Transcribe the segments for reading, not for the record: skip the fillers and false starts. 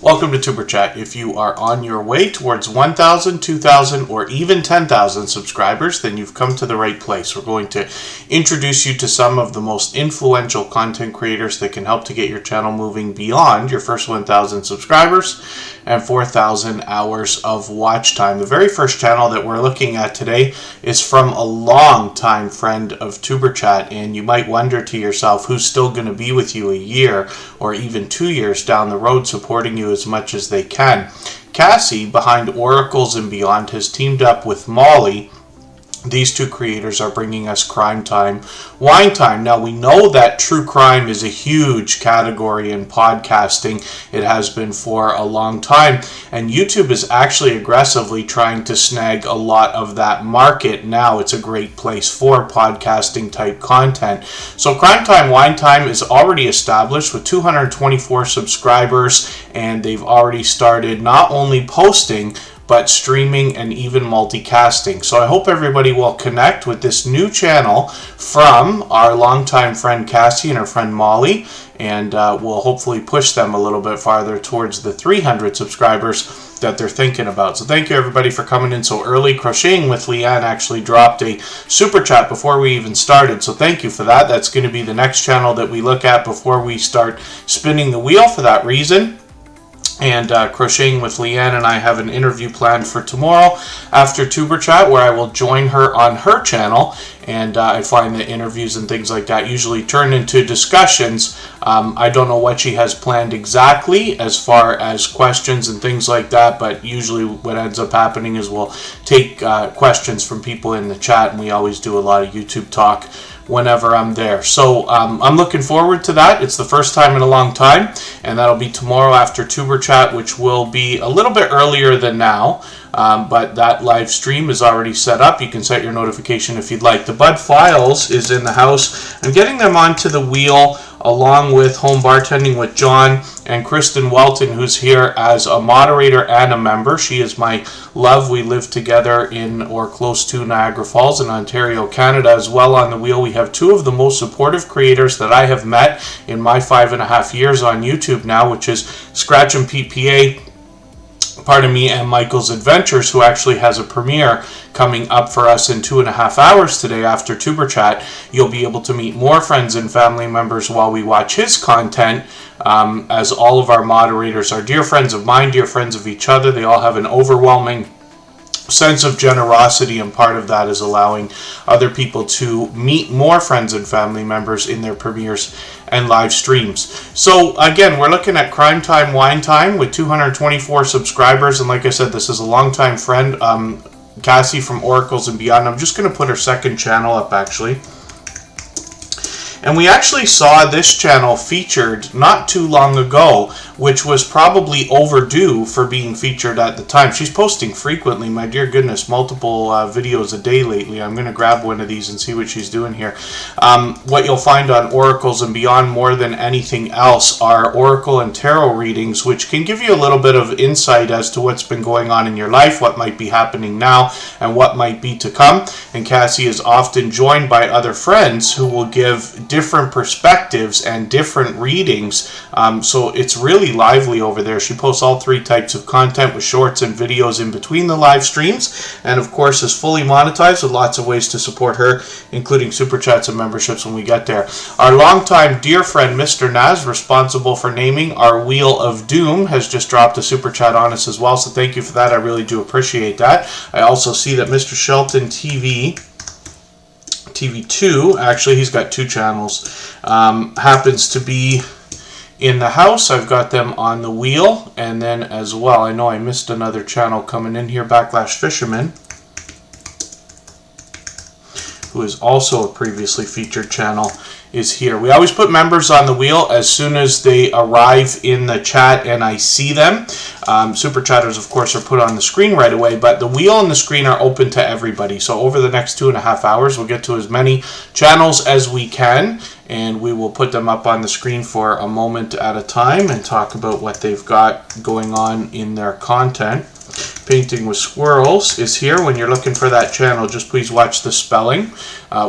Welcome to Superchat. If you are on your way towards 1,000, 2,000, or even 10,000 subscribers, then you've come to the right place. We're going to introduce you to some of the most influential content creators that can help to get your channel moving beyond your first 1,000 subscribers and 4,000 hours of watch time. The very first channel that we're looking at today is from a long-time friend of Superchat, and you might wonder to yourself who's still going to be with you a year or even 2 years down the road supporting you as much as they can. Cassie, behind Oracles and Beyond, has teamed up with Molly. These two creators are bringing us Crime Time, Wine Time. Now, we know that true crime is a huge category in podcasting. It has been for a long time, and YouTube is actually aggressively trying to snag a lot of that market. Now, it's a great place for podcasting type content. So, Crime Time, Wine Time is already established with 224 subscribers, and they've already started not only posting, but streaming and even multicasting. So I hope everybody will connect with this new channel from our longtime friend Cassie and her friend Molly, and we'll hopefully push them a little bit farther towards the 300 subscribers that they're thinking about. So thank you everybody for coming in so early. Crocheting with Leanne actually dropped a super chat before we even started, so thank you for that. That's going to be the next channel that we look at before we start spinning the wheel for that reason. And Crocheting with Leanne and I have an interview planned for tomorrow after Superchat, where I will join her on her channel. And I find that interviews and things like that usually turn into discussions. I don't know what she has planned exactly as far as questions and things like that, but usually what ends up happening is we'll take questions from people in the chat, and we always do a lot of YouTube talk whenever I'm there. So I'm looking forward to that. It's the first time in a long time, and that'll be tomorrow after Tuber Chat, which will be a little bit earlier than now, but that live stream is already set up. You can set your notification if you'd like. The Bud Files is in the house. I'm getting them onto the wheel along with Home Bartending with John and Kristen Welton, who's here as a moderator and a member. She is my love. We live together in or close to Niagara Falls in Ontario, Canada. As well on the wheel, we have two of the most supportive creators that I have met in my 5.5 years on YouTube now, which is Scratch and PPA, and Michael's Adventures, who actually has a premiere coming up for us in 2.5 hours today after Tuber Chat. You'll be able to meet more friends and family members while we watch his content, as all of our moderators are dear friends of mine, dear friends of each other. They all have an overwhelming sense of generosity, and part of that is allowing other people to meet more friends and family members in their premieres and live streams. So again, we're looking at Crime Time, Wine Time with 224 subscribers, and like I said, this is a longtime friend, Cassie from Oracles and Beyond. I'm just going to put her second channel up actually. And we actually saw this channel featured not too long ago, which was probably overdue for being featured at the time. She's posting frequently, my dear goodness, multiple videos a day lately. I'm going to grab one of these and see what she's doing here. What you'll find on Oracles and Beyond more than anything else are Oracle and Tarot readings, which can give you a little bit of insight as to what's been going on in your life, what might be happening now, and what might be to come. And Cassie is often joined by other friends who will give different perspectives and different readings, so it's really lively over there. She posts all three types of content with shorts and videos in between the live streams, and of course is fully monetized with lots of ways to support her, including super chats and memberships when we get there. Our longtime dear friend Mr. Naz, responsible for naming our Wheel of Doom, has just dropped a super chat on us as well, so thank you for that. I really do appreciate that. I also see that Mr. Shelton TV2, actually he's got two channels, happens to be in the house. I've got them on the wheel, and then as well, I know I missed another channel coming in here, Backlash Fisherman, who is also a previously featured channel, is here. We always put members on the wheel as soon as they arrive in the chat and I see them. Super chatters, of course, are put on the screen right away, but the wheel and the screen are open to everybody. So over the next 2.5 hours, we'll get to as many channels as we can, and we will put them up on the screen for a moment at a time and talk about what they've got going on in their content. Painting with Squirrels is here. When you're looking for that channel, just please watch the spelling.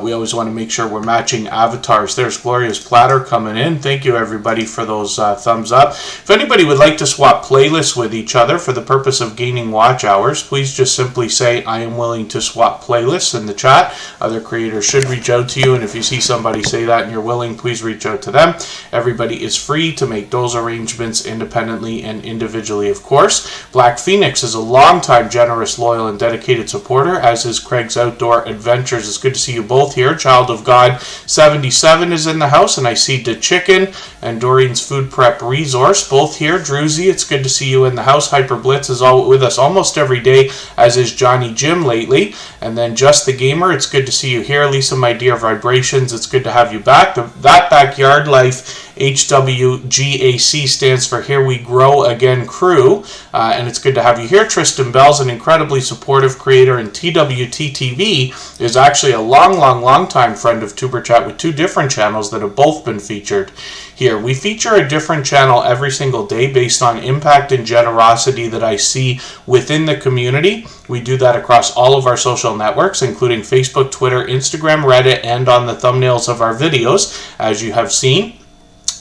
We always want to make sure we're matching avatars. There's Gloria's Platter coming in. Thank you, everybody, for those thumbs up. If anybody would like to swap playlists with each other for the purpose of gaining watch hours, please just simply say, I am willing to swap playlists in the chat. Other creators should reach out to you, and if you see somebody say that and you're willing, please reach out to them. Everybody is free to make those arrangements independently and individually, of course. Black Phoenix is a long-time generous, loyal, and dedicated supporter, as is Craig's Outdoor Adventures. It's good to see you both here. Child of God 77 is in the house, and I see the Chicken and Doreen's Food Prep Resource both here. Druzy, it's good to see you in the house. Hyper Blitz is all with us almost every day, as is Johnny Jim lately. And then Just the Gamer, it's good to see you here. Lisa, my dear Vibrations, it's good to have you back. That Backyard Life HWGAC stands for Here We Grow Again Crew, and it's good to have you here. Tristan Bell's an incredibly supportive creator, and TWTTV is actually a long time friend of Tuber Chat with 2 different channels that have both been featured here. We feature a different channel every single day based on impact and generosity that I see within the community. We do that across all of our social networks, including Facebook, Twitter, Instagram, Reddit, and on the thumbnails of our videos, as you have seen.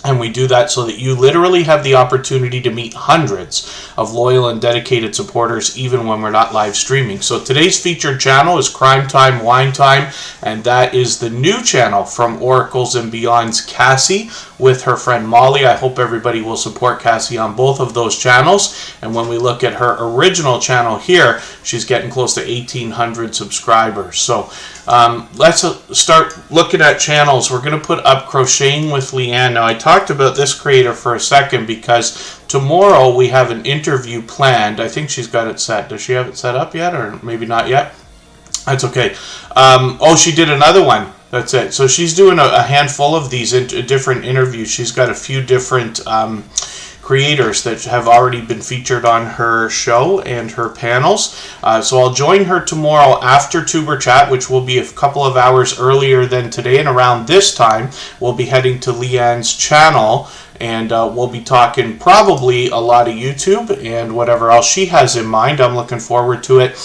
And we do that so that you literally have the opportunity to meet hundreds of loyal and dedicated supporters even when we're not live streaming. So today's featured channel is Crime Time, Wine Time, and that is the new channel from Oracles and Beyond's Cassie with her friend Molly. I hope everybody will support Cassie on both of those channels. And when we look at her original channel here, she's getting close to 1,800 subscribers. So let's start looking at channels. We're going to put up Crocheting with Leanne. Now, I talked about this creator for a second because tomorrow we have an interview planned. I think she's got it set. Does she have it set up yet, or maybe not yet? That's okay. Oh, she did another one. That's it. So she's doing a handful of these different interviews. She's got a few different creators that have already been featured on her show and her panels. So I'll join her tomorrow after Tuber Chat, which will be a couple of hours earlier than today. And around this time, we'll be heading to Leanne's channel, and we'll be talking probably a lot of YouTube and whatever else she has in mind. I'm looking forward to it.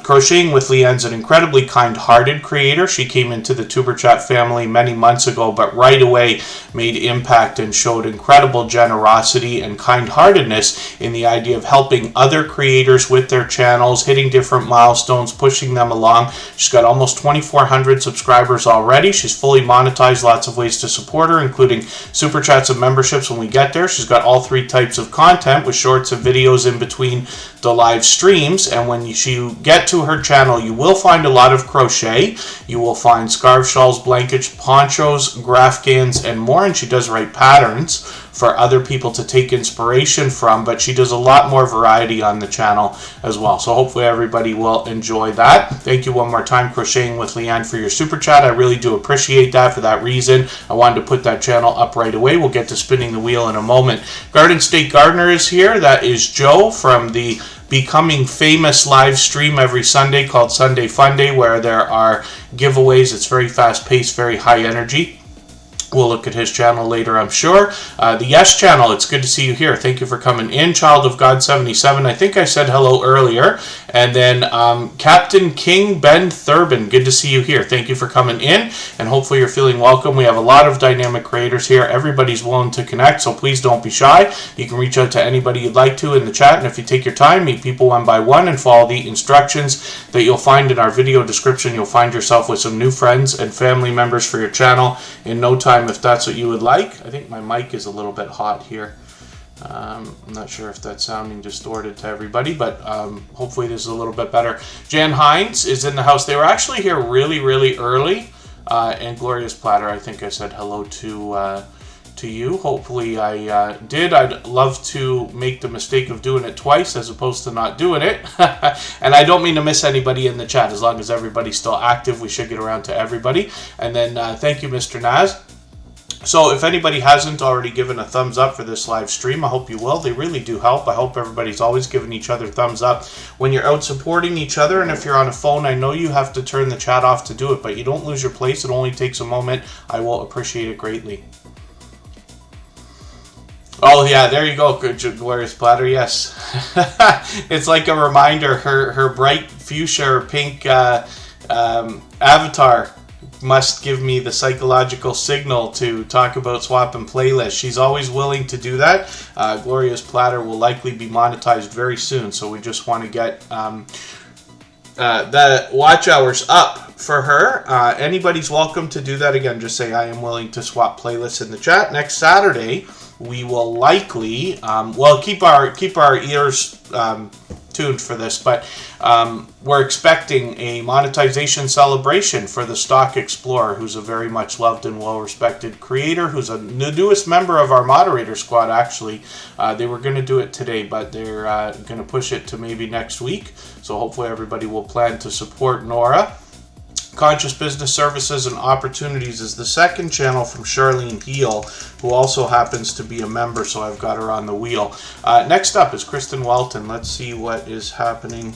Crocheting with Leanne's an incredibly kind-hearted creator. She came into the Tuber Chat family many months ago, but right away made impact and showed incredible generosity and kind-heartedness in the idea of helping other creators with their channels, hitting different milestones, pushing them along. She's got almost 2,400 subscribers already. She's fully monetized, lots of ways to support her, including Super Chats and memberships when we get there. She's got all 3 types of content with shorts and videos in between the live streams. And when you get to her channel, you will find a lot of crochet. You will find scarf, shawls, blankets, ponchos, graphgans, and more. And she does write patterns for other people to take inspiration from, but she does a lot more variety on the channel as well. So hopefully everybody will enjoy that. Thank you one more time, Crocheting with Leanne, for your super chat. I really do appreciate that. For that reason, I wanted to put that channel up right away. We'll get to spinning the wheel in a moment. Garden State Gardener is here. That is Joe from the Becoming Famous live stream every Sunday called Sunday Fun Day, where there are giveaways. It's very fast paced, very high energy. We'll look at his channel later, I'm sure. The Yes channel, it's good to see you here. Thank you for coming in. Child of God 77, I think I said hello earlier. And then Captain King Ben Thurbin, good to see you here. Thank you for coming in, and hopefully you're feeling welcome. We have a lot of dynamic creators here. Everybody's willing to connect, so please don't be shy. You can reach out to anybody you'd like to in the chat, and if you take your time, meet people one by one and follow the instructions that you'll find in our video description, you'll find yourself with some new friends and family members for your channel in no time, if that's what you would like. I think my mic is a little bit hot here. I'm not sure if that's sounding distorted to everybody, but hopefully this is a little bit better. Jan Hines is in the house. They were actually here really early. And Gloria's Platter, I think I said hello to you. Hopefully I did. I'd love to make the mistake of doing it twice as opposed to not doing it. And I don't mean to miss anybody in the chat. As long as everybody's still active, we should get around to everybody. And then thank you, Mr. Naz. So if anybody hasn't already given a thumbs up for this live stream, I hope you will. They really do help. I hope everybody's always giving each other thumbs up when you're out supporting each other. And if you're on a phone, I know you have to turn the chat off to do it, but you don't lose your place. It only takes a moment. I will appreciate it greatly. Oh yeah, there you go, good glorious platter. Yes, it's like a reminder. Her bright fuchsia or pink avatar must give me the psychological signal to talk about swap and playlist. She's always willing to do that. Glorious platter will likely be monetized very soon, so we just want to get the watch hours up for her. Anybody's welcome to do that. Again, just say I am willing to swap playlists in the chat. Next Saturday we will likely keep our ears tuned for this, but we're expecting a monetization celebration for the Stock Explorer, who's a very much loved and well-respected creator, who's the newest member of our moderator squad. Actually, they were going to do it today, but they're going to push it to maybe next week, so hopefully everybody will plan to support Nora. Conscious Business Services and Opportunities is the second channel from Charlene Heal, who also happens to be a member, so I've got her on the wheel. Next up is Kristen Welton. Let's see what is happening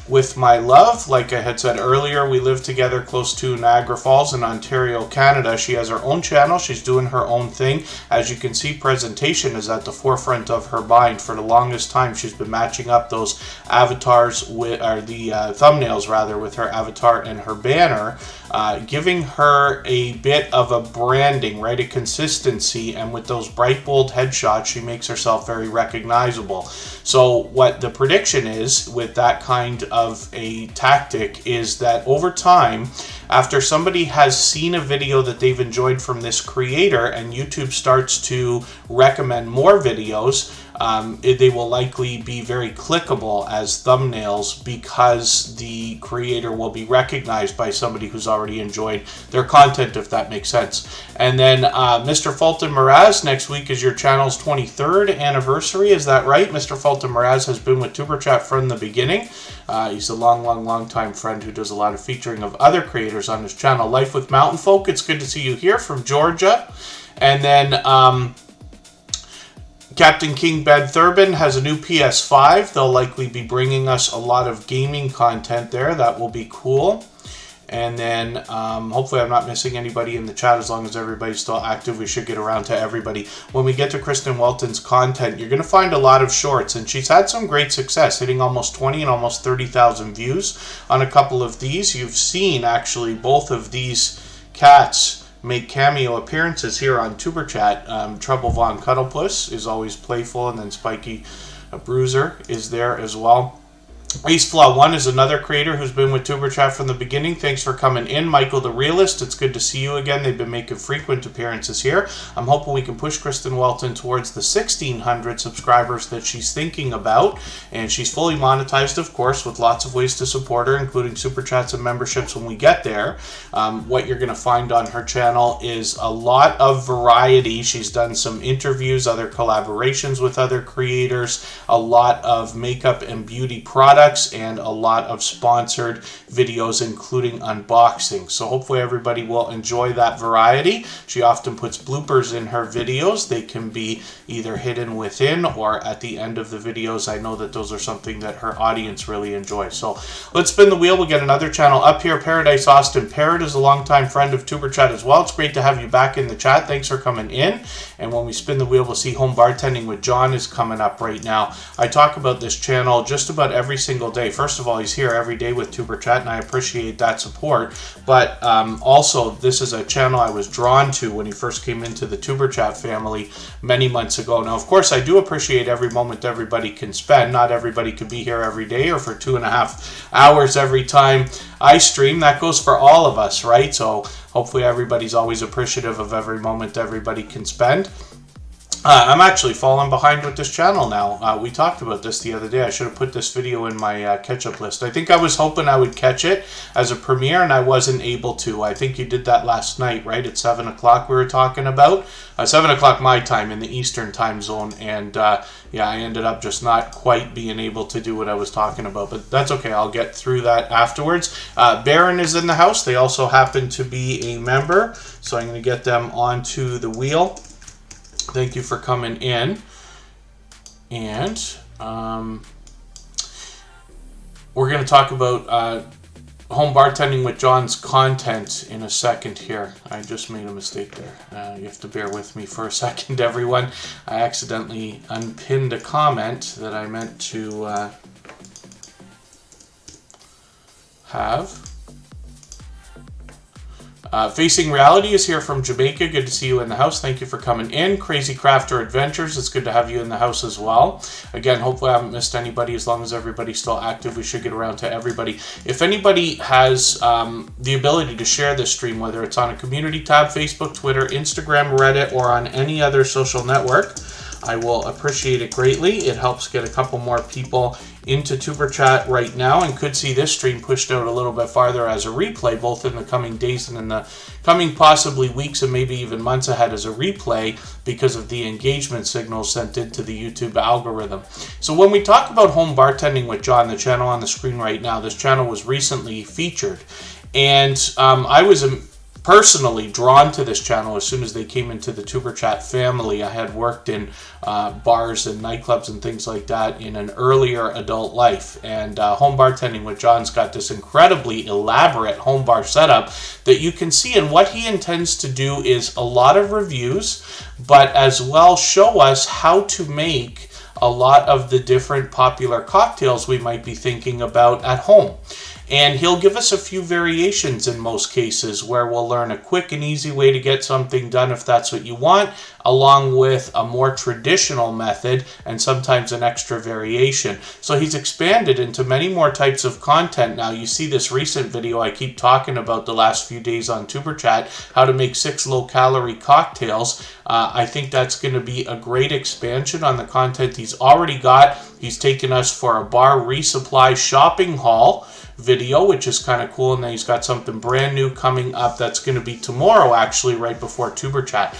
with my love. Like I had said earlier, we live together close to Niagara Falls in Ontario, Canada. She has her own channel. She's doing her own thing. As you can see, presentation is at the forefront of her mind. For the longest time, she's been matching up those avatars with, or the thumbnails rather, with her avatar and her banner, giving her a bit of a branding, right, a consistency, and with those bright, bold headshots, she makes herself very recognizable. So what the prediction is with that kind of a tactic is that over time, after somebody has seen a video that they've enjoyed from this creator and YouTube starts to recommend more videos, they will likely be very clickable as thumbnails because the creator will be recognized by somebody who's already enjoyed their content, if that makes sense. And then Mr. Fulton Miraz, next week is your channel's 23rd anniversary. Is that right? Mr. Fulton Miraz has been with Superchat from the beginning. He's a long time friend who does a lot of featuring of other creators on his channel. Life with Mountain Folk, it's good to see you here from Georgia. And then Captain King Bed Thurbin has a new PS5. They'll likely be bringing us a lot of gaming content there. That will be cool. And then hopefully I'm not missing anybody in the chat. As long as everybody's still active, we should get around to everybody. When we get to Kristen Welton's content, you're going to find a lot of shorts, and she's had some great success, hitting almost 20 and almost 30,000 views on a couple of these. You've seen actually both of these cats make cameo appearances here on Tuber Chat. Trouble Von Cuddlepuss is always playful, and then Spiky Bruiser is there as well. AceFlaw1 is another creator who's been with Tuber Chat from the beginning. Thanks for coming in. Michael the Realist, it's good to see you again. They've been making frequent appearances here. I'm hoping we can push Kristen Welton towards the 1,600 subscribers that she's thinking about. And she's fully monetized, of course, with lots of ways to support her, including Super Chats and memberships when we get there. What you're going to find on her channel is a lot of variety. She's done some interviews, other collaborations with other creators, a lot of makeup and beauty products, and a lot of sponsored videos, including unboxing. So hopefully everybody will enjoy that variety. She often puts bloopers in her videos. They can be either hidden within or at the end of the videos. I know that those are something that her audience really enjoys. So let's spin the wheel. We'll get another channel up here. Paradise Austin Parrot is a longtime friend of Tuber Chat as well. It's great to have you back in the chat. Thanks for coming in. And when we spin the wheel, we'll see Home Bartending with John is coming up right now. I talk about this channel just about every single day. First of all, he's here every day with Tuber Chat, and I appreciate that support. But also, this is a channel I was drawn to when he first came into the Tuber Chat family many months ago. Now, of course, I do appreciate every moment everybody can spend. Not everybody can be here every day or for 2.5 hours every time I stream. That goes for all of us, right? So hopefully everybody's always appreciative of every moment everybody can spend. I'm actually falling behind with this channel now. We talked about this the other day. I should have put this video in my catch-up list. I think I was hoping I would catch it as a premiere, and I wasn't able to. I think you did that last night, right? At 7 o'clock we were talking about. 7 o'clock my time in the Eastern time zone, and yeah, I ended up just not quite being able to do what I was talking about. But that's okay. I'll get through that afterwards. Baron is in the house. They also happen to be a member, so I'm going to get them onto the wheel. Thank you for coming in. And we're going to talk about Home Bartending with John's content in a second here. I just made a mistake there. You have to bear with me for a second, everyone. I accidentally unpinned a comment that I meant to have. Facing Reality is here from Jamaica. Good to see you in the house. Thank you for coming in. Crazy Crafter Adventures, it's good to have you in the house as well. Again, hopefully I haven't missed anybody. As long as everybody's still active, we should get around to everybody. If anybody has the ability to share this stream, whether it's on a community tab, Facebook, Twitter, Instagram, Reddit, or on any other social network, I will appreciate it greatly. It helps get a couple more people into Tuber Chat right now, and could see this stream pushed out a little bit farther as a replay, both in the coming days and in the coming possibly weeks and maybe even months ahead as a replay, because of the engagement signals sent into the YouTube algorithm. So when we talk about Home Bartending with John, the channel on the screen right now, this channel was recently featured, and I was personally drawn to this channel as soon as they came into the Tuber Chat family. I had worked in bars and nightclubs and things like that in an earlier adult life, and Home Bartending with John's got this incredibly elaborate home bar setup that you can see, and what he intends to do is a lot of reviews, but as well show us how to make a lot of the different popular cocktails we might be thinking about at home. And he'll give us a few variations in most cases, where we'll learn a quick and easy way to get something done if that's what you want, along with a more traditional method and sometimes an extra variation. So he's expanded into many more types of content now. You see this recent video I keep talking about the last few days on Tuber Chat, how to make 6 low-calorie cocktails. I think that's going to be a great expansion on the content he's already got. He's taken us for a bar resupply shopping haul video, which is kind of cool, and then he's got something brand new coming up that's going to be tomorrow, actually, right before Tuber Chat.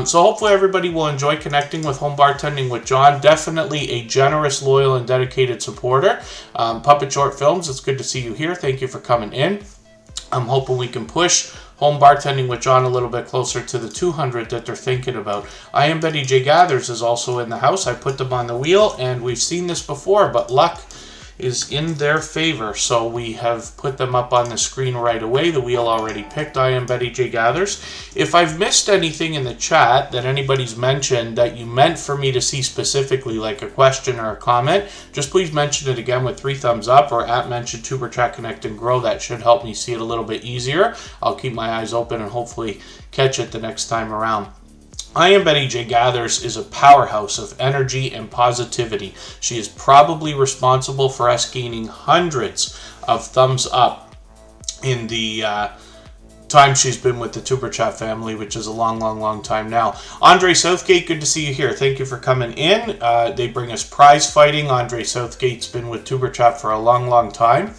So hopefully everybody will enjoy connecting with Home Bartending with John. Definitely a generous, loyal, and dedicated supporter. Puppet Short Films, it's good to see you here. Thank you for coming in. I'm hoping we can push Home Bartending with John a little bit closer to the 200 that they're thinking about. I Am Betty J Gathers is also in the house. I put them on the wheel, and we've seen this before, but luck is in their favor, so we have put them up on the screen right away. The wheel already picked I Am Betty J Gathers. If I've missed anything in the chat that anybody's mentioned that you meant for me to see specifically, like a question or a comment, just please mention it again with 3 thumbs up, or at mention Tuber Chat Connect and Grow. That should help me see it a little bit easier. I'll keep my eyes open and hopefully catch it the next time around. I Am Betty J Gathers is a powerhouse of energy and positivity. She is probably responsible for us gaining hundreds of thumbs up in the time she's been with the Tuber Chat family, which is a long time now. Andre Southgate, good to see you here. Thank you for coming in. They bring us prize fighting. Andre Southgate's been with Tuber Chat for a long time.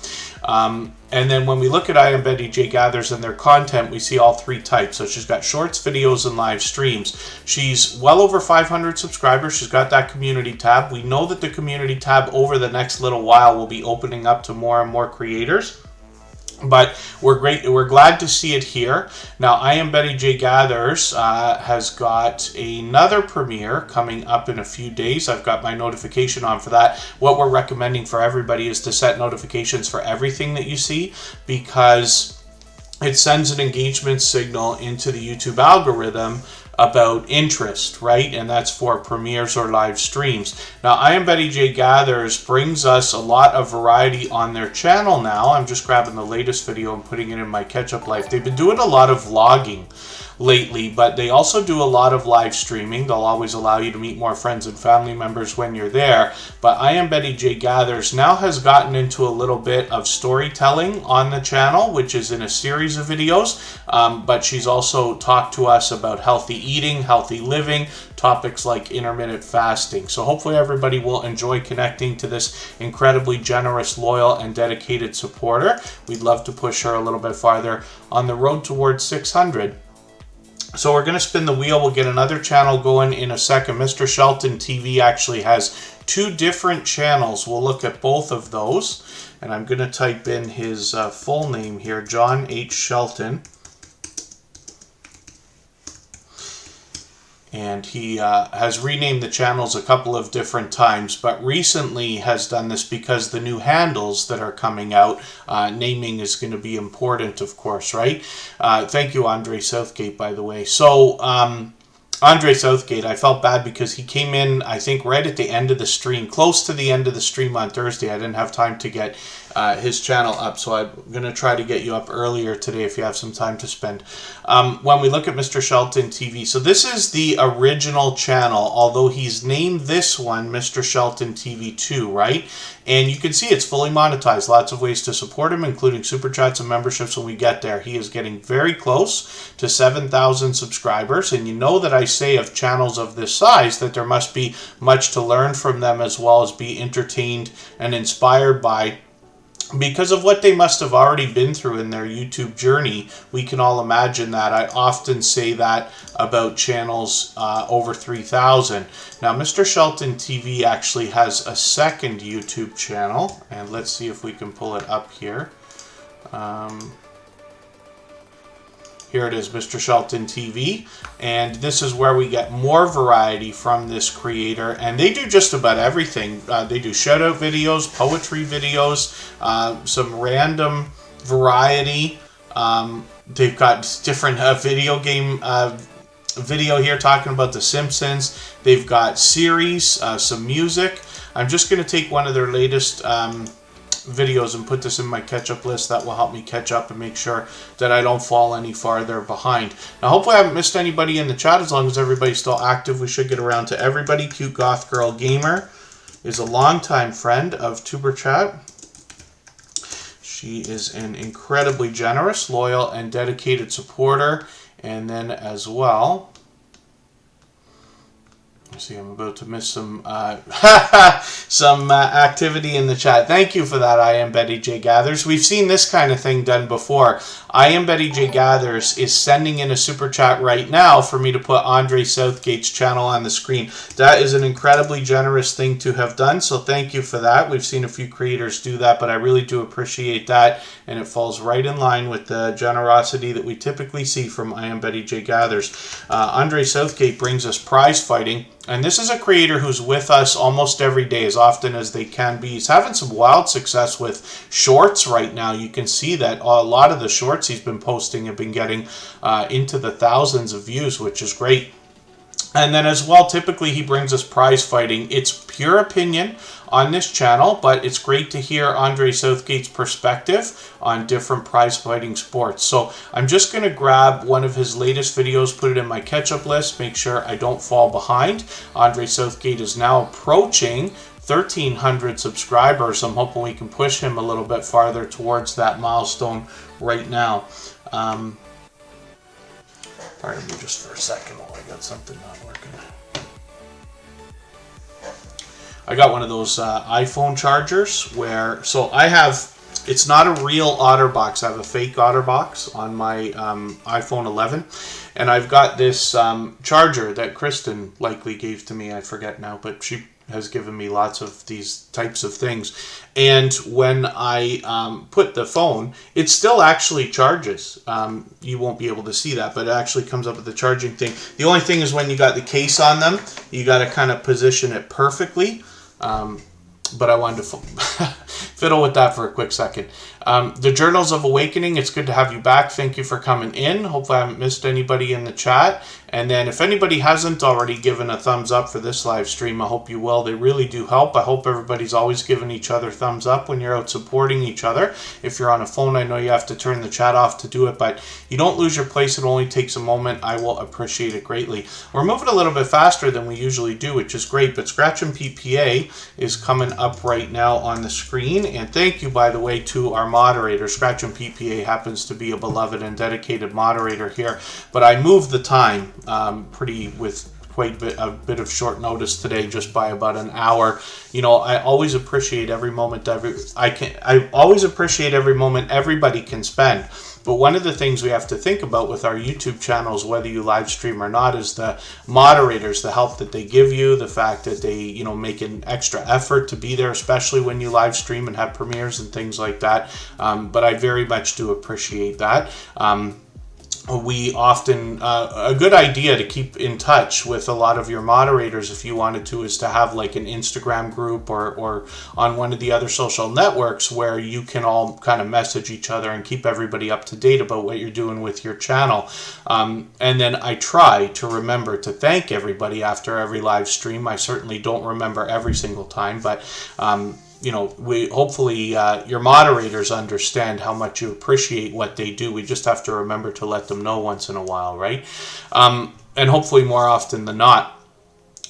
And then when we look at I Am Betty J Gathers and their content, we see all 3 types. So she's got shorts, videos, and live streams. She's well over 500 subscribers. She's got that community tab. We know that the community tab over the next little while will be opening up to more and more creators. But we're glad to see it here. Now, I Am Betty J Gathers has got another premiere coming up in a few days. I've got my notification on for that. What we're recommending for everybody is to set notifications for everything that you see, because it sends an engagement signal into the YouTube algorithm about interest, right? And that's for premieres or live streams. Now, I Am Betty J Gathers brings us a lot of variety on their channel now. I'm just grabbing the latest video and putting it in my catch-up life. They've been doing a lot of vlogging lately, but they also do a lot of live streaming. They'll always allow you to meet more friends and family members when you're there. But I Am Betty J Gathers now has gotten into a little bit of storytelling on the channel, which is in a series of videos. But she's also talked to us about healthy eating, healthy living, topics like intermittent fasting. So hopefully everybody will enjoy connecting to this incredibly generous, loyal, and dedicated supporter. We'd love to push her a little bit farther on the road towards 600. So we're going to spin the wheel. We'll get another channel going in a second. Mr. Shelton TV actually has 2 different channels. We'll look at both of those. And I'm going to type in his full name here, John H. Shelton. and he has renamed the channels a couple of different times, but recently has done this because the new handles that are coming out, naming is going to be important, of course, right? Thank you, Andre Southgate, by the way. So, Andre Southgate, I felt bad because he came in, I think, right at the end of the stream, close to the end of the stream on Thursday. I didn't have time to get his channel up, so I'm going to try to get you up earlier today if you have some time to spend. When we look at Mr. Shelton TV, so this is the original channel, although he's named this one Mr. Shelton TV 2, right? And you can see it's fully monetized. Lots of ways to support him, including super chats and memberships when we get there. He is getting very close to 7,000 subscribers, and you know that I say of channels of this size that there must be much to learn from them as well as be entertained and inspired by. Because of what they must have already been through in their YouTube journey, we can all imagine that. I often say that about channels over 3,000. Now, Mr. Shelton TV actually has a second YouTube channel, and let's see if we can pull it up here. Here it is, Mr. Shelton TV, and this is where we get more variety from this creator, and they do just about everything. They do shout-out videos, poetry videos, some random variety. They've got different video game video here talking about The Simpsons. They've got series, some music. I'm just going to take one of their latest videos and put this in my catch-up list. That will help me catch up and make sure that I don't fall any farther behind. Now, hopefully I haven't missed anybody in the chat. As long as everybody's still active, we should get around to everybody. Cute Goth Girl Gamer is a longtime friend of Superchat. She is an incredibly generous, loyal, and dedicated supporter. And then as well, see, I'm about to miss some activity in the chat. Thank you for that, I Am Betty J Gathers. We've seen this kind of thing done before. I Am Betty J Gathers is sending in a super chat right now for me to put Andre Southgate's channel on the screen. That is an incredibly generous thing to have done, so thank you for that. We've seen a few creators do that, but I really do appreciate that, and it falls right in line with the generosity that we typically see from I Am Betty J Gathers. Andre Southgate brings us prize fighting. And this is a creator who's with us almost every day, as often as they can be. He's having some wild success with shorts right now. You can see that a lot of the shorts he's been posting have been getting into the thousands of views, which is great. And then as well, typically he brings us prize fighting. It's pure opinion on this channel, but it's great to hear Andre Southgate's perspective on different prize fighting sports. So I'm just going to grab one of his latest videos, put it in my catch-up list, make sure I don't fall behind. Andre Southgate is now approaching 1,300 subscribers. I'm hoping we can push him a little bit farther towards that milestone right now. Pardon me just for a second while I got something not working. I got one of those iPhone chargers where, so I have, it's not a real OtterBox. I have a fake OtterBox on my iPhone 11. And I've got this charger that Kristen likely gave to me. I forget now, but she has given me lots of these types of things. And when I put the phone, it still actually charges. You won't be able to see that, but it actually comes up with the charging thing. The only thing is when you got the case on them, you got to kind of position it perfectly. But I wanted to fiddle with that for a quick second. The Journals of Awakening, it's good to have you back. Thank you for coming in. Hopefully I haven't missed anybody in the chat. And then if anybody hasn't already given a thumbs up for this live stream, I hope you will. They really do help. I hope everybody's always giving each other thumbs up when you're out supporting each other. If you're on a phone, I know you have to turn the chat off to do it, but you don't lose your place. It only takes a moment. I will appreciate it greatly. We're moving a little bit faster than we usually do, which is great, but Scratch and PPA is coming up right now on the screen. And thank you, by the way, to our moderator. Scratch and PPA happens to be a beloved and dedicated moderator here, but I moved the time with quite a bit of short notice today, just by about an hour. You know, I always appreciate every moment I always appreciate every moment everybody can spend. But one of the things we have to think about with our YouTube channels, whether you live stream or not, is the moderators, the help that they give you, the fact that they, you know, make an extra effort to be there, especially when you live stream and have premieres and things like that. But I very much do appreciate that. we often, a good idea to keep in touch with a lot of your moderators if you wanted to, is to have like an Instagram group or on one of the other social networks where you can all kind of message each other and keep everybody up to date about what you're doing with your channel. And then I try to remember to thank everybody after every live stream. I certainly don't remember every single time, but you know, we hopefully your moderators understand how much you appreciate what they do. We just have to remember to let them know once in a while, right? And hopefully more often than not.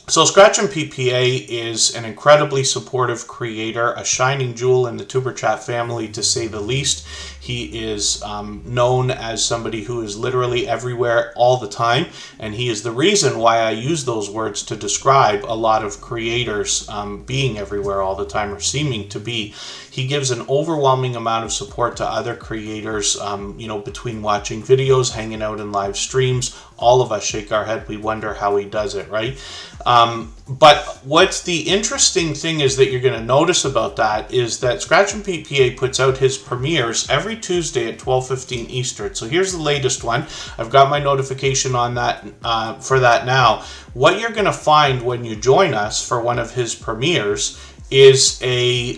So Scratch and PPA is an incredibly supportive creator, a shining jewel in the Superchat family, to say the least. He is known as somebody who is literally everywhere all the time, and he is the reason why I use those words to describe a lot of creators being everywhere all the time, or seeming to be. He gives an overwhelming amount of support to other creators, you know, between watching videos, hanging out in live streams. All of us shake our head. We wonder how he does it, right? But what's the interesting thing is that you're going to notice about that is that Scratch and PPA puts out his premieres every Tuesday at 12:15 Eastern. So here's the latest one. I've got my notification on that for that now. What you're going to find when you join us for one of his premieres is a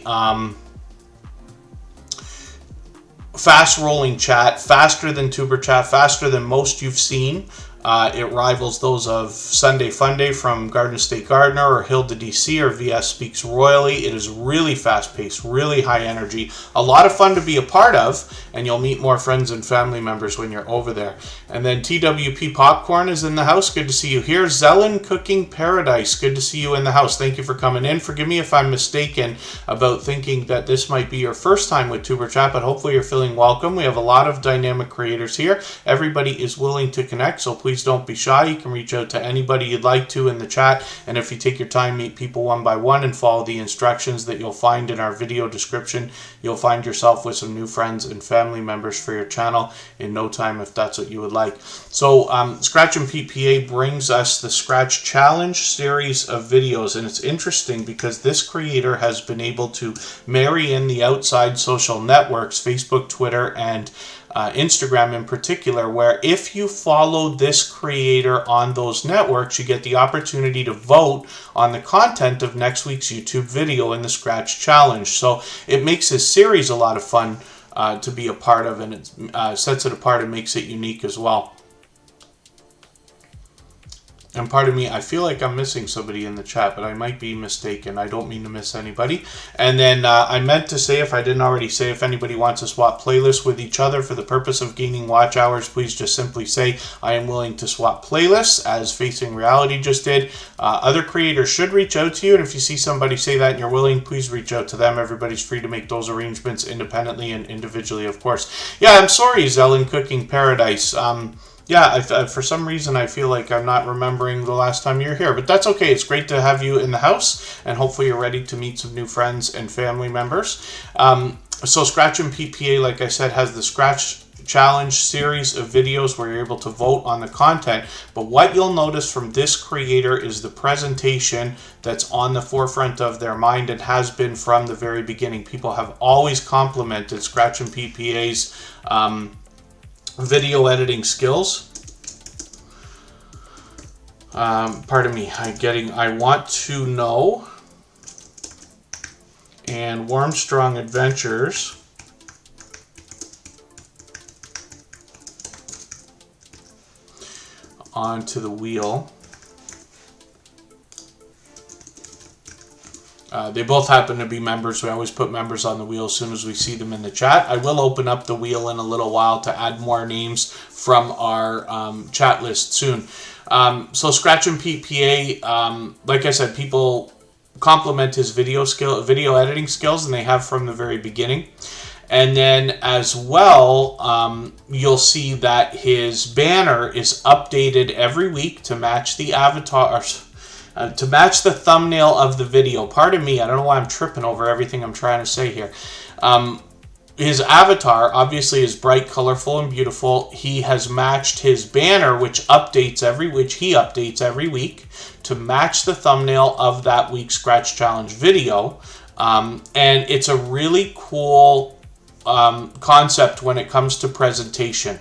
fast rolling chat, faster than Tuber Chat, faster than most you've seen. It rivals those of Sunday Funday from Garden State Gardener or Hilda DC or VS Speaks Royally. It is really fast paced, really high energy, a lot of fun to be a part of, and you'll meet more friends and family members when you're over there. And then TWP Popcorn is in the house. Good to see you here. Zelen Cooking Paradise. Good to see you in the house. Thank you for coming in. Forgive me if I'm mistaken about thinking that this might be your first time with Tuber Chat, but hopefully you're feeling welcome. We have a lot of dynamic creators here. Everybody is willing to connect, so please don't be shy. You can reach out to anybody you'd like to in the chat, and if you take your time, meet people one by one and follow the instructions that you'll find in our video description, you'll find yourself with some new friends and family members for your channel in no time, if that's what you would like. So Scratch and PPA brings us the Scratch Challenge series of videos, and it's interesting because this creator has been able to marry in the outside social networks, Facebook, Twitter, and Instagram in particular, where if you follow this creator on those networks, you get the opportunity to vote on the content of next week's YouTube video in the Scratch Challenge. So it makes this series a lot of fun to be a part of, and it sets it apart and makes it unique as well. And pardon me, I feel like I'm missing somebody in the chat, but I might be mistaken. I don't mean to miss anybody. And then I meant to say, if I didn't already say, if anybody wants to swap playlists with each other for the purpose of gaining watch hours, please just simply say, I am willing to swap playlists, as Facing Reality just did. Other creators should reach out to you, and if you see somebody say that and you're willing, please reach out to them. Everybody's free to make those arrangements independently and individually, of course. Yeah, I'm sorry, Zelen Cooking Paradise. Yeah, for some reason I feel like I'm not remembering the last time you were here, but that's okay. It's great to have you in the house, and hopefully you're ready to meet some new friends and family members. So Scratch and PPA, like I said, has the Scratch Challenge series of videos where you're able to vote on the content, but what you'll notice from this creator is the presentation that's on the forefront of their mind and has been from the very beginning. People have always complimented Scratch and PPA's video editing skills. Pardon me, I Want to Know and Warm Strong Adventures onto the wheel. They both happen to be members. We always put members on the wheel as soon as we see them in the chat. I will open up the wheel in a little while to add more names from our chat list soon. So Scratch and PPA, like I said, people compliment his video editing skills, and they have from the very beginning. And then as well, you'll see that his banner is updated every week to match the avatars. To match the thumbnail of the video. Pardon me, I don't know why I'm tripping over everything I'm trying to say here. His avatar obviously is bright, colorful, and beautiful. He has matched his banner, which he updates every week, to match the thumbnail of that week's Scratch Challenge video. And it's a really cool concept when it comes to presentation.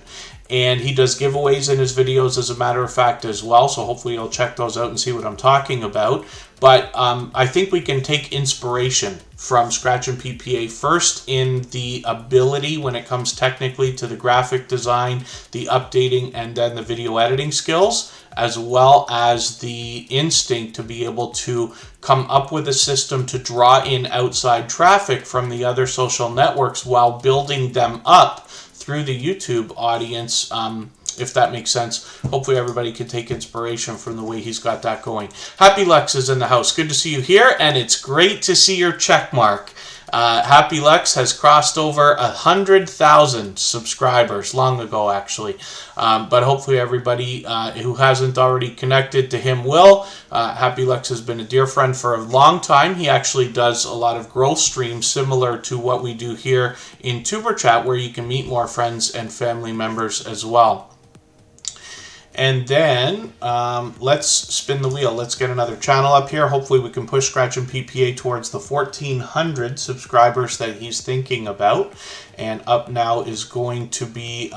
And he does giveaways in his videos, as a matter of fact, as well. So hopefully you'll check those out and see what I'm talking about. But I think we can take inspiration from Scratch and PPA first in the ability when it comes technically to the graphic design, the updating, and then the video editing skills, as well as the instinct to be able to come up with a system to draw in outside traffic from the other social networks while building them up through the YouTube audience, if that makes sense. Hopefully everybody can take inspiration from the way he's got that going. Happy Lex is in the house. Good to see you here, and it's great to see your check mark. Happy Lex has crossed over 100,000 subscribers long ago, actually. But hopefully everybody who hasn't already connected to him will. Happy Lex has been a dear friend for a long time. He actually does a lot of growth streams similar to what we do here in Tuber Chat, where you can meet more friends and family members as well. And then let's spin the wheel. Let's get another channel up here. Hopefully we can push Scratch and PPA towards the 1,400 subscribers that he's thinking about. And up now is going to be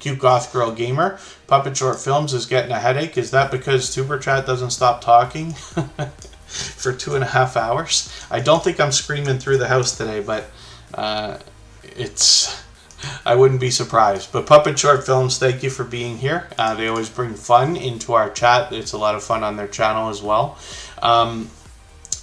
Cute Goth Girl Gamer. Puppet Short Films is getting a headache. Is that because Tuber Chat doesn't stop talking for 2.5 hours? I don't think I'm screaming through the house today, but I wouldn't be surprised. But Puppet Short Films, thank you for being here. They always bring fun into our chat. It's a lot of fun on their channel as well.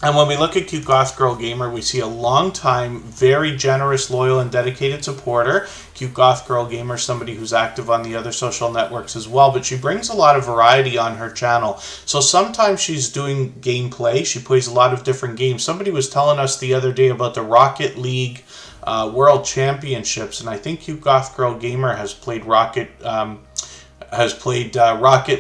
And when we look at Cute Goth Girl Gamer, we see a long-time, very generous, loyal, and dedicated supporter. Cute Goth Girl Gamer, somebody who's active on the other social networks as well, but she brings a lot of variety on her channel. So sometimes she's doing gameplay. She plays a lot of different games. Somebody was telling us the other day about the Rocket League World Championships, and I think Cute Goth Girl Gamer has played Rocket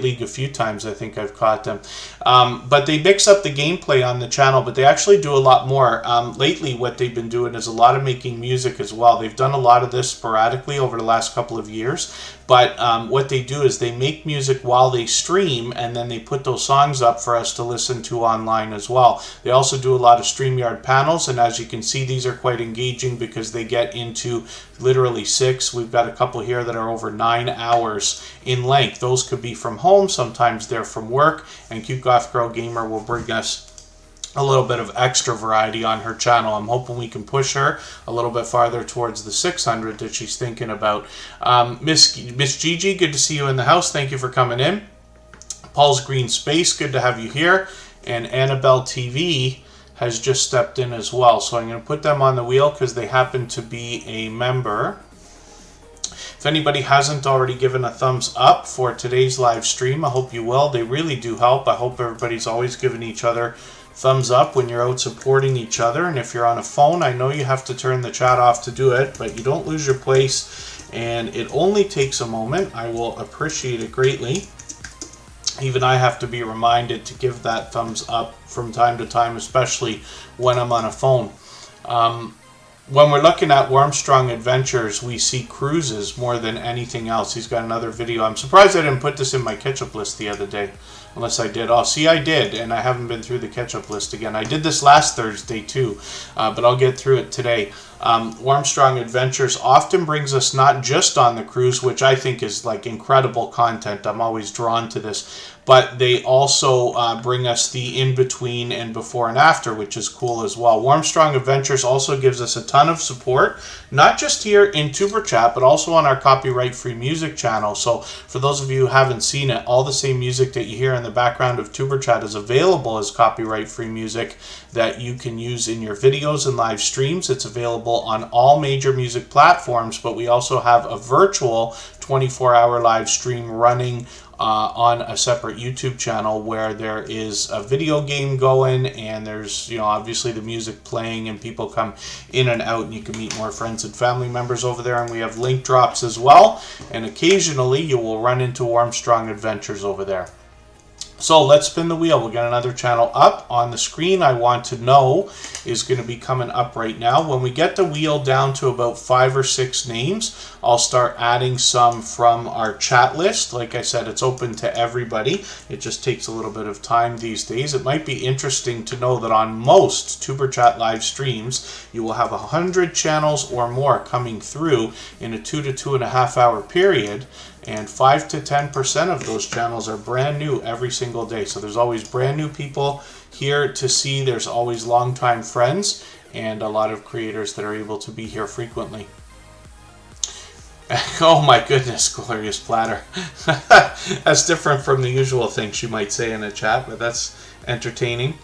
League a few times. I think I've caught them. But they mix up the gameplay on the channel, but they actually do a lot more. Lately, what they've been doing is a lot of making music as well. They've done a lot of this sporadically over the last couple of years. But what they do is they make music while they stream, and then they put those songs up for us to listen to online as well. They also do a lot of StreamYard panels, and as you can see, these are quite engaging because they get into literally 6. We've got a couple here that are over 9 hours in length. Those could be from home, sometimes they're from work, and Cute Goth Girl Gamer will bring us a little bit of extra variety on her channel. I'm hoping we can push her a little bit farther towards the 600 that she's thinking about. Miss Gigi, good to see you in the house. Thank you for coming in. Paul's Green Space, good to have you here. And Annabelle TV has just stepped in as well. So I'm going to put them on the wheel because they happen to be a member. If anybody hasn't already given a thumbs up for today's live stream, I hope you will. They really do help. I hope everybody's always giving each other thumbs up when you're out supporting each other. And if you're on a phone, I know you have to turn the chat off to do it, but you don't lose your place, and it only takes a moment. I will appreciate it greatly. Even I have to be reminded to give that thumbs up from time to time, especially when I'm on a phone. When we're looking at Wormstrong Adventures, we see cruises more than anything else. He's got another video. I'm surprised I didn't put this in my catch-up list the other day. Unless I did. Oh, see, I did, and I haven't been through the catch-up list again. I did this last Thursday, too, but I'll get through it today. Wormstrong Adventures often brings us not just on the cruise, which I think is like incredible content. I'm always drawn to this. But they also bring us the in-between and before and after, which is cool as well. Wormstrong Adventures also gives us a ton of support, not just here in Tuber Chat, but also on our copyright-free music channel. So for those of you who haven't seen it, all the same music that you hear in the background of Tuber Chat is available as copyright-free music that you can use in your videos and live streams. It's available on all major music platforms, but we also have a virtual 24-hour live stream running on a separate YouTube channel where there is a video game going, and there's, obviously the music playing, and people come in and out, and you can meet more friends and family members over there. And we have link drops as well, and occasionally you will run into Wormstrong Adventures over there. So let's spin the wheel. We'll get another channel up on the screen. I want to know is going to be coming up right now. When we get the wheel down to about 5 or 6 names, I'll start adding some from our chat list. Like I said, it's open to everybody. It just takes a little bit of time these days. It might be interesting to know that on most Tuber Chat live streams, you will have 100 channels or more coming through in a 2 to 2.5 hour period. And 5 to 10% of those channels are brand new every single day. So there's always brand new people here to see. There's always longtime friends and a lot of creators that are able to be here frequently. Oh my goodness, glorious platter. That's different from the usual things she might say in a chat, but that's entertaining.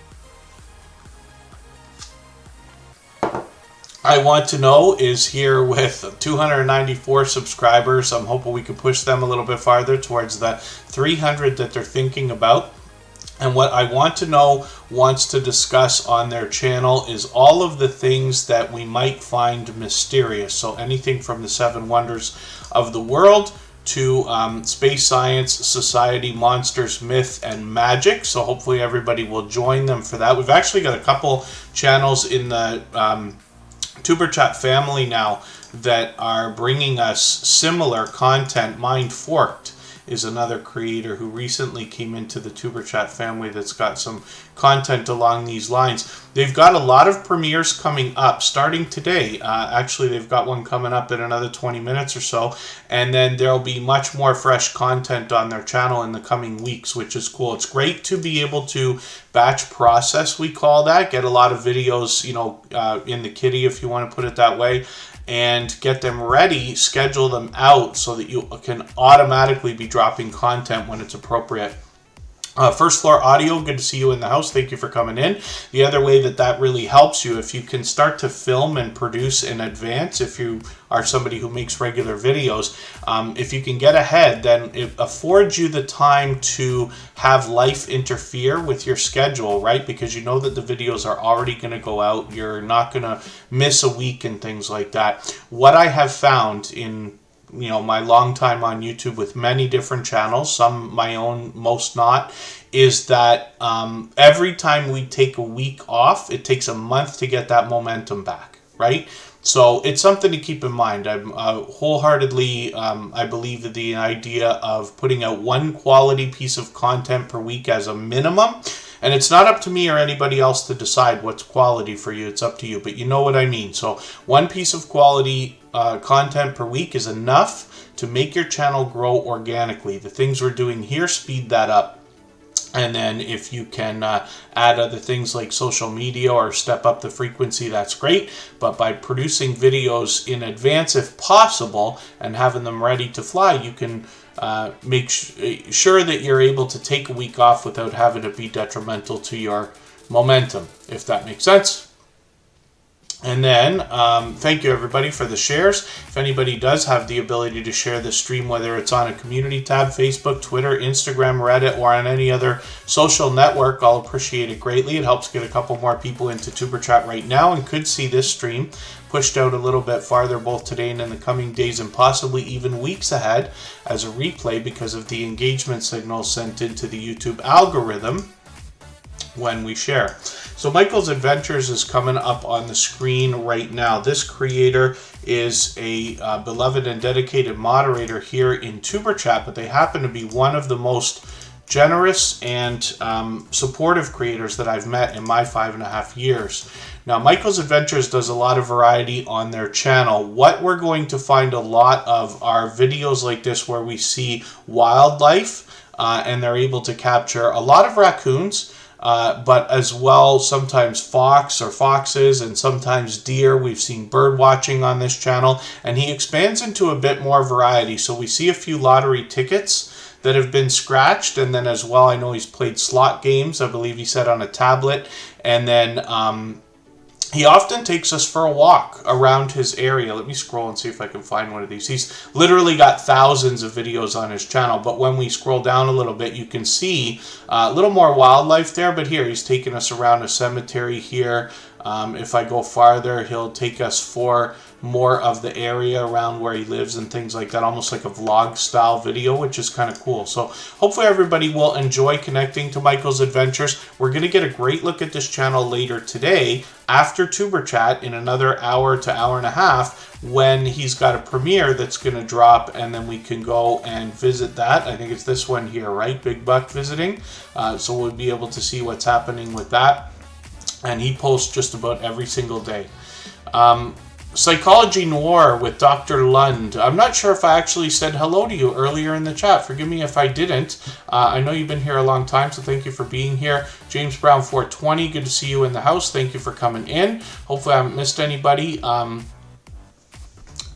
I Want to Know is here with 294 subscribers. I'm hoping we can push them a little bit farther towards the 300 that they're thinking about. And what I Want to Know wants to discuss on their channel is all of the things that we might find mysterious. So anything from the 7 wonders of the world to space science, society, monsters, myth, and magic. So hopefully everybody will join them for that. We've actually got a couple channels in the Superchat family now that are bringing us similar content. Mind Forked is another creator who recently came into the Superchat family that's got some content along these lines. They've got a lot of premieres coming up starting today. Actually, they've got one coming up in another 20 minutes or so. And then there'll be much more fresh content on their channel in the coming weeks, which is cool. It's great to be able to batch process, we call that. Get a lot of videos, you know, in the kitty, if you want to put it that way, and get them ready, schedule them out so that you can automatically be dropping content when it's appropriate. First Floor Audio, good to see you in the house. Thank you for coming in. The other way that really helps you, if you can start to film and produce in advance, if you are somebody who makes regular videos, if you can get ahead, then it affords you the time to have life interfere with your schedule, right? Because you know that the videos are already going to go out. You're not going to miss a week and things like that. What I have found in my long time on YouTube with many different channels, some my own, most not, is that every time we take a week off, it takes a month to get that momentum back, right? So it's something to keep in mind. I'm wholeheartedly, I believe that the idea of putting out one quality piece of content per week as a minimum, and it's not up to me or anybody else to decide what's quality for you. It's up to you, but you know what I mean. So one piece of quality content per week is enough to make your channel grow organically. The things we're doing here speed that up. And then if you can add other things like social media or step up the frequency, that's great. But by producing videos in advance, if possible, and having them ready to fly, you can make sure that you're able to take a week off without having it be detrimental to your momentum, if that makes sense. And then, thank you everybody for the shares. If anybody does have the ability to share the stream, whether it's on a community tab, Facebook, Twitter, Instagram, Reddit, or on any other social network, I'll appreciate it greatly. It helps get a couple more people into Tuber Chat right now and could see this stream pushed out a little bit farther both today and in the coming days and possibly even weeks ahead as a replay because of the engagement signals sent into the YouTube algorithm when we share. So Michael's Adventures is coming up on the screen right now. This creator is a beloved and dedicated moderator here in Tuber Chat, but they happen to be one of the most generous and supportive creators that I've met in my 5.5 years. Now, Michael's Adventures does a lot of variety on their channel. What we're going to find a lot of are videos like this where we see wildlife and they're able to capture a lot of raccoons, but as well sometimes fox or foxes and sometimes deer. We've seen bird watching on this channel, and he expands into a bit more variety. So we see a few lottery tickets that have been scratched, and then as well I know he's played slot games, I believe he said on a tablet, and then he often takes us for a walk around his area. Let me scroll and see if I can find one of these. He's literally got thousands of videos on his channel, but when we scroll down a little bit, you can see a little more wildlife there, but here he's taking us around a cemetery here. If I go farther, he'll take us for more of the area around where he lives and things like that, almost like a vlog style video, which is kind of cool. So hopefully everybody will enjoy connecting to Michael's Adventures. We're going to get a great look at this channel later today after Tuber Chat in another hour to hour and a half when he's got a premiere that's going to drop, and then we can go and visit that. I think it's this one here, right? Big Buck visiting. So we'll be able to see what's happening with that. And he posts just about every single day. Psychology Noir with Dr. Lund. I'm not sure if I actually said hello to you earlier in the chat. Forgive me if I didn't. I know you've been here a long time, so thank you for being here. James Brown 420, good to see you in the house. Thank you for coming in. Hopefully I haven't missed anybody.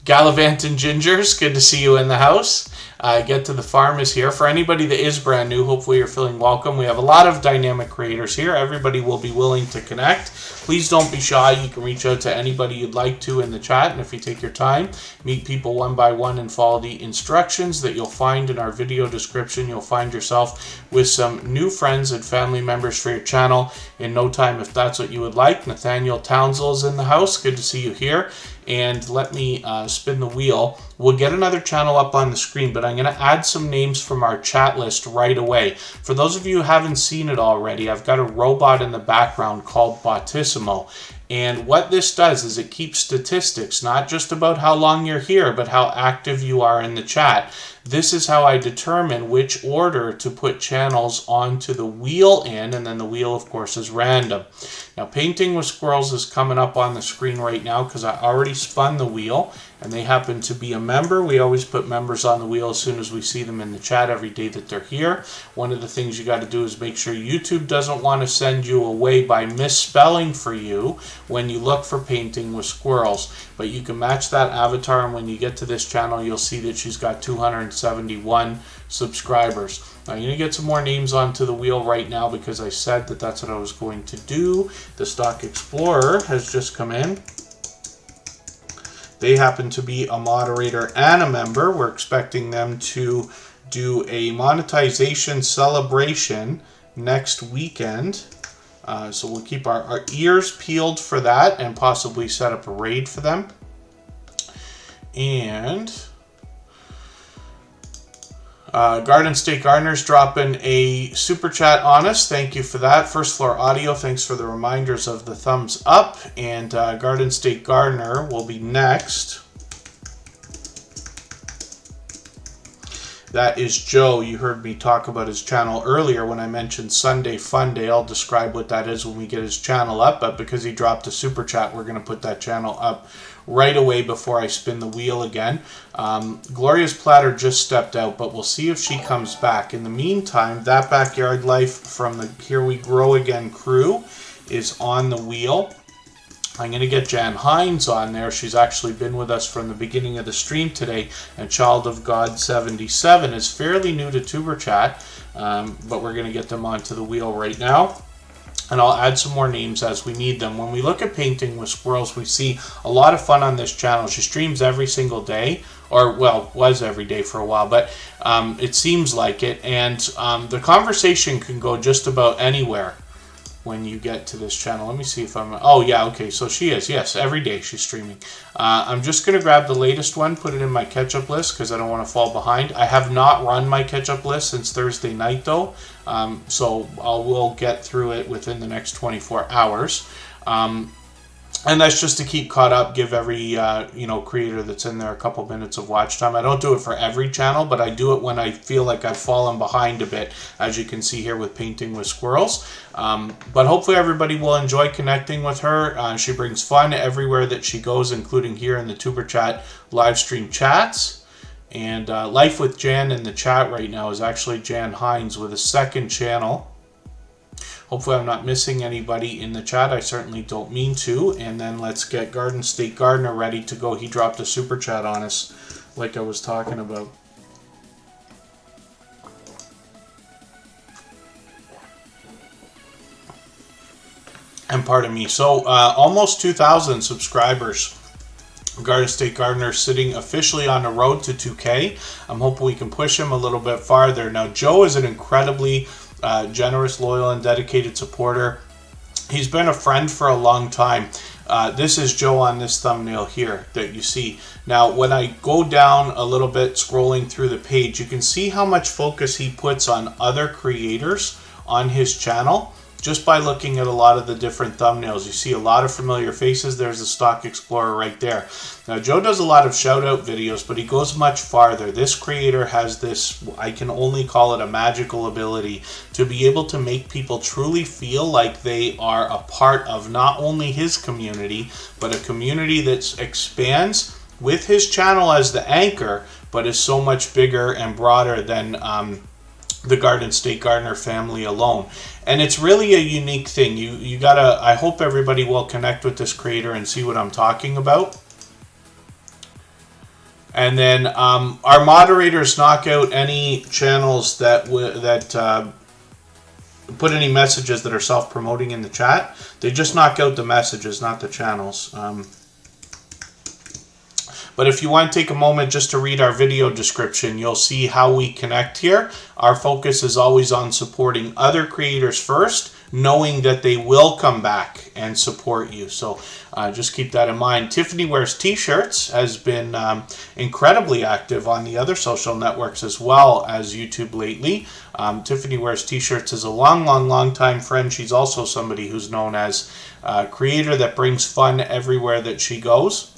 Gallivant and Gingers, good to see you in the house. Get to the Farm is here. For anybody that is brand new, hopefully you're feeling welcome. We have a lot of dynamic creators here. Everybody will be willing to connect. Please don't be shy. You can reach out to anybody you'd like to in the chat. And if you take your time, meet people one by one and follow the instructions that you'll find in our video description. You'll find yourself with some new friends and family members for your channel in no time if that's what you would like. Nathaniel Townsell is in the house. Good to see you here. And let me spin the wheel. We'll get another channel up on the screen, but I'm going to add some names from our chat list right away. For those of you who haven't seen it already, I've got a robot in the background called Botissimo. And what this does is it keeps statistics, not just about how long you're here, but how active you are in the chat. This is how I determine which order to put channels onto the wheel in, and then the wheel, of course, is random. Now, Painting with Squirrels is coming up on the screen right now because I already spun the wheel, and they happen to be a member. We always put members on the wheel as soon as we see them in the chat every day that they're here. One of the things you got to do is make sure YouTube doesn't want to send you away by misspelling for you when you look for Painting with Squirrels. But you can match that avatar, and when you get to this channel, you'll see that she's got 271 subscribers. Now, I'm going to get some more names onto the wheel right now because I said that that's what I was going to do. The Stock Explorer has just come in. They happen to be a moderator and a member. We're expecting them to do a monetization celebration next weekend. So we'll keep our ears peeled for that and possibly set up a raid for them. And Garden State Gardener's dropping a super chat on us. Thank you for that. First Floor Audio, thanks for the reminders of the thumbs up. And Garden State Gardener will be next. That is Joe. You heard me talk about his channel earlier when I mentioned Sunday Fun Day. I'll describe what that is when we get his channel up, but because he dropped a super chat, we're going to put that channel up right away before I spin the wheel again. Gloria's Platter just stepped out, but we'll see if she comes back. In the meantime, That Backyard Life from the Here We Grow Again crew is on the wheel. I'm going to get Jan Hines on there. She's actually been with us from the beginning of the stream today. And Child of God 77 is fairly new to Tuber Chat, but we're going to get them onto the wheel right now. And I'll add some more names as we need them. When we look at Painting with Squirrels, we see a lot of fun on this channel. She streams every single day, or well, was every day for a while, but it seems like it. And the conversation can go just about anywhere when you get to this channel. Let me see if I'm... Oh, yeah, okay, so she is. Yes, every day she's streaming. I'm just going to grab the latest one, put it in my catch-up list because I don't want to fall behind. I have not run my catch-up list since Thursday night, though, so we'll get through it within the next 24 hours. And that's just to keep caught up, give every creator that's in there a couple minutes of watch time. I don't do it for every channel, but I do it when I feel like I've fallen behind a bit, as you can see here with Painting with Squirrels. But hopefully everybody will enjoy connecting with her. She brings fun everywhere that she goes, including here in the Tuber Chat live stream chats. And Life with Jan in the chat right now is actually Jan Hines with a second channel. Hopefully I'm not missing anybody in the chat. I certainly don't mean to. And then let's get Garden State Gardener ready to go. He dropped a super chat on us like I was talking about. And pardon me. So almost 2,000 subscribers. Garden State Gardener sitting officially on the road to 2K. I'm hoping we can push him a little bit farther. Now, Joe is an incredibly generous, loyal, and dedicated supporter. He's been a friend for a long time. This is Joe on this thumbnail here that you see. Now, when I go down a little bit, scrolling through the page, you can see how much focus he puts on other creators on his channel. just by looking at a lot of the different thumbnails. You see a lot of familiar faces. There's the Stock Explorer right there. Now, Joe does a lot of shout out videos, but he goes much farther. This creator has this, I can only call it a magical ability to be able to make people truly feel like they are a part of not only his community, but a community that expands with his channel as the anchor, but is so much bigger and broader than the Garden State Gardener family alone. And it's really a unique thing. You gotta, I hope everybody will connect with this creator and see what I'm talking about. And then our moderators knock out any channels that put any messages that are self-promoting in the chat. They just knock out the messages, not the channels. But if you want to take a moment just to read our video description, you'll see how we connect here. Our focus is always on supporting other creators first, knowing that they will come back and support you. So just keep that in mind. Tiffany Wears T-Shirts has been incredibly active on the other social networks as well as YouTube lately. Tiffany Wears T-Shirts is a long time friend. She's also somebody who's known as a creator that brings fun everywhere that she goes.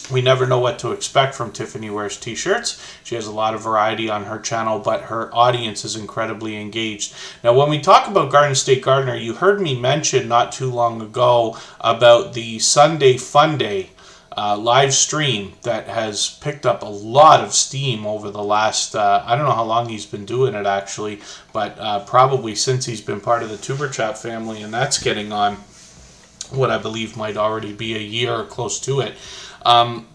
We never know what to expect from Tiffany Wears T-Shirts. She has a lot of variety on her channel, but her audience is incredibly engaged. Now, when we talk about Garden State Gardener, you heard me mention not too long ago about the Sunday Fun Day live stream that has picked up a lot of steam over the last, I don't know how long he's been doing it actually, but probably since he's been part of the Tuber Chat family, and that's getting on what I believe might already be a year or close to it. I'm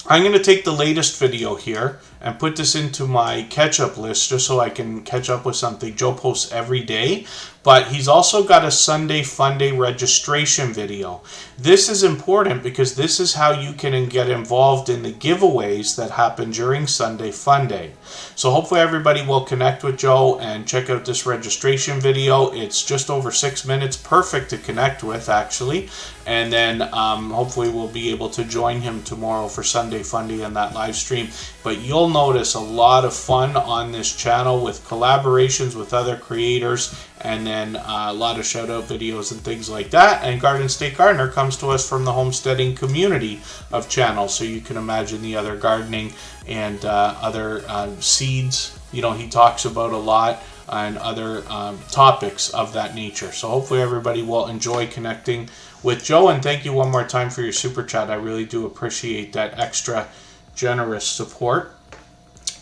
going to take the latest video here and put this into my catch-up list just so I can catch up with something. Joe posts every day, but he's also got a Sunday Fun Day registration video. This is important because this is how you can get involved in the giveaways that happen during Sunday Fun Day. So hopefully everybody will connect with Joe and check out this registration video. It's just over 6 minutes, perfect to connect with actually. And then hopefully we'll be able to join him tomorrow for Sunday Fun Day on that live stream. But you'll notice a lot of fun on this channel with collaborations with other creators, and then a lot of shout out videos and things like that. And Garden State Gardener comes to us from the homesteading community of channels, so you can imagine the other gardening and other seeds, you know, he talks about a lot, and other topics of that nature. So hopefully everybody will enjoy connecting with Joe, and thank you one more time for your super chat. I really do appreciate that extra generous support.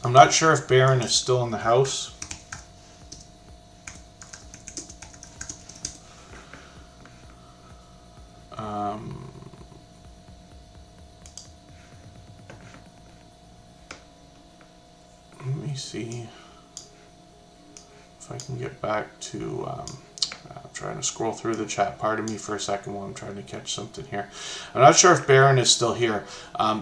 I'm not sure if Baron is still in the house. Let me see if I can get back to I'm trying to scroll through the chat. Pardon me for a second while I'm trying to catch something here. I'm not sure if Baron is still here.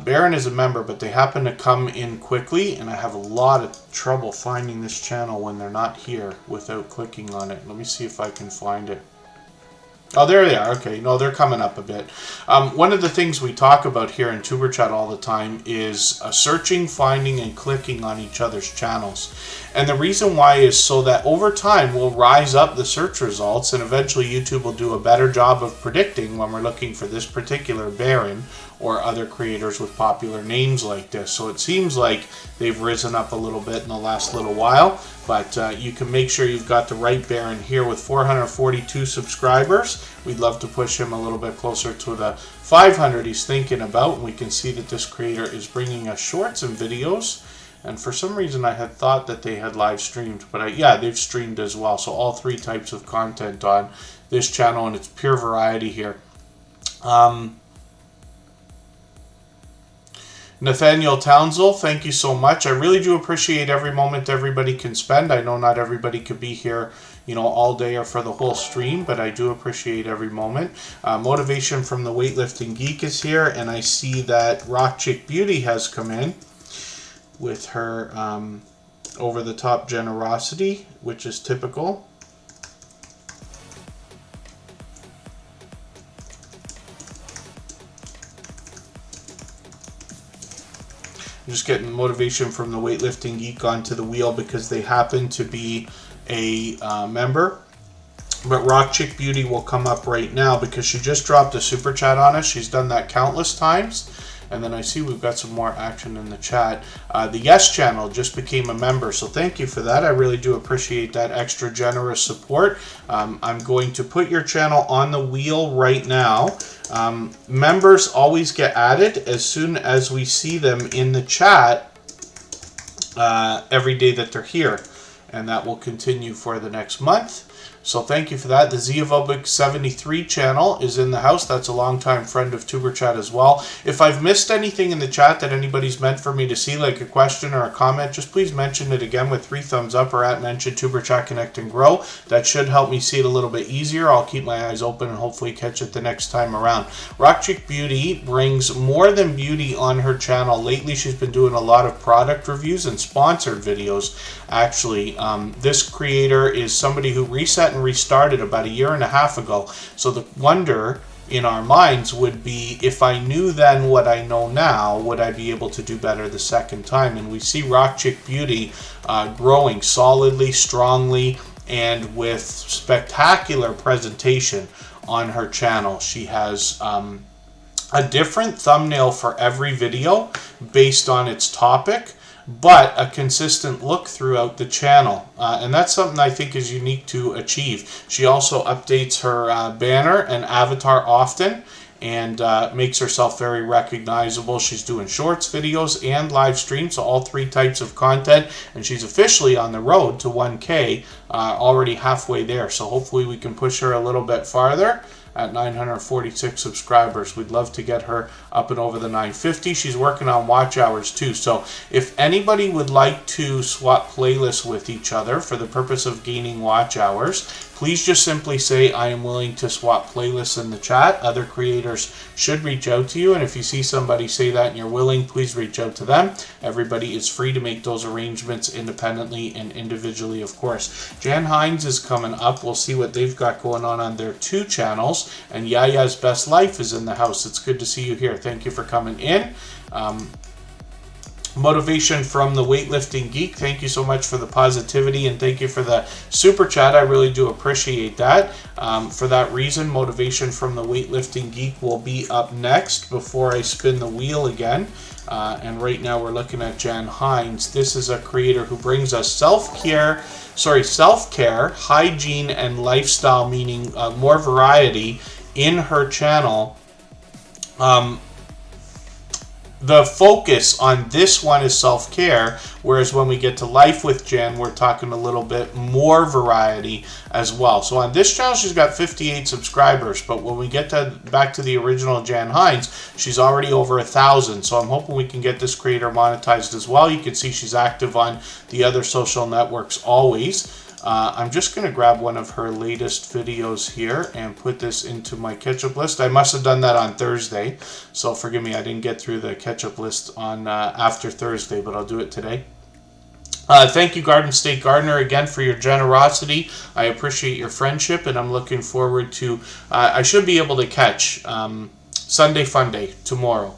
Baron is a member, but they happen to come in quickly, and I have a lot of trouble finding this channel when they're not here without clicking on it. Let me see if I can find it. Oh, there they are. Okay, no, they're coming up a bit. One of the things we talk about here in Tuber Chat all the time is searching, finding, and clicking on each other's channels. And the reason why is so that over time we'll rise up the search results, and eventually YouTube will do a better job of predicting when we're looking for this particular Baron or other creators with popular names like this. So it seems like they've risen up a little bit in the last little while, but you can make sure you've got the right Baron here with 442 subscribers. We'd love to push him a little bit closer to the 500 he's thinking about. And we can see that this creator is bringing us shorts and videos. And for some reason I had thought that they had live streamed, but yeah, they've streamed as well. So all three types of content on this channel, and it's pure variety here. Nathaniel Townsell, thank you so much. I really do appreciate every moment everybody can spend. I know not everybody could be here, you know, all day or for the whole stream, but I do appreciate every moment. Motivation from the Weightlifting Geek is here, and I see that Rock Chick Beauty has come in with her over-the-top generosity, which is typical. I'm just getting motivation from the Weightlifting Geek onto the wheel because they happen to be a member But Rock Chick Beauty will come up right now because she just dropped a super chat on us. She's done that countless times. And then I see we've got some more action in the chat. The Yes channel just became a member, so thank you for that. I really do appreciate that extra generous support. I'm going to put your channel on the wheel right now. Members always get added as soon as we see them in the chat every day that they're here. And that will continue for the next month. So thank you for that. The Ziavobic 73 channel is in the house. That's a longtime friend of Tuber Chat as well. If I've missed anything in the chat that anybody's meant for me to see, like a question or a comment, just please mention it again with 3 thumbs up or at mention Tuber Chat Connect and Grow. That should help me see it a little bit easier. I'll keep my eyes open and hopefully catch it the next time around. Rock Chick Beauty brings more than beauty on her channel. Lately, she's been doing a lot of product reviews and sponsored videos. Actually, this creator is somebody who reset and restarted about 1.5 years ago. So the wonder in our minds would be, if I knew then what I know now, would I be able to do better the second time? And we see Rock Chick Beauty growing solidly, strongly, and with spectacular presentation on her channel. She has a different thumbnail for every video based on its topic, but a consistent look throughout the channel. And that's something I think is unique to achieve. She also updates her banner and avatar often and makes herself very recognizable. She's doing shorts, videos, and live streams, so all 3 types of content. And she's officially on the road to 1K, already halfway there. So hopefully we can push her a little bit farther. At 946 subscribers. We'd love to get her up and over the 950. She's working on watch hours too. So if anybody would like to swap playlists with each other for the purpose of gaining watch hours, please just simply say, I am willing to swap playlists in the chat. Other creators should reach out to you. And if you see somebody say that and you're willing, please reach out to them. Everybody is free to make those arrangements independently and individually, of course. Jan Hines is coming up. We'll see what they've got going on their 2 channels. And Yaya's Best Life is in the house. It's good to see you here. Thank you for coming in. Motivation from the Weightlifting Geek. Thank you so much for the positivity, and thank you for the super chat. I really do appreciate that. For that reason, Motivation from the Weightlifting Geek will be up next before I spin the wheel again. And right now we're looking at Jan Hines. This is a creator who brings us self-care, hygiene, and lifestyle, meaning more variety in her channel. The focus on this one is self-care, whereas when we get to Life with Jen, we're talking a little bit more variety as well. So on this channel, she's got 58 subscribers, but when we get back to the original Jan Hines, she's already over 1,000. So I'm hoping we can get this creator monetized as well. You can see she's active on the other social networks always. I'm just going to grab one of her latest videos here and put this into my catch-up list. I must have done that on Thursday, so forgive me, I didn't get through the catch-up list on after Thursday, but I'll do it today. Thank you, Garden State Gardener, again for your generosity. I appreciate your friendship, and I'm looking forward to, I should be able to catch Sunday Fun Day tomorrow.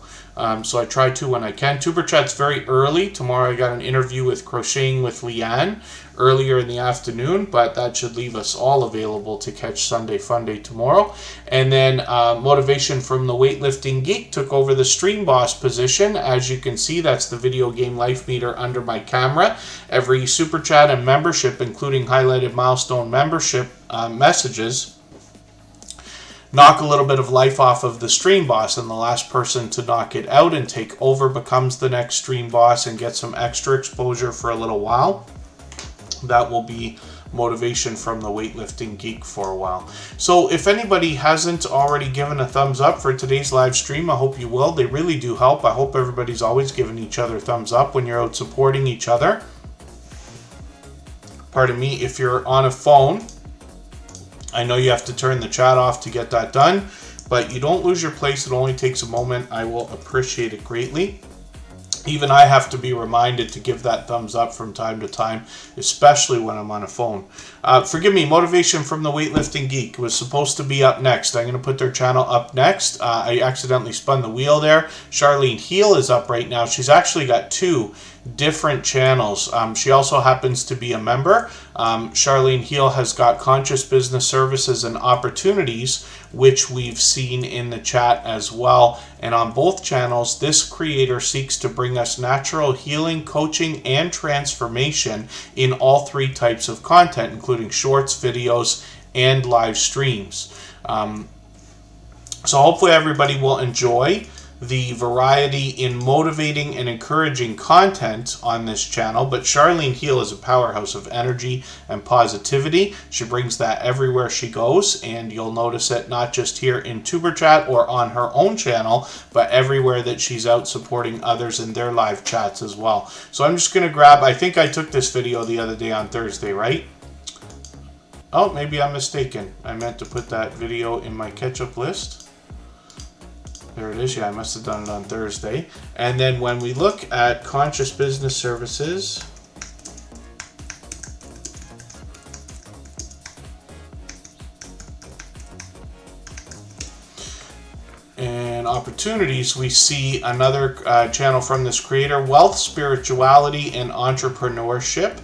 So I try to when I can. Tuber Chat's very early. Tomorrow I got an interview with Crocheting with Leanne earlier in the afternoon, but that should leave us all available to catch Sunday Fun Day tomorrow. And then Motivation from the Weightlifting Geek took over the Stream Boss position. As you can see, that's the video game life meter under my camera. Every Super Chat and membership, including highlighted milestone membership messages, knock a little bit of life off of the Stream Boss, and the last person to knock it out and take over becomes the next Stream Boss and get some extra exposure for a little while. That will be Motivation from the Weightlifting Geek for a while. So if anybody hasn't already given a thumbs up for today's live stream, I hope you will. They really do help. I hope everybody's always giving each other thumbs up when you're out supporting each other. Pardon me, if you're on a phone, I know you have to turn the chat off to get that done, but you don't lose your place. It only takes a moment. I will appreciate it greatly. Even I have to be reminded to give that thumbs up from time to time, especially when I'm on a phone. Forgive me, Motivation from the Weightlifting Geek was supposed to be up next. I'm going to put their channel up next. I accidentally spun the wheel there. Charlene Heel is up right now. She's actually got 2 different channels. She also happens to be a member. Charlene Heal has got Conscious Business Services and Opportunities, which we've seen in the chat as well. And on both channels, this creator seeks to bring us natural healing, coaching, and transformation in all three types of content, including shorts, videos, and live streams. So hopefully everybody will enjoy the variety in motivating and encouraging content on this channel. But Charlene Heal is a powerhouse of energy and positivity. She brings that everywhere she goes, and you'll notice it not just here in Superchat or on her own channel, but everywhere that she's out supporting others in their live chats as well. So I'm just going to grab, I think I took this video the other day on Thursday, right? Oh, maybe I'm mistaken. I meant to put that video in my catch-up list. There it is. Yeah, I must have done it on Thursday. And then when we look at Conscious Business Services, and Opportunities, we see another channel from this creator, Wealth, Spirituality, and Entrepreneurship.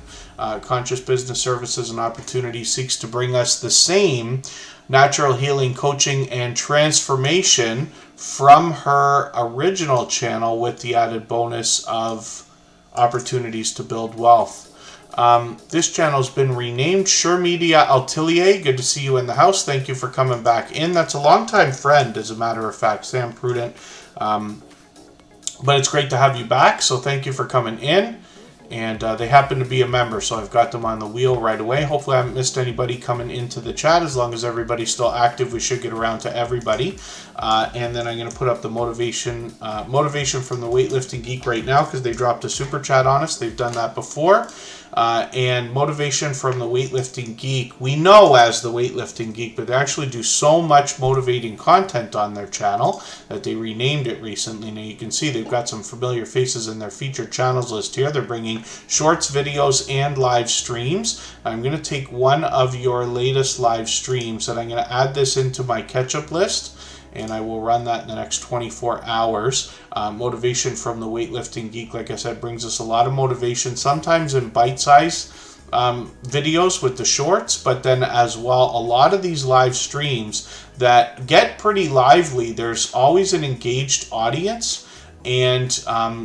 Conscious Business Services and Opportunities seeks to bring us the same natural healing, coaching, and transformation from her original channel, with the added bonus of opportunities to build wealth. This channel's been renamed Sure Media Atelier. Good to see you in the house. Thank you for coming back in. That's a longtime friend, as a matter of fact, Sam Prudent. But it's great to have you back, so thank you for coming in. And they happen to be a member, so I've got them on the wheel right away. Hopefully I haven't missed anybody coming into the chat. As long as everybody's still active, we should get around to everybody. And then I'm going to put up the motivation from the Weightlifting Geek right now, because they dropped a super chat on us. They've done that before. And motivation from the Weightlifting Geek, we know as the Weightlifting Geek, but they actually do so much motivating content on their channel that they renamed it recently. Now you can see they've got some familiar faces in their featured channels list here. They're bringing shorts, videos, and live streams. I'm going to take one of your latest live streams, and I'm going to add this into my catch-up list, and I will run that in the next 24 hours. Motivation from the Weightlifting Geek, like I said, brings us a lot of motivation, sometimes in bite-sized videos with the shorts, but then as well, a lot of these live streams that get pretty lively. There's always an engaged audience, and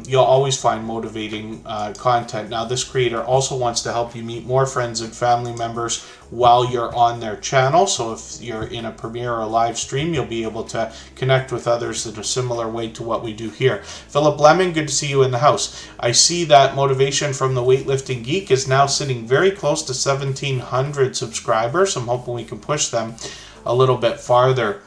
you'll always find motivating content. Now, this creator also wants to help you meet more friends and family members while you're on their channel. So if you're in a premiere or a live stream, you'll be able to connect with others in a similar way to what we do here. Philip Lemon, good to see you in the house. I see that motivation from the Weightlifting Geek is now sitting very close to 1,700 subscribers. I'm hoping we can push them a little bit farther.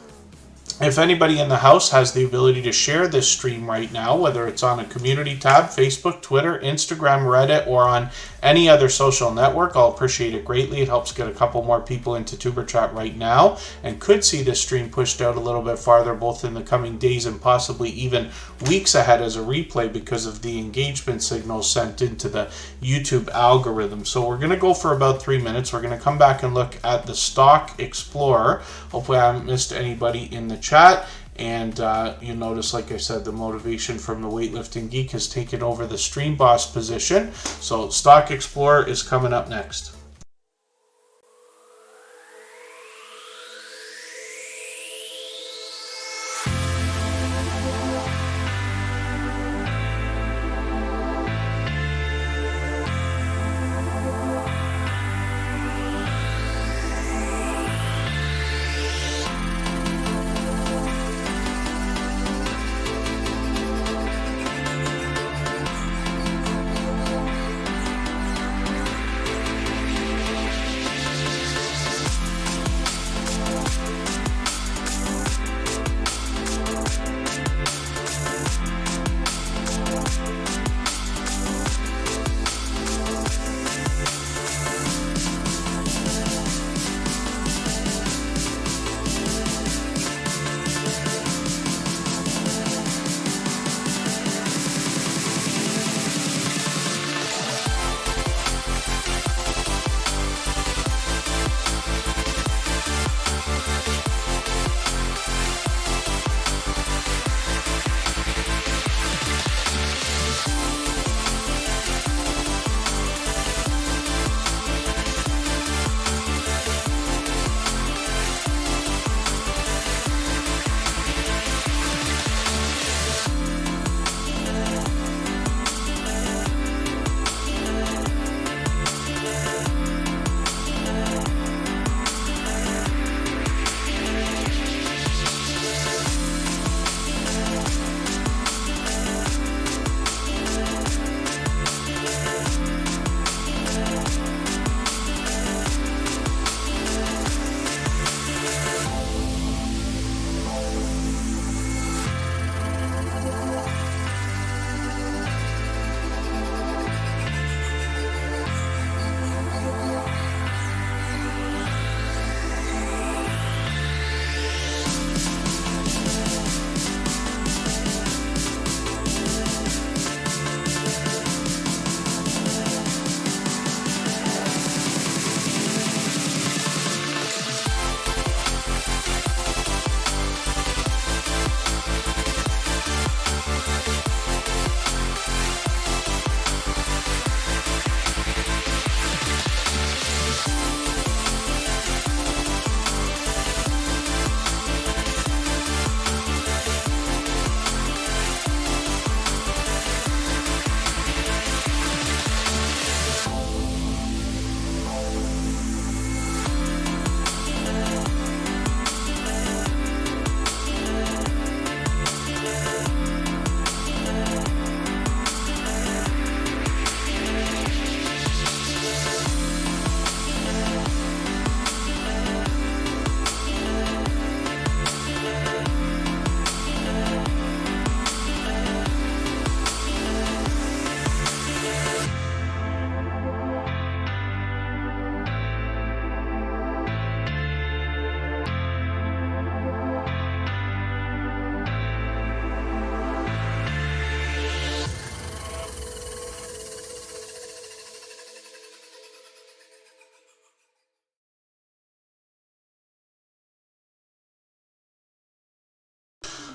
If anybody in the house has the ability to share this stream right now, whether it's on a community tab, Facebook, Twitter, Instagram, Reddit, or on any other social network, I'll appreciate it greatly. It helps get a couple more people into Tuber Chat right now, and could see this stream pushed out a little bit farther, both in the coming days and possibly even weeks ahead as a replay, because of the engagement signals sent into the YouTube algorithm. So we're going to go for about 3 minutes. We're going to come back and look at the Stock Explorer. Hopefully I haven't missed anybody in the chat. And you notice, like I said, the motivation from the Weightlifting Geek has taken over the Stream Boss position. So Stock Explorer is coming up next.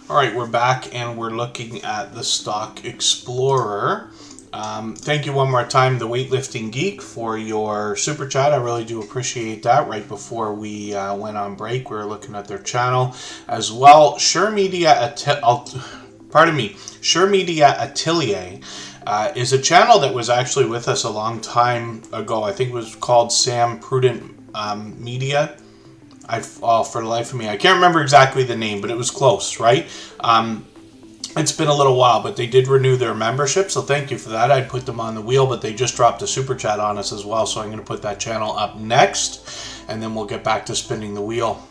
All right, we're back and we're looking at the Stock Explorer. Thank you one more time, the Weightlifting Geek, for your super chat. I really do appreciate that. Right before we went on break, we were looking at their channel as well. Sure Media Atelier is a channel that was actually with us a long time ago. I think it was called Sam Prudent Media. For the life of me, I can't remember exactly the name, but it was close, right? It's been a little while, but they did renew their membership, so thank you for that. I'd put them on the wheel, but they just dropped a super chat on us as well, so I'm going to put that channel up next, and then we'll get back to spinning the wheel.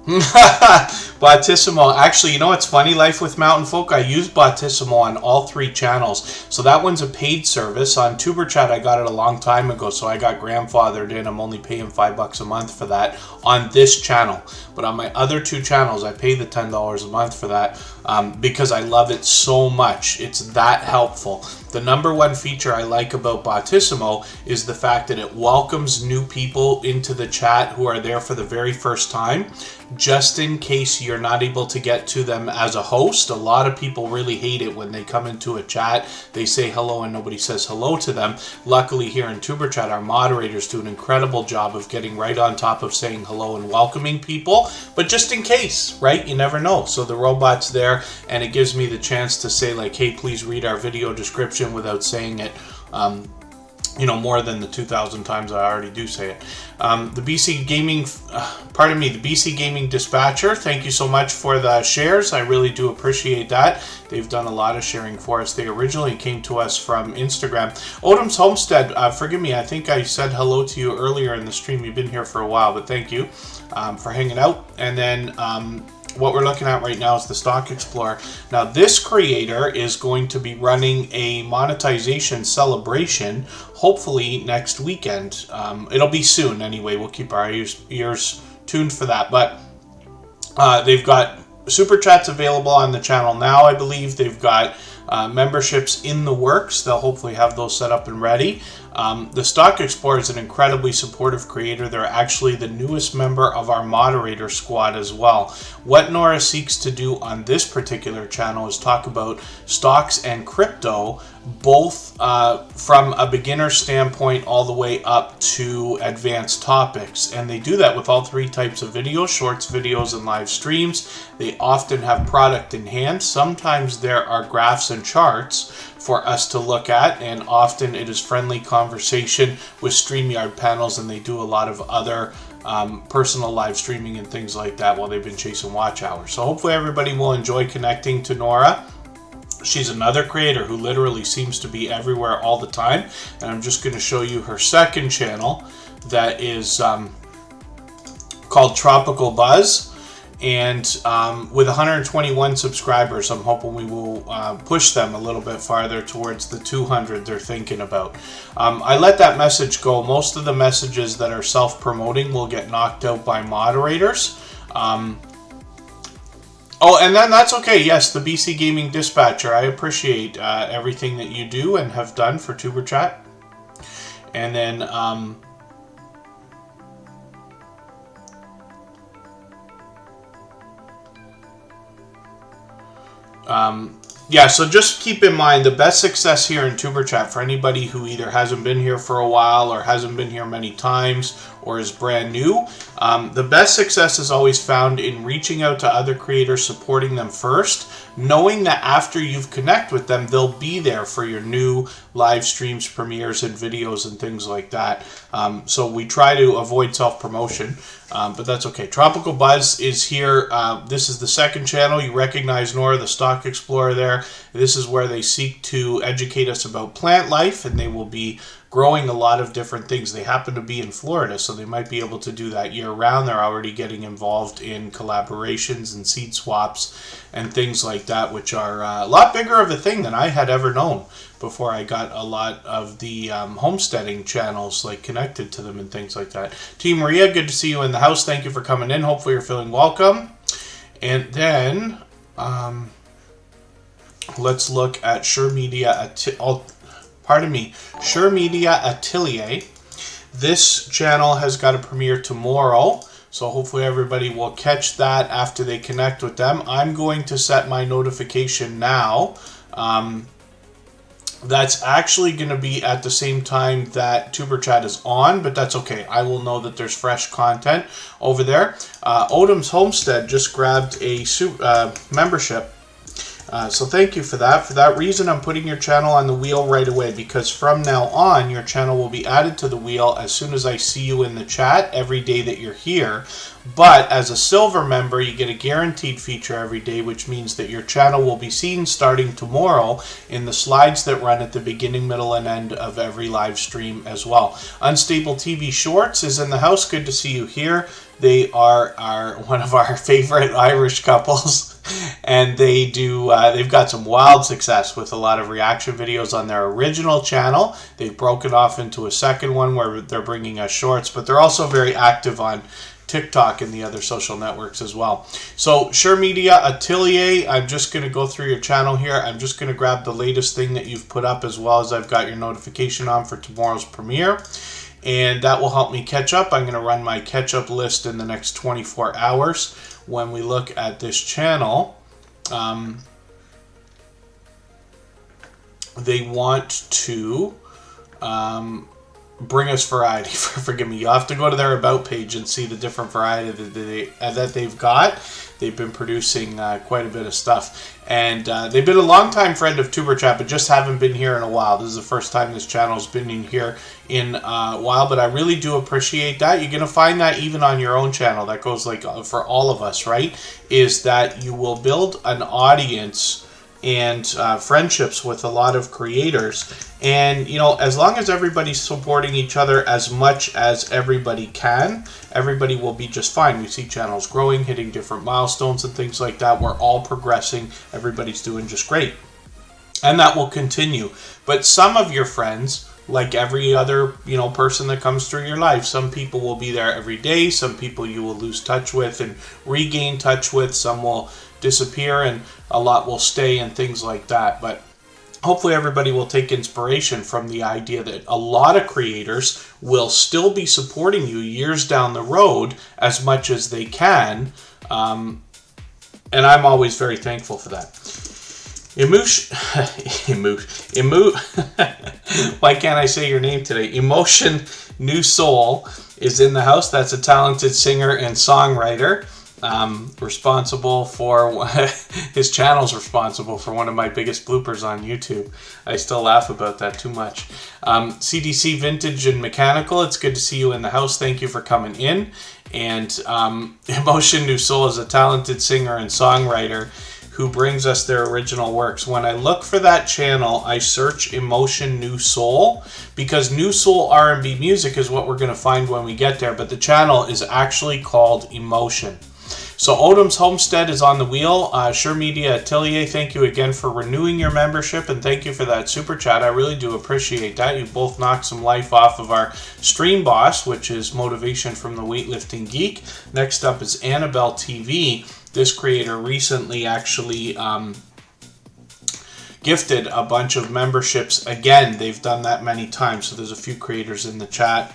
Bautissimo. Actually, you know what's funny, Life with Mountain Folk? I use Bautissimo on all 3 channels. So that one's a paid service. On Tuberchat, I got it a long time ago, so I got grandfathered in. I'm only paying $5 a month for that on this channel. But on my other 2 channels, I pay the $10 a month for that because I love it so much. It's that helpful. The number one feature I like about Bautissimo is the fact that it welcomes new people into the chat who are there for the very first time, just in case you're not able to get to them as a host. A lot of people really hate it when they come into a chat, they say hello and nobody says hello to them. Luckily here in Tuberchat, our moderators do an incredible job of getting right on top of saying hello and welcoming people, but just in case, right? You never know. So the robot's there, and it gives me the chance to say like, hey, please read our video description without saying it, more than the 2,000 times I already do say it. The BC Gaming Dispatcher, thank you so much for the shares. I really do appreciate that. They've done a lot of sharing for us. They originally came to us from Instagram. Odom's Homestead, forgive me, I think I said hello to you earlier in the stream. You've been here for a while, but thank you for hanging out. And then what we're looking at right now is the Stock Explorer. Now, this creator is going to be running a monetization celebration, hopefully next weekend. It'll be soon anyway. We'll keep our ears tuned for that. But they've got super chats available on the channel now, I believe. They've got memberships in the works. They'll hopefully have those set up and ready. The Stock Explorer is an incredibly supportive creator. They're actually the newest member of our moderator squad as well. What Nora seeks to do on this particular channel is talk about stocks and crypto, both from a beginner standpoint all the way up to advanced topics. And they do that with all 3 types of videos: shorts, videos, and live streams. They often have product in hand. Sometimes there are graphs and charts for us to look at, and often it is friendly conversation with StreamYard panels, and they do a lot of other personal live streaming and things like that while they've been chasing watch hours. So hopefully everybody will enjoy connecting to Nora. She's another creator who literally seems to be everywhere all the time, and I'm just going to show you her second channel that is called Tropical Buzz. And with 121 subscribers, I'm hoping we will push them a little bit farther towards the 200 they're thinking about. I let that message go. Most of the messages that are self-promoting will get knocked out by moderators. Oh, and then that's okay. Yes, the BC Gaming Dispatcher. I appreciate everything that you do and have done for Tuberchat. And then yeah, so just keep in mind the best success here in Tuberchat for anybody who either hasn't been here for a while or hasn't been here many times or is brand new. The best success is always found in reaching out to other creators, supporting them first, knowing that after you've connected with them, they'll be there for your new live streams, premieres, and videos and things like that. So we try to avoid self-promotion, but that's okay. Tropical Buzz is here. This is the second channel. You recognize Nora, the Stock Explorer there. This is where they seek to educate us about plant life, and they will be growing a lot of different things. They happen to be in Florida, so they might be able to do that year-round. They're already getting involved in collaborations and seed swaps and things like that, which are a lot bigger of a thing than I had ever known before I got a lot of the homesteading channels like connected to them and things like that. Team Maria, good to see you in the house. Thank you for coming in. Hopefully you're feeling welcome. And then let's look at Sure Media Atelier. This channel has got a premiere tomorrow, So hopefully everybody will catch that after they connect with them. I'm going to set my notification now. That's actually going to be at the same time that Superchat is on, but that's okay. I will know that there's fresh content over there. Odom's Homestead just grabbed a membership. So thank you for that. For that reason, I'm putting your channel on the wheel right away, because from now on, your channel will be added to the wheel as soon as I see you in the chat every day that you're here. But as a silver member, you get a guaranteed feature every day, which means that your channel will be seen starting tomorrow in the slides that run at the beginning, middle, and end of every live stream as well. Unstable TV Shorts is in the house. Good to see you here. They are one of our favorite Irish couples. And they do. They've got some wild success with a lot of reaction videos on their original channel. They've broken off into a second one where they're bringing us shorts, but they're also very active on TikTok and the other social networks as well. So Sure Media Atelier, I'm just going to go through your channel here. I'm just going to grab the latest thing that you've put up, as well as I've got your notification on for tomorrow's premiere. And that will help me catch up. I'm going to run my catch-up list in the next 24 hours. When we look at this channel, they want to bring us variety. Forgive me. You'll have to go to their About page and see the different variety that they've got. They've been producing quite a bit of stuff. And they've been a longtime friend of TuberChat, but just haven't been here in a while. This is the first time this channel's been in here in a while, but I really do appreciate that. You're going to find that even on your own channel. That goes like for all of us, right? Is that you will build an audience and friendships with a lot of creators. And, you know, as long as everybody's supporting each other as much as everybody can, everybody will be just fine. We see channels growing, hitting different milestones and things like that. We're all progressing. Everybody's doing just great. And that will continue. But some of your friends, like every other, you know, person that comes through your life, some people will be there every day. Some people you will lose touch with and regain touch with. Some will disappear and a lot will stay and things like that. But hopefully everybody will take inspiration from the idea that a lot of creators will still be supporting you years down the road as much as they can. And I'm always very thankful for that. Why can't I say your name today? Emotion New Soul is in the house. That's a talented singer and songwriter. Responsible for his channel's responsible for one of my biggest bloopers on YouTube. I still laugh about that too much. CDC Vintage and Mechanical, it's good to see you in the house. Thank you for coming in. And Emotion New Soul is a talented singer and songwriter who brings us their original works. When I look for that channel, I search Emotion New Soul, because New Soul R&B music is what we're going to find when we get there, but the channel is actually called Emotion. So Odom's Homestead is on the wheel. Sure Media Atelier, thank you again for renewing your membership, and thank you for that super chat. I really do appreciate that. You both knocked some life off of our stream boss, which is Motivation from the Weightlifting Geek. Next up is Annabelle TV. This creator recently actually gifted a bunch of memberships. Again, they've done that many times, so there's a few creators in the chat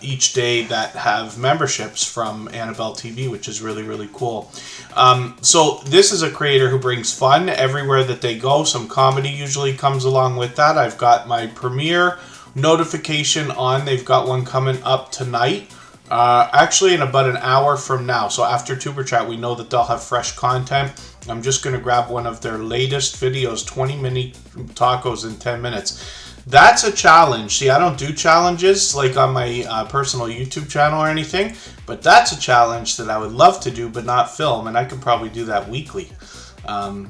each day that have memberships from Annabelle TV, which is really, really cool. So this is a creator who brings fun everywhere that they go. Some comedy usually comes along with that. I've got my premiere notification on. They've got one coming up tonight. Actually in about an hour from now. So after TuberChat, we know that they'll have fresh content. I'm just going to grab one of their latest videos, 20 mini tacos in 10 minutes. That's a challenge. See, I don't do challenges like on my personal YouTube channel or anything, but that's a challenge that I would love to do but not film, and I could probably do that weekly. I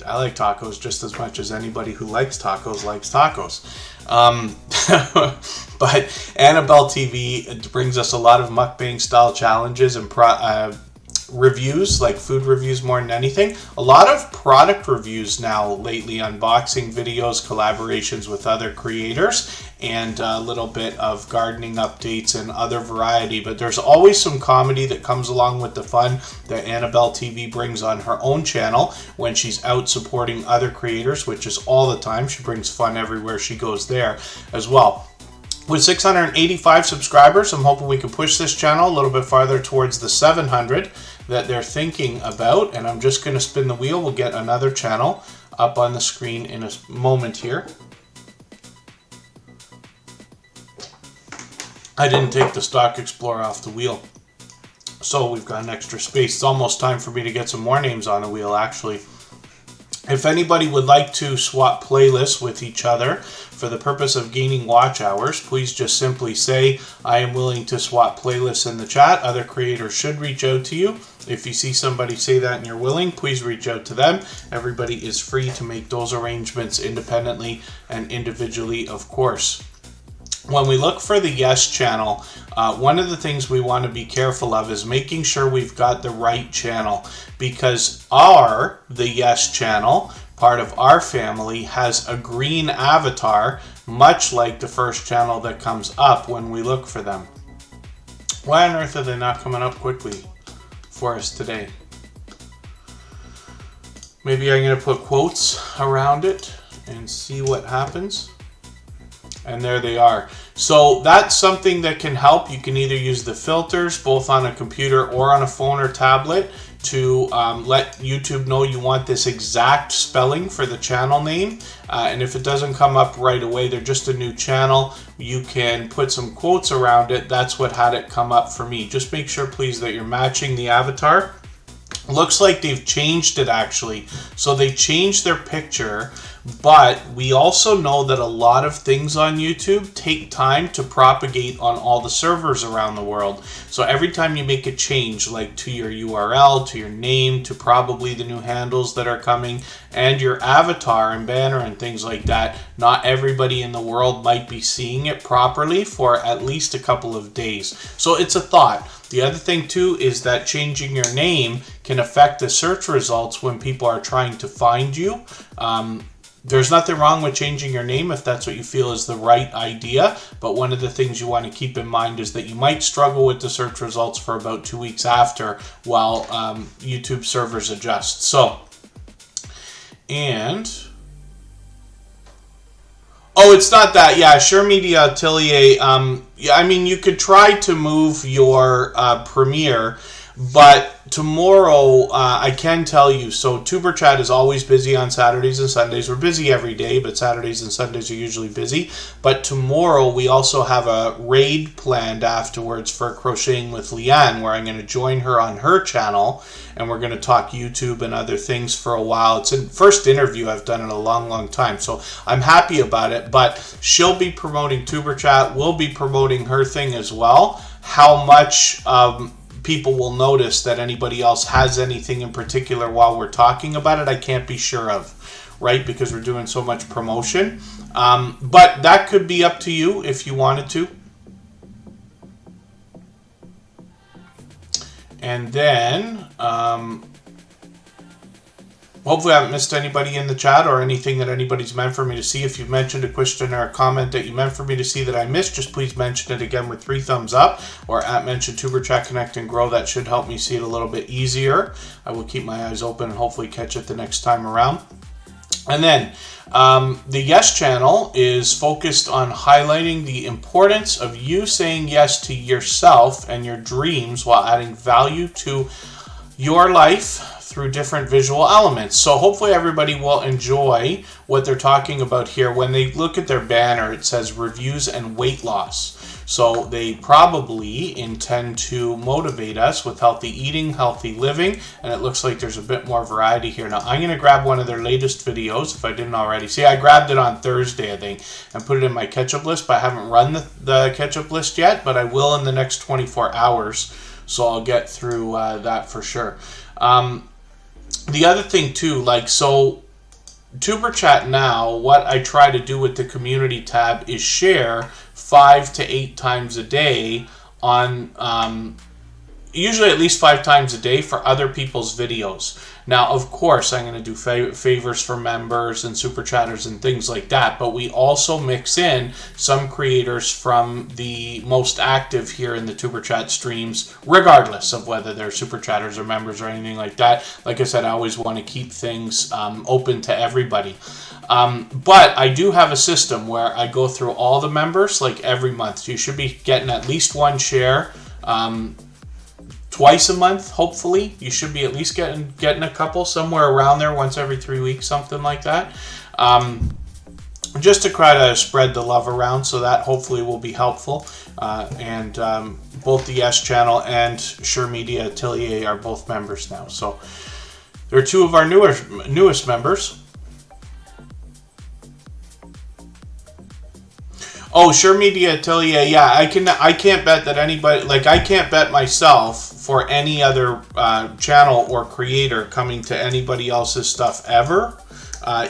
like tacos just as much as anybody who likes tacos likes tacos. But Annabelle TV brings us a lot of mukbang style challenges and reviews, like food reviews more than anything. A lot of product reviews now lately, unboxing videos, collaborations with other creators, and a little bit of gardening updates and other variety. But there's always some comedy that comes along with the fun that Annabelle TV brings on her own channel when she's out supporting other creators, which is all the time. She brings fun everywhere she goes there as well. With 685 subscribers, I'm hoping we can push this channel a little bit farther towards the 700 that they're thinking about. And I'm just going to spin the wheel. We'll get another channel up on the screen in a moment here. I didn't take the Stock Explorer off the wheel, so we've got an extra space. It's almost time for me to get some more names on the wheel, actually. If anybody would like to swap playlists with each other for the purpose of gaining watch hours, please just simply say, I am willing to swap playlists in the chat. Other creators should reach out to you. If you see somebody say that and you're willing, please reach out to them. Everybody is free to make those arrangements independently and individually, of course. When we look for the Yes channel, one of the things we want to be careful of is making sure we've got the right channel, because the Yes channel, part of our family, has a green avatar, much like the first channel that comes up when we look for them. Why on earth are they not coming up quickly for us today? Maybe I'm going to put quotes around it and see what happens. And there they are. So that's something that can help. You can either use the filters both on a computer or on a phone or tablet to let YouTube know you want this exact spelling for the channel name. And if it doesn't come up right away, they're just a new channel, you can put some quotes around it. That's what had it come up for me. Just make sure, please, that you're matching the avatar. Looks like they've changed it, actually. So they changed their picture, but we also know that a lot of things on YouTube take time to propagate on all the servers around the world. So every time you make a change, like to your URL, to your name, to probably the new handles that are coming, and your avatar and banner and things like that, not everybody in the world might be seeing it properly for at least a couple of days. So it's a thought. The other thing too is that changing your name can affect the search results when people are trying to find you. There's nothing wrong with changing your name if that's what you feel is the right idea, but one of the things you want to keep in mind is that you might struggle with the search results for about 2 weeks after while YouTube servers adjust. So, and... oh, it's not that. Yeah, Sure Media Atelier. Yeah, I mean, you could try to move your premiere, but tomorrow, I can tell you, so Superchat is always busy on Saturdays and Sundays. We're busy every day, but Saturdays and Sundays are usually busy. But tomorrow, we also have a raid planned afterwards for Crocheting with Leanne, where I'm going to join her on her channel, and we're going to talk YouTube and other things for a while. It's the first interview I've done in a long, long time, so I'm happy about it. But she'll be promoting Superchat. We'll be promoting her thing as well. How much people will notice that anybody else has anything in particular while we're talking about it, I can't be sure of, right? Because we're doing so much promotion. But that could be up to you if you wanted to. And then, hopefully I haven't missed anybody in the chat or anything that anybody's meant for me to see. If you've mentioned a question or a comment that you meant for me to see that I missed, just please mention it again with 3 thumbs up, or @mention Superchat Connect and Grow. That should help me see it a little bit easier. I will keep my eyes open and hopefully catch it the next time around. And then the Yes channel is focused on highlighting the importance of you saying yes to yourself and your dreams while adding value to your life through different visual elements. So hopefully everybody will enjoy what they're talking about here. When they look at their banner, it says reviews and weight loss. So they probably intend to motivate us with healthy eating, healthy living, and it looks like there's a bit more variety here. Now I'm going to grab one of their latest videos if I didn't already. See, I grabbed it on Thursday, I think, and put it in my catch-up list, but I haven't run the catch-up list yet, but I will in the next 24 hours, so I'll get through that for sure. The other thing too, like, so Superchat now, what I try to do with the community tab is share 5 to 8 times a day on usually at least 5 times a day for other people's videos. Now, of course, I'm going to do favors for members and super chatters and things like that, but we also mix in some creators from the most active here in the Tuber Chat streams, regardless of whether they're super chatters or members or anything like that. Like I said, I always want to keep things open to everybody. But I do have a system where I go through all the members like every month. You should be getting at least one share twice a month, hopefully. You should be at least getting a couple, somewhere around there, once every 3 weeks, something like that. Just to try to spread the love around, so that hopefully will be helpful. And both the Yes Channel and Sure Media Atelier are both members now. So they're 2 of our newest members. Oh, Sure Media Atelier, yeah, I can't bet that anybody, like I can't bet myself for any other channel or creator coming to anybody else's stuff ever.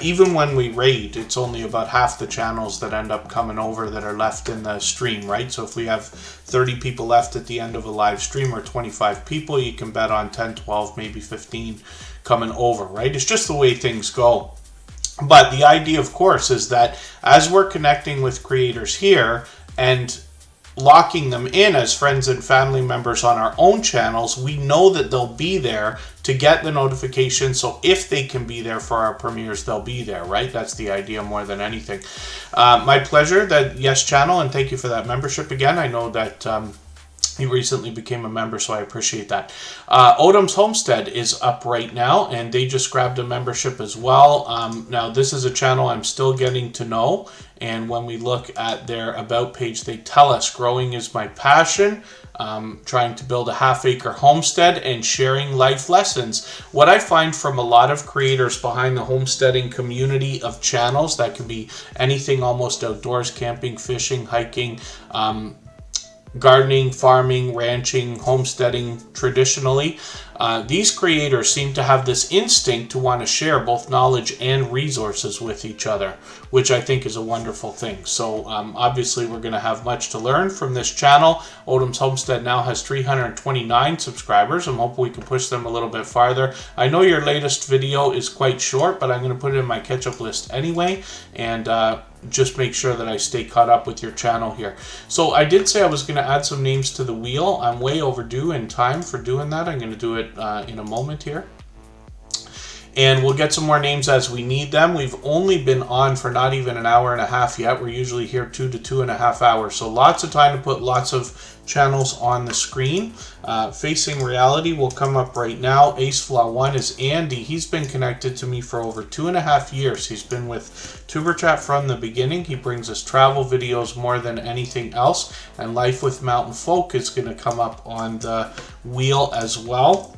Even when we raid, it's only about half the channels that end up coming over that are left in the stream, right? So if we have 30 people left at the end of a live stream, or 25 people, you can bet on 10, 12, maybe 15 coming over, right? It's just the way things go. But the idea, of course, is that as we're connecting with creators here and locking them in as friends and family members on our own channels, we know that they'll be there to get the notification. So if they can be there for our premieres, they'll be there, right? That's the idea more than anything. My pleasure, that Yes Channel, and thank you for that membership again. I know that he recently became a member, so I appreciate that. Odom's Homestead is up right now, and they just grabbed a membership as well. Now, this is a channel I'm still getting to know, and when we look at their About page, they tell us growing is my passion, trying to build a half-acre homestead and sharing life lessons. What I find from a lot of creators behind the homesteading community of channels, that can be anything almost outdoors, camping, fishing, hiking, gardening, farming, ranching, homesteading traditionally. These creators seem to have this instinct to want to share both knowledge and resources with each other, which I think is a wonderful thing. So obviously we're going to have much to learn from this channel. Odom's Homestead now has 329 subscribers. I'm hoping we can push them a little bit farther. I know your latest video is quite short, but I'm going to put it in my catch-up list anyway, and just make sure that I stay caught up with your channel here. So I did say I was going to add some names to the wheel. I'm way overdue in time for doing that. I'm going to do it in a moment here. And we'll get some more names as we need them. We've only been on for not even an hour and a half yet. We're usually here 2 to 2.5 hours. So lots of time to put lots of channels on the screen. Facing Reality will come up right now. AceFlaw1 is Andy. He's been connected to me for over 2.5 years. He's been with Tuber Chat from the beginning. He brings us travel videos more than anything else. And Life with Mountain Folk is going to come up on the wheel as well.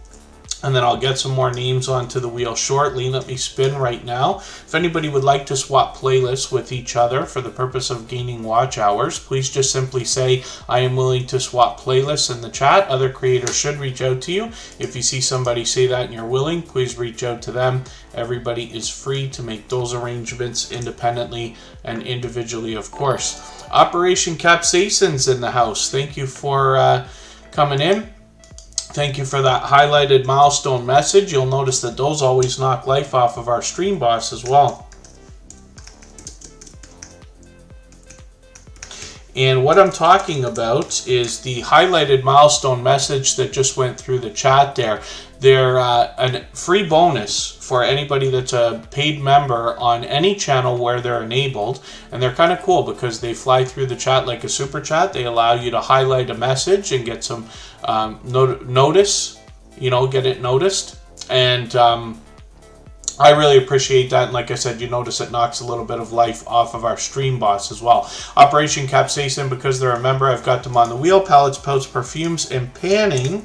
And then I'll get some more names onto the wheel shortly. Let me spin right now. If anybody would like to swap playlists with each other for the purpose of gaining watch hours, please just simply say, I am willing to swap playlists in the chat. Other creators should reach out to you. If you see somebody say that and you're willing, please reach out to them. Everybody is free to make those arrangements independently and individually, of course. Operation Capsaicin's in the house. Thank you for coming in. Thank you for that highlighted milestone message. You'll notice that those always knock life off of our stream boss as well. And what I'm talking about is the highlighted milestone message that just went through the chat there. They're a free bonus for anybody that's a paid member on any channel where they're enabled. And they're kind of cool because they fly through the chat like a super chat. They allow you to highlight a message and get some notice, get it noticed. And I really appreciate that. And like I said, you notice it knocks a little bit of life off of our stream boss as well. Operation Capsaicin, because they're a member, I've got them on the wheel. Palettes, pouch, perfumes, and panning.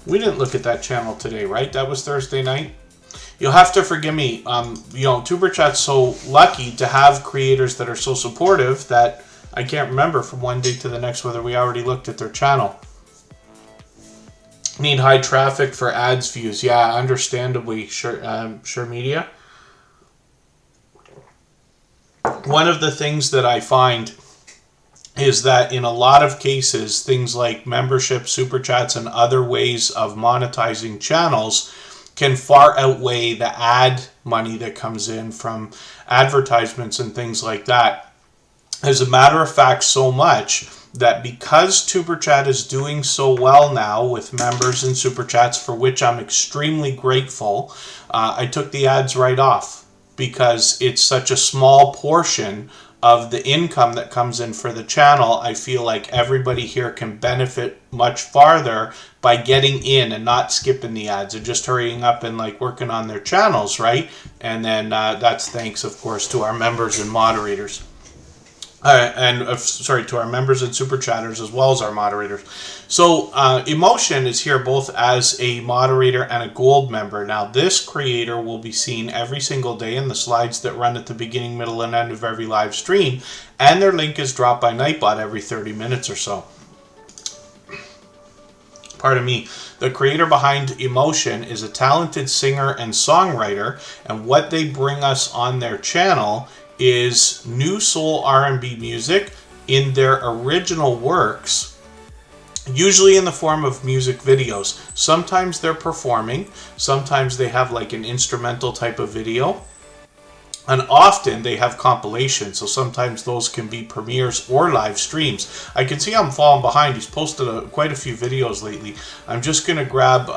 We didn't look at that channel today, right? That was Thursday night. You'll have to forgive me. Tuber Chat's so lucky to have creators that are so supportive that I can't remember from one day to the next whether we already looked at their channel. Need high traffic for ads views. Yeah, understandably, Sure Media. one of the things that I find is that in a lot of cases, things like membership, super chats, and other ways of monetizing channels can far outweigh the ad money that comes in from advertisements and things like that. As a matter of fact, so much that because Superchat is doing so well now with members and super chats, for which I'm extremely grateful, I took the ads right off because it's such a small portion of the income that comes in for the channel. I feel like everybody here can benefit much farther by getting in and not skipping the ads and just hurrying up and like working on their channels, right? And then that's thanks, of course, to our members and moderators. To our members and super chatters as well as our moderators. So Emotion is here both as a moderator and a gold member. Now this creator will be seen every single day in the slides that run at the beginning, middle, and end of every live stream, and their link is dropped by Nightbot every 30 minutes or so. Pardon me. The creator behind Emotion is a talented singer and songwriter, and what they bring us on their channel is new soul R&B music in their original works, usually in the form of music videos. Sometimes they're performing, sometimes they have like an instrumental type of video, and often they have compilations, so sometimes those can be premieres or live streams. I can see I'm falling behind. He's posted quite a few videos lately. I'm just going to grab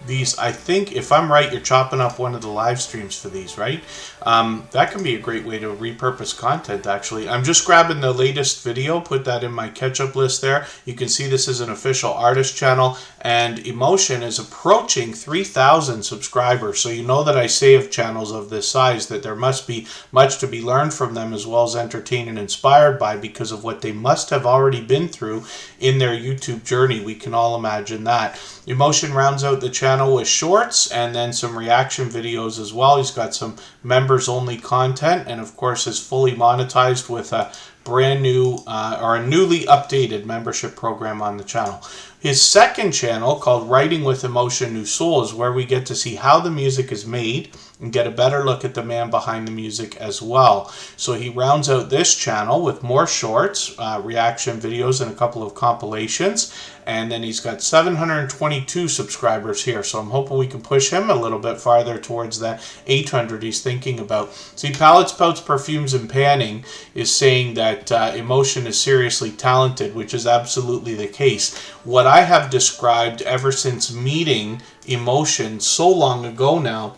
these. I think, if I'm right, you're chopping up one of the live streams for these, right? That can be a great way to repurpose content, actually. I'm just grabbing the latest video, put that in my catch-up list there. You can see this is an official artist channel, and Emotion is approaching 3,000 subscribers. So you know that I say of channels of this size that there must be much to be learned from them, as well as entertained and inspired by, because of what they must have already been through in their YouTube journey. We can all imagine that. Emotion rounds out the channel with shorts and then some reaction videos as well. He's got some members only content, and of course is fully monetized with a brand new or a newly updated membership program on the channel. His second channel, called Writing with Emotion New Soul, is where we get to see how the music is made and get a better look at the man behind the music as well. So he rounds out this channel with more shorts, reaction videos, and a couple of compilations. And then he's got 722 subscribers here. So I'm hoping we can push him a little bit farther towards that 800 he's thinking about. See, Palettes, Pouts, Perfumes, and Panning is saying that Emotion is seriously talented, which is absolutely the case. What I have described ever since meeting Emotion so long ago now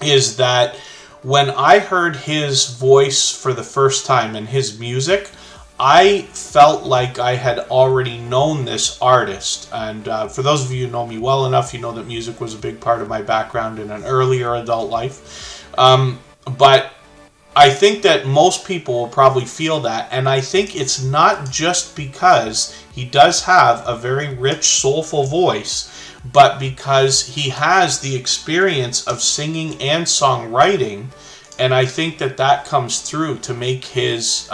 is that when I heard his voice for the first time and his music, I felt like I had already known this artist. And for those of you who know me well enough, you know that music was a big part of my background in an earlier adult life. But I think that most people will probably feel that, and I think it's not just because he does have a very rich, soulful voice, but because he has the experience of singing and songwriting, and I think that that comes through to make his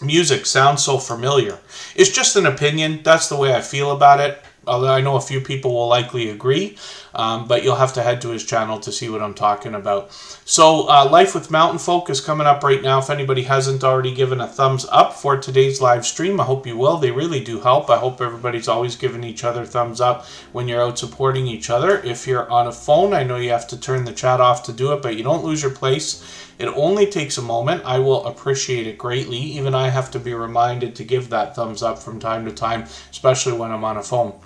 music sound so familiar. It's just an opinion. That's the way I feel about it. Although I know a few people will likely agree, but you'll have to head to his channel to see what I'm talking about. So Life with Mountain Folk is coming up right now. If anybody hasn't already given a thumbs up for today's live stream, I hope you will. They really do help. I hope everybody's always giving each other thumbs up when you're out supporting each other. If you're on a phone, I know you have to turn the chat off to do it, but you don't lose your place. It only takes a moment. I will appreciate it greatly. Even I have to be reminded to give that thumbs up from time to time, especially when I'm on a phone.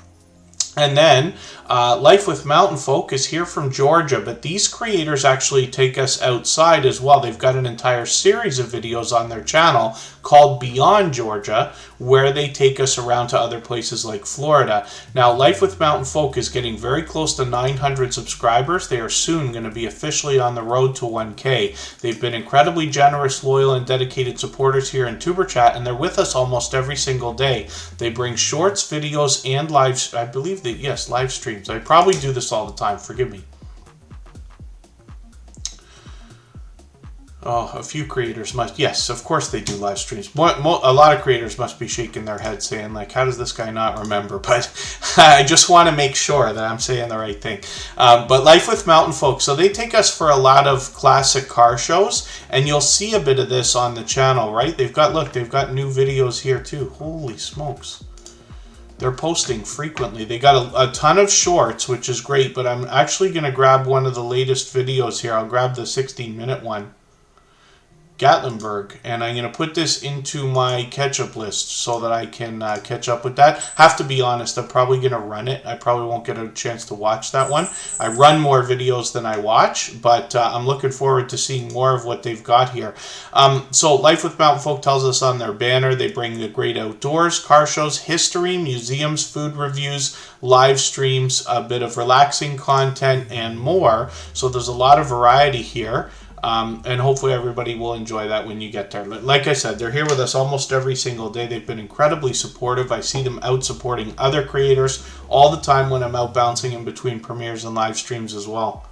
And then Life with Mountain Folk is here from Georgia, but these creators actually take us outside as well. They've got an entire series of videos on their channel called Beyond Georgia, where they take us around to other places like Florida. Now, Life with Mountain Folk is getting very close to 900 subscribers. They are soon going to be officially on the road to 1K. They've been incredibly generous, loyal, and dedicated supporters here in Superchat, and they're with us almost every single day. They bring shorts, videos, and live, I believe that, yes, live streams. I probably do this all the time. Forgive me. Oh, a few creators must. Yes, of course they do live streams. A lot of creators must be shaking their head saying, like, how does this guy not remember? But I just want to make sure that I'm saying the right thing. But Life with Mountain Folk. So they take us for a lot of classic car shows. And you'll see a bit of this on the channel, right? They've got new videos here too. Holy smokes. They're posting frequently. They got a ton of shorts, which is great. But I'm actually going to grab one of the latest videos here. I'll grab the 16-minute one. Gatlinburg, and I'm going to put this into my catch-up list so that I can catch up with that. Have to be honest, I'm probably going to run it. I probably won't get a chance to watch that one. I run more videos than I watch, but I'm looking forward to seeing more of what they've got here. So Life with Mountain Folk tells us on their banner they bring the great outdoors, car shows, history, museums, food reviews, live streams, a bit of relaxing content, and more. So there's a lot of variety here. And hopefully everybody will enjoy that when you get there. Like I said, they're here with us almost every single day. They've been incredibly supportive. I see them out supporting other creators all the time when I'm out bouncing in between premieres and live streams as well.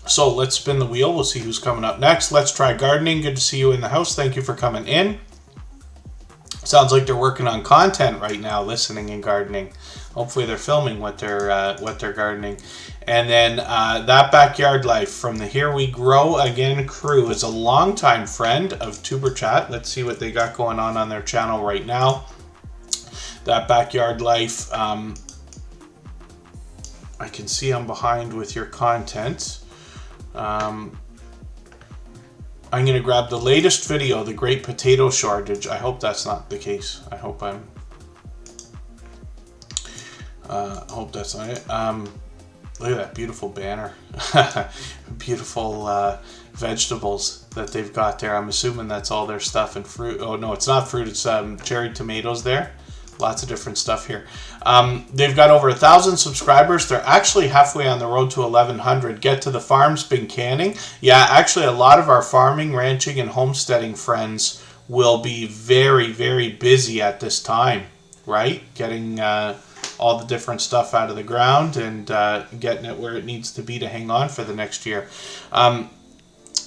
So let's spin the wheel. We'll see who's coming up next. Let's try gardening. Good to see you in the house. Thank you for coming in. Sounds like they're working on content right now, listening and gardening. Hopefully they're filming what they're gardening. And then That Backyard Life from the Here We Grow Again crew is a longtime friend of Superchat. Let's see what they got going on their channel right now. That Backyard Life. I can see I'm behind with your content. I'm going to grab the latest video, the Great Potato Shortage. I hope that's not the case. I hope that's not it. Look at that beautiful banner. Beautiful vegetables that they've got there. I'm assuming that's all their stuff and fruit. Oh, no, it's not fruit. It's cherry tomatoes there. Lots of different stuff here. They've got over 1,000 subscribers. They're actually halfway on the road to 1,100. Get to the farm's been canning. Yeah, actually a lot of our farming, ranching, and homesteading friends will be very, very busy at this time, right? Getting all the different stuff out of the ground and getting it where it needs to be to hang on for the next year.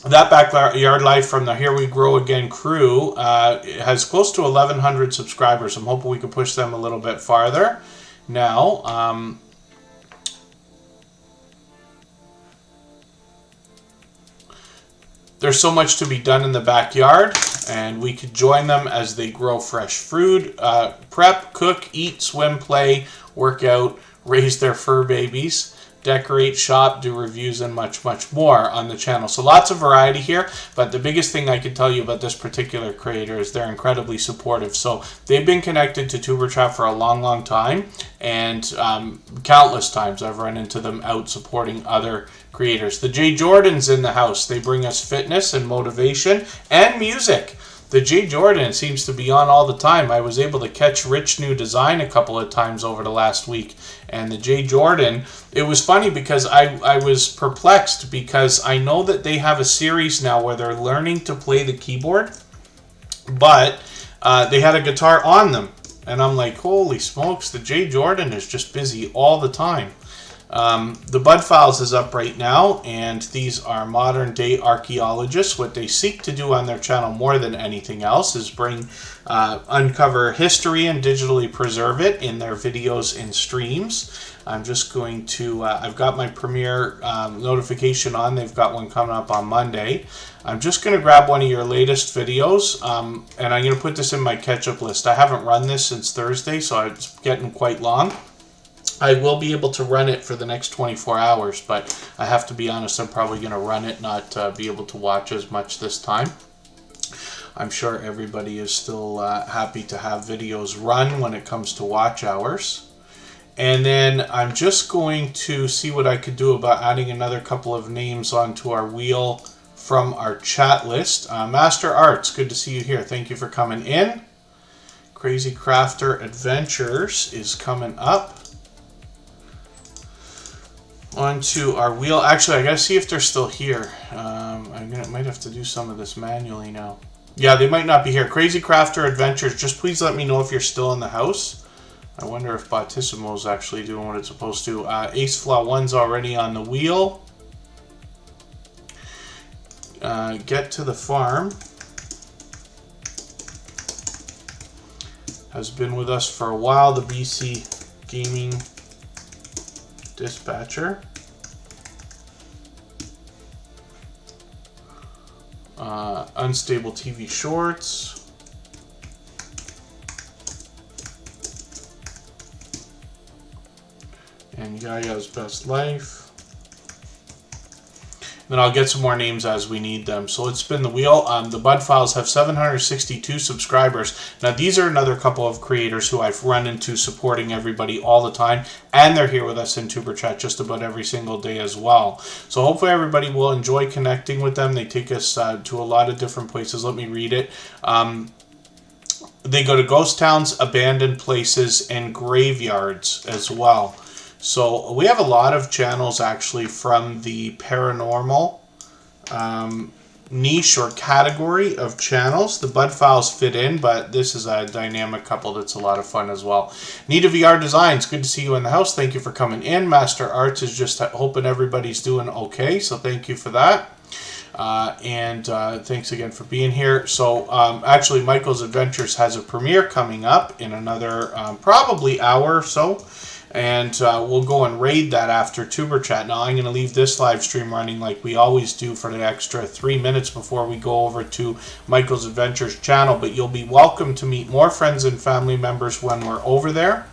That Backyard Life from the Here We Grow Again crew has close to 1,100 subscribers. I'm hoping we can push them a little bit farther. Now, there's so much to be done in the backyard, and we could join them as they grow fresh fruit, prep, cook, eat, swim, play, work out, raise their fur babies, decorate, shop, do reviews, and much, much more on the channel. So lots of variety here, but the biggest thing I can tell you about this particular creator is they're incredibly supportive. So they've been connected to Superchat for a long, long time, and countless times I've run into them out supporting other creators. The J. Jordans in the house. They bring us fitness and motivation and music. The J. Jordan seems to be on all the time. I was able to catch Rich New Design a couple of times over the last week. And the J. Jordan, it was funny because I was perplexed because I know that they have a series now where they're learning to play the keyboard, but they had a guitar on them. And I'm like, holy smokes, the J. Jordan is just busy all the time. The Bud Files is up right now, and these are modern day archaeologists. What they seek to do on their channel more than anything else is uncover history and digitally preserve it in their videos and streams. I'm just going to, I've got my premiere notification on. They've got one coming up on Monday. I'm just going to grab one of your latest videos, and I'm going to put this in my catch-up list. I haven't run this since Thursday, so it's getting quite long. I will be able to run it for the next 24 hours, but I have to be honest, I'm probably going to run it, not be able to watch as much this time. I'm sure everybody is still happy to have videos run when it comes to watch hours. And then I'm just going to see what I could do about adding another couple of names onto our wheel from our chat list. Master Arts, good to see you here. Thank you for coming in. Crazy Crafter Adventures is coming up onto our wheel. Actually, I gotta see if they're still here. Might have to do some of this manually now. Yeah, they might not be here. Crazy Crafter Adventures, just please let me know if you're still in the house. I wonder if Bautissimo's actually doing what it's supposed to. Ace Flaw 1's already on the wheel. Get to the Farm has been with us for a while, the BC Gaming Dispatcher. Unstable TV Shorts. And Yaya's Best Life. Then I'll get some more names as we need them. So let's spin the wheel. The Bud Files have 762 subscribers. Now these are another couple of creators who I've run into supporting everybody all the time, and they're here with us in Tuber Chat just about every single day as well. So hopefully everybody will enjoy connecting with them. They take us to a lot of different places. Let me read it. They go to ghost towns, abandoned places, and graveyards as well. So we have a lot of channels actually from the paranormal niche or category of channels. The Bud Files fit in, but this is a dynamic couple that's a lot of fun as well. Nita VR Designs, good to see you in the house. Thank you for coming in. Master Arts is just hoping everybody's doing okay, so thank you for that. Thanks again for being here. So actually Michael's Adventures has a premiere coming up in another probably hour or so. And we'll go and raid that after Tuber Chat. Now I'm going to leave this live stream running like we always do for the extra 3 minutes before we go over to Michael's Adventures channel. But you'll be welcome to meet more friends and family members when we're over there.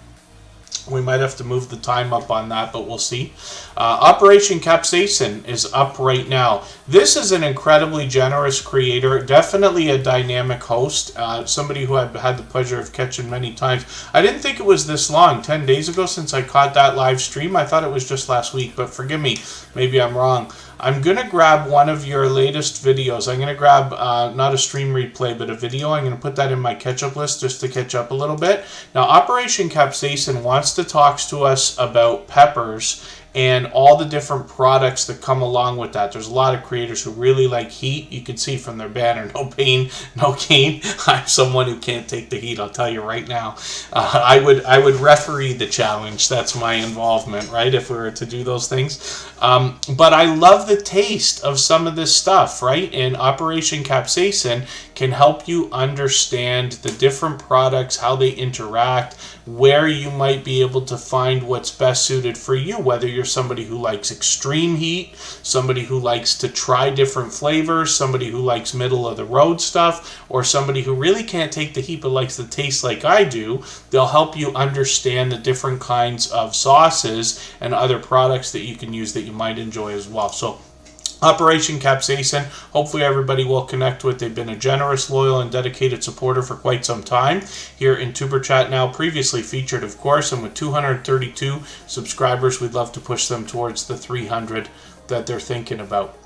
We might have to move the time up on that, but we'll see. Operation Capsaicin is up right now. This is an incredibly generous creator, definitely a dynamic host, somebody who I've had the pleasure of catching many times. I didn't think it was this long, 10 days ago since I caught that live stream. I thought it was just last week, but forgive me, maybe I'm wrong. I'm going to grab one of your latest videos. I'm going to grab not a stream replay, but a video. I'm going to put that in my catch-up list just to catch up a little bit. Now, Operation Capsaicin wants to talk to us about peppers and all the different products that come along with that. There's a lot of creators who really like heat. You can see from their banner, no pain, no gain. I'm someone who can't take the heat, I'll tell you right now. I would referee the challenge. That's my involvement, right, if we were to do those things. But I love the taste of some of this stuff, right? And Operation Capsaicin can help you understand the different products, how they interact, where you might be able to find what's best suited for you, whether you're somebody who likes extreme heat, somebody who likes to try different flavors, somebody who likes middle of the road stuff, or somebody who really can't take the heat but likes the taste like I do. They'll help you understand the different kinds of sauces and other products that you can use that you might enjoy as well. So Operation Capsaicin, hopefully everybody will connect with. They've been a generous, loyal, and dedicated supporter for quite some time here in Tuber Chat now, previously featured, of course, and with 232 subscribers, we'd love to push them towards the 300 that they're thinking about.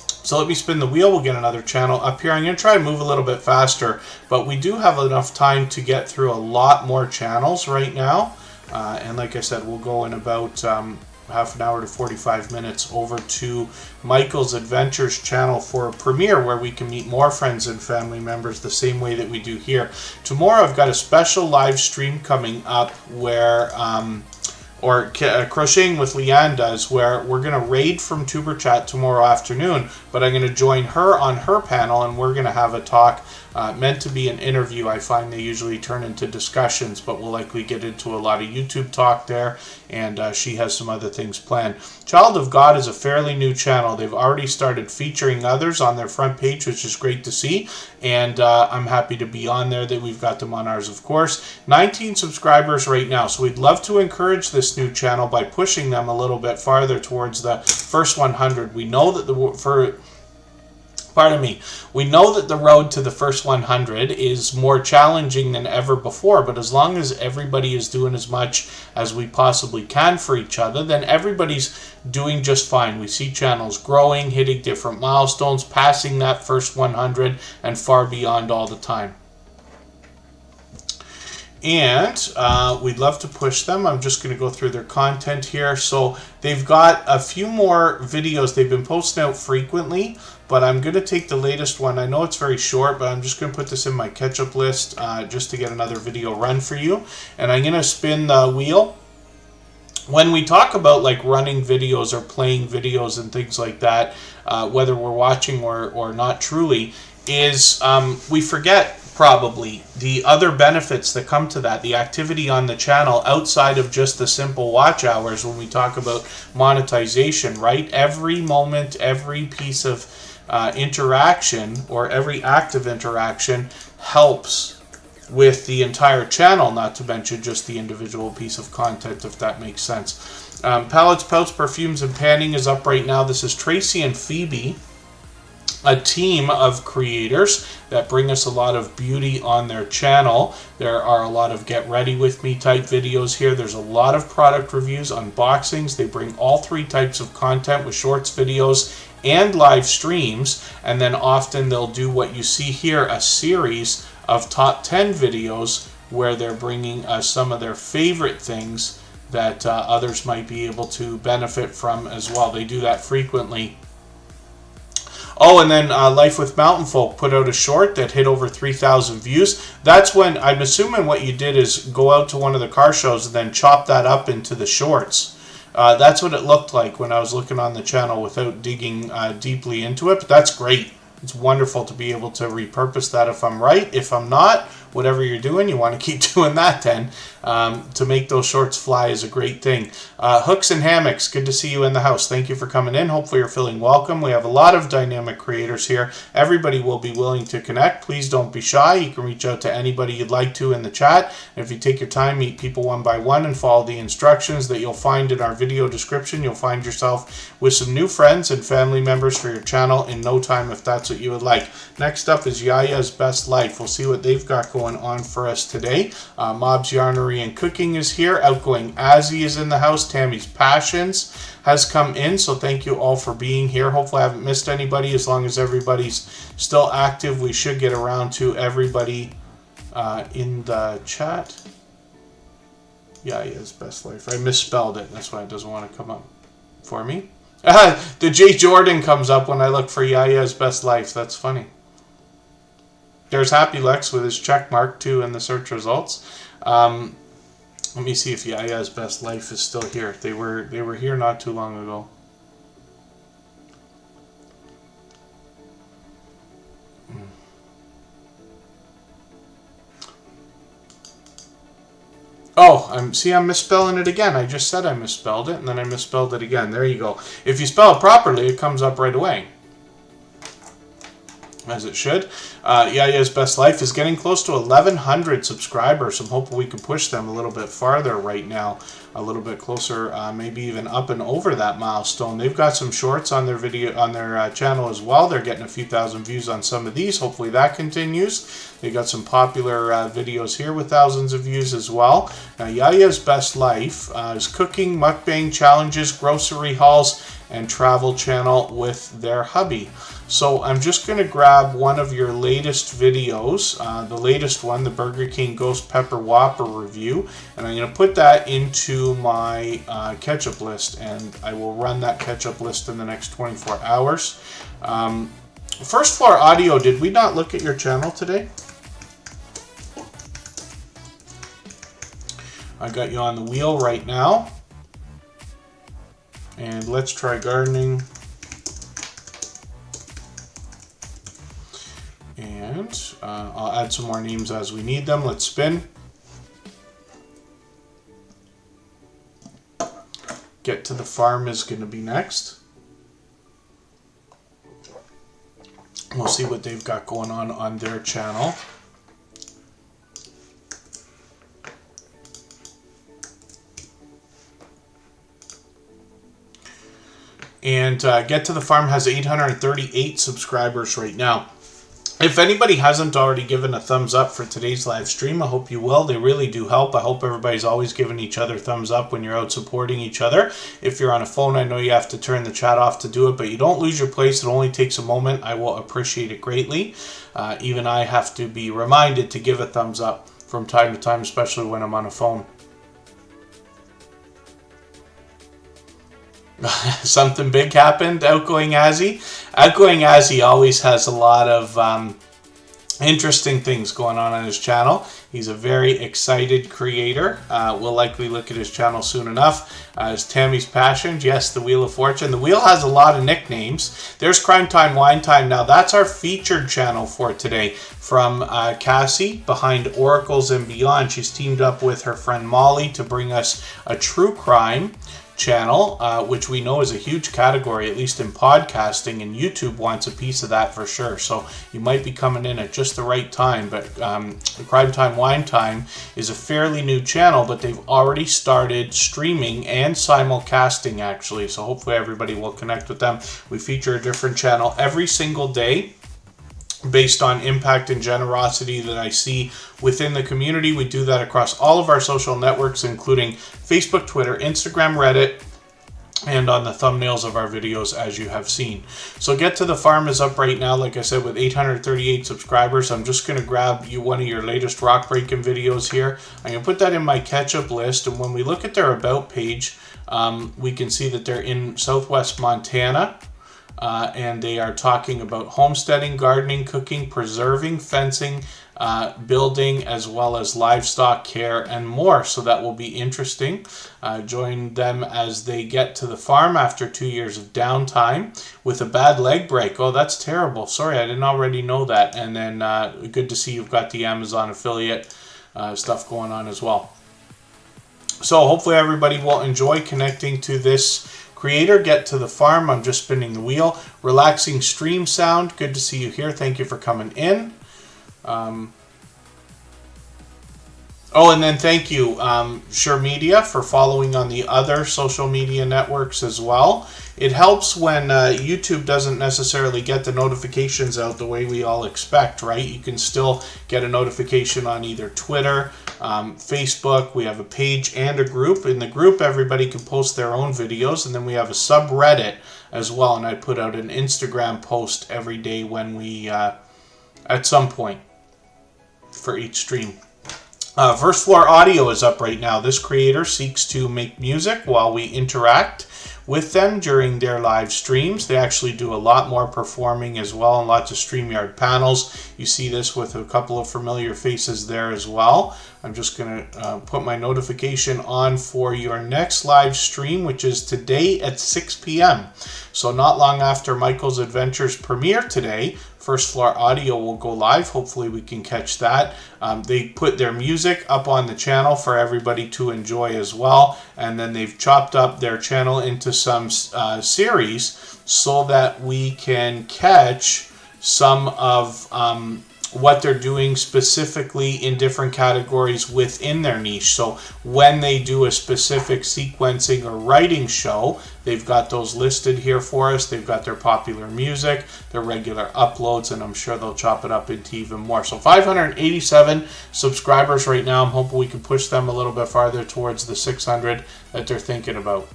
So let me spin the wheel. We'll get another channel up here. I'm going to try and move a little bit faster, but we do have enough time to get through a lot more channels right now. And like I said, we'll go in about half an hour to 45 minutes over to Michael's Adventures channel for a premiere where we can meet more friends and family members the same way that we do here. Tomorrow I've got a special live stream coming up where Crocheting with Leanne does, where we're going to raid from Tuber Chat tomorrow afternoon, but I'm going to join her on her panel and we're going to have a talk meant to be an interview. I find they usually turn into discussions, but we'll likely get into a lot of YouTube talk there, and she has some other things planned. Child of God is a fairly new channel. They've already started featuring others on their front page, which is great to see, and I'm happy to be on there. That we've got them on ours, of course. 19 subscribers right now, so we'd love to encourage this new channel by pushing them a little bit farther towards the first 100. We know that we know that the road to the first 100 is more challenging than ever before, but as long as everybody is doing as much as we possibly can for each other, then everybody's doing just fine. We see channels growing, hitting different milestones, passing that first 100 and far beyond all the time. And we'd love to push them. I'm just going to go through their content here. So they've got a few more videos. They've been posting out frequently, but I'm going to take the latest one. I know it's very short, but I'm just going to put this in my catch-up list just to get another video run for you. And I'm going to spin the wheel when we talk about like running videos or playing videos and things like that, whether we're watching or not truly, is we forget probably the other benefits that come to that, the activity on the channel outside of just the simple watch hours when we talk about monetization, right? Every moment, every piece of interaction or every active interaction helps with the entire channel, not to mention just the individual piece of content, if that makes sense. Palettes, Pouts, Perfumes, and Panning is up right now. This is Tracy and Phoebe, a team of creators that bring us a lot of beauty on their channel. There are a lot of get ready with me type videos here. There's a lot of product reviews, unboxings. They bring all three types of content with shorts, videos, and live streams. And then often they'll do what you see here, a series of top 10 videos where they're bringing us some of their favorite things that others might be able to benefit from as well. They do that frequently. Oh, and then Life with Mountain Folk put out a short that hit over 3,000 views. That's when, I'm assuming what you did is go out to one of the car shows and then chop that up into the shorts. That's what it looked like when I was looking on the channel without digging deeply into it. But that's great. It's wonderful to be able to repurpose that if I'm right. If I'm not, whatever you're doing, you want to keep doing that then. To make those shorts fly is a great thing. Hooks and Hammocks, good to see you in the house. Thank you for coming in. Hopefully you're feeling welcome. We have a lot of dynamic creators here. Everybody will be willing to connect. Please don't be shy. You can reach out to anybody you'd like to in the chat. And if you take your time, meet people one by one and follow the instructions that you'll find in our video description, you'll find yourself with some new friends and family members for your channel in no time if that's what you would like. Next up is Yaya's Best Life. We'll see what they've got going on for us today. Mob's Yarnery and Cooking is here. Outgoing Azzy is in the house. Tammy's Passions has come in, so thank you all for being here. Hopefully I haven't missed anybody. As long as everybody's still active, we should get around to everybody in the chat. Yaya's Best Life. I misspelled it. That's why it doesn't want to come up for me. The J. Jordan comes up when I look for Yaya's Best Life. That's funny. There's Happy Lex with his check mark too in the search results. Let me see if Yaya's Best Life is still here. They were here not too long ago. Oh, I'm misspelling it again. I just said I misspelled it, and then I misspelled it again. There you go. If you spell it properly, it comes up right away. As it should. Yaya's Best Life is getting close to 1,100 subscribers. I'm hoping we can push them a little bit farther right now. A little bit closer, maybe even up and over that milestone. They've got some shorts on their video on their channel as well. They're getting a few thousand views on some of these. Hopefully that continues. They got some popular videos here with thousands of views as well. Now, Yaya's Best Life is cooking, mukbang challenges, grocery hauls, and travel channel with their hubby. So I'm just going to grab one of your latest videos, the latest one, the Burger King Ghost Pepper Whopper review, and I'm going to put that into my catch-up list, and I will run that catch-up list in the next 24 hours. First Floor Audio, did we not look at your channel today? I got you on the wheel right now. And Let's Try Gardening. And I'll add some more names as we need them. Let's spin. Get to the Farm is going to be next. We'll see what they've got going on their channel. And Get to the Farm has 838 subscribers right now. If anybody hasn't already given a thumbs up for today's live stream, I hope you will. They really do help. I hope everybody's always giving each other thumbs up when you're out supporting each other. If you're on a phone, I know you have to turn the chat off to do it, but you don't lose your place. It only takes a moment. I will appreciate it greatly. Even I have to be reminded to give a thumbs up from time to time, especially when I'm on a phone. Something big happened, Outgoing Azzy. Outgoing Azzy always has a lot of interesting things going on his channel. He's a very excited creator. We'll likely look at his channel soon enough. His Tammy's Passions, yes, the Wheel of Fortune. The Wheel has a lot of nicknames. There's Crime Time, Wine Time. Now that's our featured channel for today from Cassie behind Oracles and Beyond. She's teamed up with her friend Molly to bring us a true crime channel, which we know is a huge category, at least in podcasting, and YouTube wants a piece of that for sure. So you might be coming in at just the right time. But Crime Time, Wine Time is a fairly new channel, but they've already started streaming and simulcasting actually. So hopefully everybody will connect with them. We feature a different channel every single day based on impact and generosity that I see within the community. We do that across all of our social networks, including Facebook, Twitter, Instagram, Reddit, and on the thumbnails of our videos, as you have seen. So Get to the Farm is up right now, like I said, with 838 subscribers. I'm just going to grab you one of your latest rock breaking videos here. I'm going to put that in my catch-up list, and when we look at their About page, we can see that they're in Southwest Montana. And they are talking about homesteading, gardening, cooking, preserving, fencing, building, as well as livestock care and more. So that will be interesting. Join them as they get to the farm after 2 years of downtime with a bad leg break. Oh, that's terrible. Sorry, I didn't already know that. And then good to see you've got the Amazon affiliate stuff going on as well. So hopefully everybody will enjoy connecting to this creator. Get to the Farm. I'm just spinning the wheel. Relaxing stream sound. Good to see you here. Thank you for coming in. Oh, and then thank you, Sure Media, for following on the other social media networks as well. It helps when YouTube doesn't necessarily get the notifications out the way we all expect, right? You can still get a notification on either Twitter, Facebook. We have a page and a group. In the group, everybody can post their own videos, and then we have a subreddit as well, and I put out an Instagram post every day when we, at some point, for each stream. First Floor Audio is up right now. This creator seeks to make music while we interact with them during their live streams. They actually do a lot more performing as well, and lots of StreamYard panels. You see this with a couple of familiar faces there as well. I'm just going to put my notification on for your next live stream, which is today at 6 p.m. So not long after Michael's Adventures premiere today, First Floor Audio will go live. Hopefully we can catch that. They put their music up on the channel for everybody to enjoy as well. And then they've chopped up their channel into some series so that we can catch some of what they're doing specifically in different categories within their niche. So when they do a specific sequencing or writing show, they've got those listed here for us. They've got their popular music, their regular uploads, and I'm sure they'll chop it up into even more. So 587 subscribers right now. I'm hoping we can push them a little bit farther towards the 600 that they're thinking about.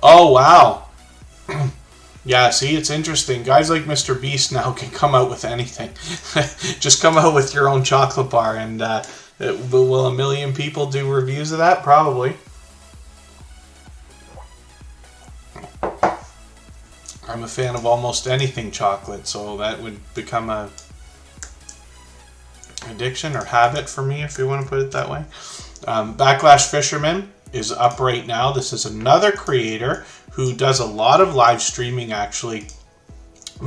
Oh, wow. Yeah, see, it's interesting. Guys like Mr. Beast now can come out with anything. Just come out with your own chocolate bar, and will a million people do reviews of that? Probably. I'm a fan of almost anything chocolate, so that would become a addiction or habit for me, if you want to put it that way. Backlash Fisherman is up right now. This is another creator who does a lot of live streaming, actually.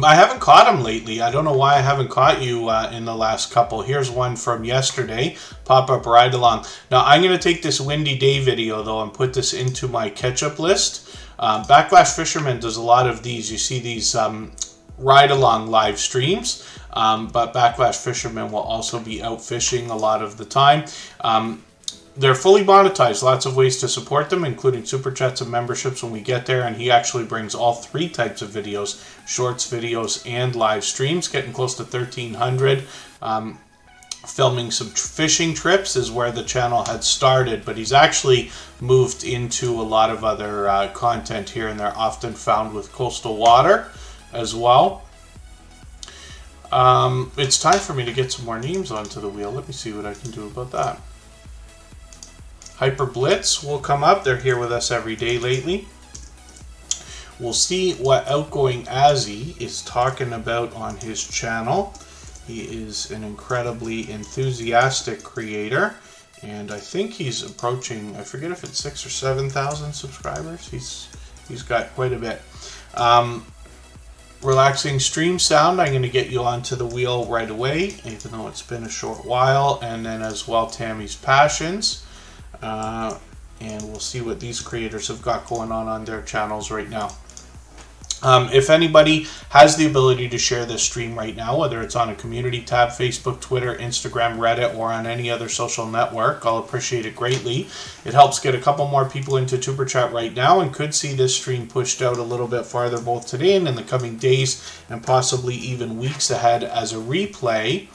I haven't caught him lately. I don't know why I haven't caught you in the last couple. Here's one from yesterday, Pop-Up Ride Along. Now, I'm going to take this Windy Day video, though, and put this into my catch-up list. Backlash Fisherman does a lot of these. You see these ride-along live streams, but Backlash Fisherman will also be out fishing a lot of the time. They're fully monetized. Lots of ways to support them, including super chats and memberships when we get there. And he actually brings all three types of videos: shorts, videos, and live streams. Getting close to 1,300. Filming some fishing trips is where the channel had started, but he's actually moved into a lot of other content here and there, often found with coastal water as well. It's time for me to get some more names onto the wheel. Let me see what I can do about that. Hyper Blitz will come up. They're here with us every day lately. we'll see what Outgoing Azzy is talking about on his channel. He is an incredibly enthusiastic creator, and I think he's approaching, I forget if it's 6,000 or 7,000 subscribers. He's got quite a bit. Relaxing stream sound, I'm going to get you onto the wheel right away, even though it's been a short while. And then as well, Tammy's Passions. And we'll see what these creators have got going on their channels right now. If anybody has the ability to share this stream right now, whether it's on a community tab, Facebook, Twitter, Instagram, Reddit, or on any other social network, I'll appreciate it greatly. It helps get a couple more people into Tuber Chat right now, and could see this stream pushed out a little bit farther both today and in the coming days, and possibly even weeks ahead as a replay.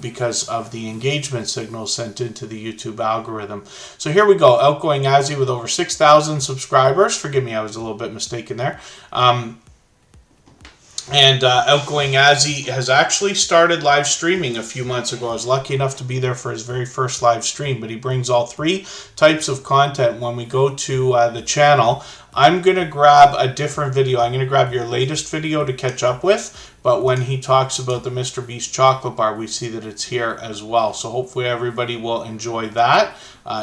Because of the engagement signals sent into the YouTube algorithm. So here we go. Outgoing Azzy with over 6,000 subscribers. Forgive me, I was a little bit mistaken there. Outgoing Azzy has actually started live streaming a few months ago. I was lucky enough to be there for his very first live stream, but he brings all three types of content when we go to the channel. I'm going to grab a different video. I'm going to grab your latest video to catch up with, but when he talks about the Mr. Beast chocolate bar, we see that it's here as well. So hopefully everybody will enjoy that.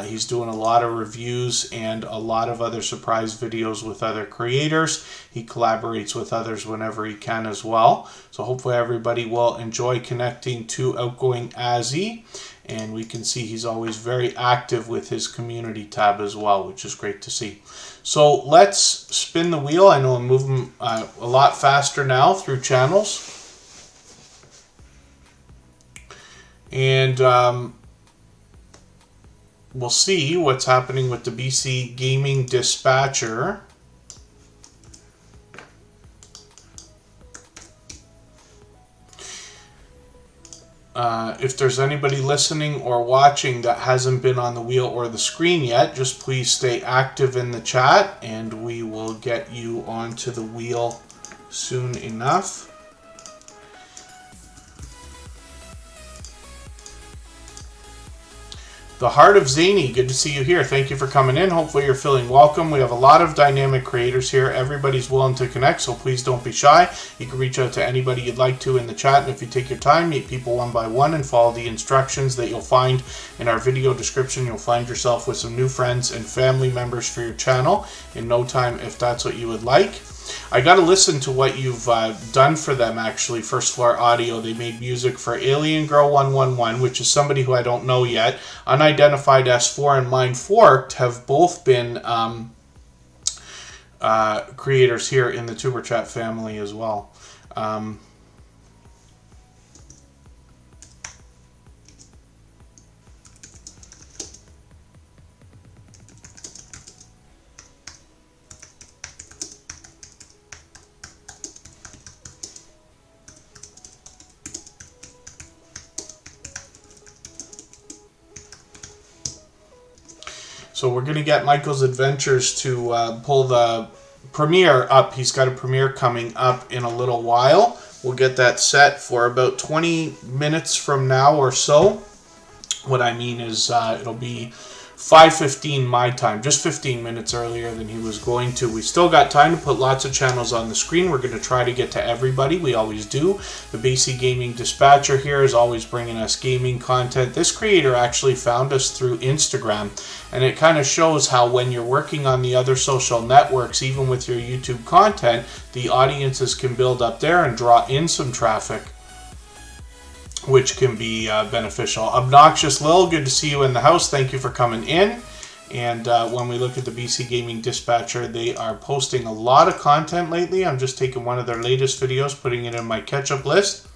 He's doing a lot of reviews and a lot of other surprise videos with other creators. He collaborates with others whenever he can as well. So hopefully everybody will enjoy connecting to Outgoing Azzy. And we can see he's always very active with his community tab as well, which is great to see. So let's spin the wheel. I know I'm moving a lot faster now through channels. And we'll see what's happening with the BC Gaming Dispatcher. If there's anybody listening or watching that hasn't been on the wheel or the screen yet, just please stay active in the chat and we will get you onto the wheel soon enough. The Heart of Zany, good to see you here. Thank you for coming in. Hopefully you're feeling welcome. We have a lot of dynamic creators here. Everybody's willing to connect, so please don't be shy. You can reach out to anybody you'd like to in the chat, and if you take your time, meet people one by one and follow the instructions that you'll find in our video description, you'll find yourself with some new friends and family members for your channel in no time if that's what you would like. I got to listen to what you've done for them, actually. First Floor Audio, they made music for Alien Girl 111, which is somebody who I don't know yet. Unidentified S4 and Mind Forked have both been creators here in the Tuber Chat family as well. So we're going to get Michael's Adventures to pull the premiere up. He's got a premiere coming up in a little while. We'll get that set for about 20 minutes from now or so. What I mean is it'll be 5:15 my time, just 15 minutes earlier than he was going to. We still got time to put lots of channels on the screen. We're going to try to get to everybody. We always do. The BC Gaming Dispatcher here is always bringing us gaming content. This creator actually found us through Instagram, and it kind of shows how when you're working on the other social networks, even with your YouTube content, the audiences can build up there and draw in some traffic, which can be beneficial. Obnoxious Lil, good to see you in the house. Thank you for coming in. And when we look at the BC Gaming Dispatcher, they are posting a lot of content lately. I'm just taking one of their latest videos, putting it in my catch-up list.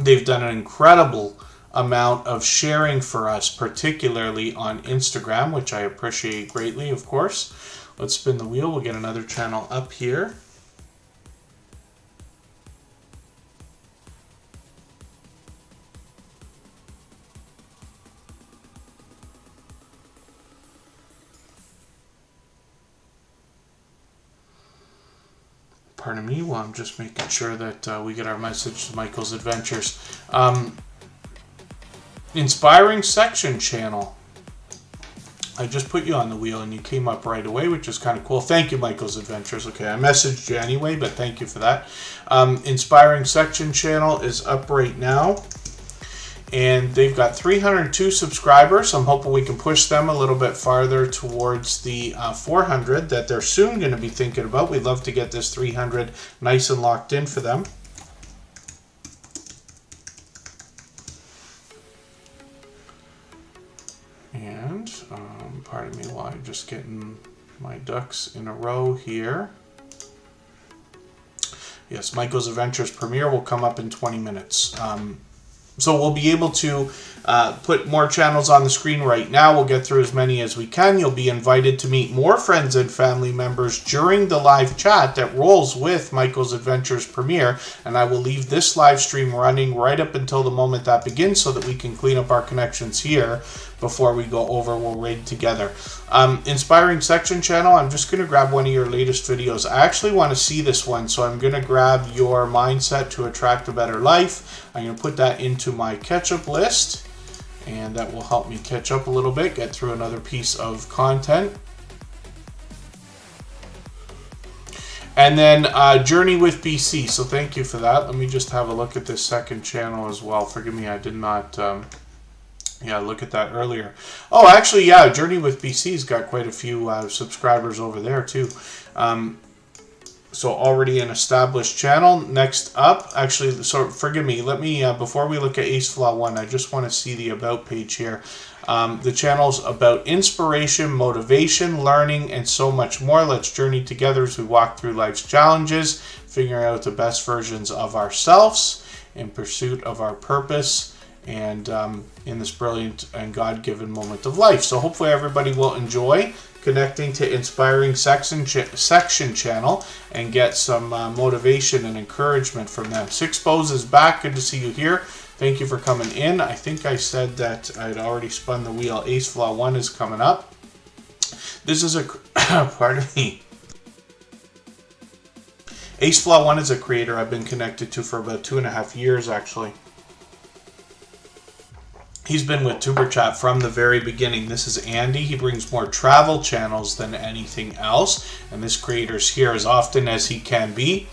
They've done an incredible amount of sharing for us, particularly on Instagram, which I appreciate greatly, of course. Let's spin the wheel. We'll get another channel up here. Pardon me, well, I'm just making sure that we get our message to Michael's Adventures. Inspiring Section channel. I just put you on the wheel and you came up right away, which is kind of cool. Thank you, Michael's Adventures. Okay, I messaged you anyway, but thank you for that. Inspiring Section channel is up right now. And they've got 302 subscribers. I'm hoping we can push them a little bit farther towards the 400 that they're soon going to be thinking about. We'd love to get this 300 nice and locked in for them. And, pardon me while I'm just getting my ducks in a row here. Yes, Michael's Adventures premiere will come up in 20 minutes. So we'll be able to put more channels on the screen right now. We'll get through as many as we can. You'll be invited to meet more friends and family members during the live chat that rolls with Michael's Adventures premiere. And I will leave this live stream running right up until the moment that begins so that we can clean up our connections here before we go over. We'll raid together. Inspiring Section channel, I'm just going to grab one of your latest videos. I actually want to see this one, so I'm going to grab your mindset to attract a better life. I'm going to put that into my catch-up list, and that will help me catch up a little bit, get through another piece of content. And then Journey with BC, so thank you for that. Let me just have a look at this second channel as well. Forgive me, I did not look at that earlier. Oh, actually, yeah, Journey with BC's got quite a few subscribers over there too. So already an established channel. Next up, actually, so forgive me, let me, before we look at Ace Flaw 1, I just want to see the About page here. The channel's about inspiration, motivation, learning, and so much more. Let's journey together as we walk through life's challenges, figuring out the best versions of ourselves in pursuit of our purpose and in this brilliant and God-given moment of life. So hopefully everybody will enjoy connecting to Inspiring Section channel and get some motivation and encouragement from them. Sixpose is back. Good to see you here. Thank you for coming in. I think I said that I'd already spun the wheel. Ace Flaw 1 is coming up. This is a pardon me. Ace Flaw 1 is a creator I've been connected to for about 2.5 years actually. He's been with Superchat from the very beginning. This is Andy. He brings more travel channels than anything else. And this creator's here as often as he can be.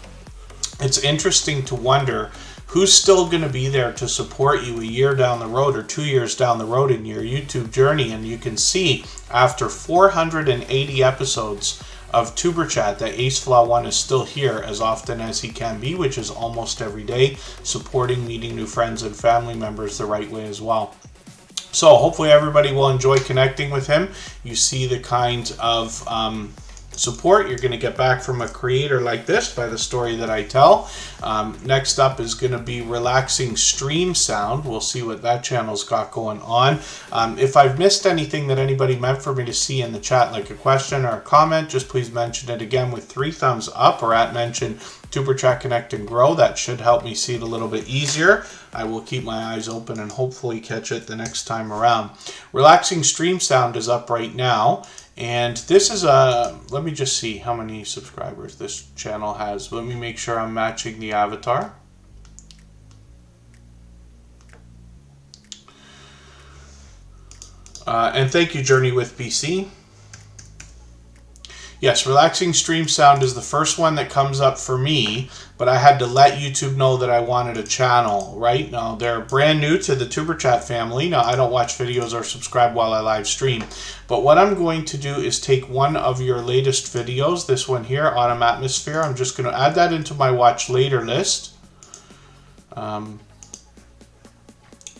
It's interesting to wonder who's still going to be there to support you a year down the road or 2 years down the road in your YouTube journey. And you can see after 480 episodes of Superchat that Ace Flaw 1 is still here as often as he can be, which is almost every day, supporting, meeting new friends and family members the right way as well. So hopefully everybody will enjoy connecting with him. You see the kind of support you're going to get back from a creator like this by the story that I tell. Next up is going to be Relaxing Stream Sound. We'll see what that channel's got going on. If I've missed anything that anybody meant for me to see in the chat, like a question or a comment, just please mention it again with 3 thumbs up or at mention Superchat Connect and Grow. That should help me see it a little bit easier. I will keep my eyes open and hopefully catch it the next time around. Relaxing Stream Sound is up right now. And this is let me just see how many subscribers this channel has. Let me make sure I'm matching the avatar. And thank you, Journey with BC. Yes, Relaxing Stream Sound is the first one that comes up for me, but I had to let YouTube know that I wanted a channel, right? Now, they're brand new to the Superchat family. Now, I don't watch videos or subscribe while I live stream, but what I'm going to do is take one of your latest videos, this one here, Autumn Atmosphere. I'm just going to add that into my watch later list.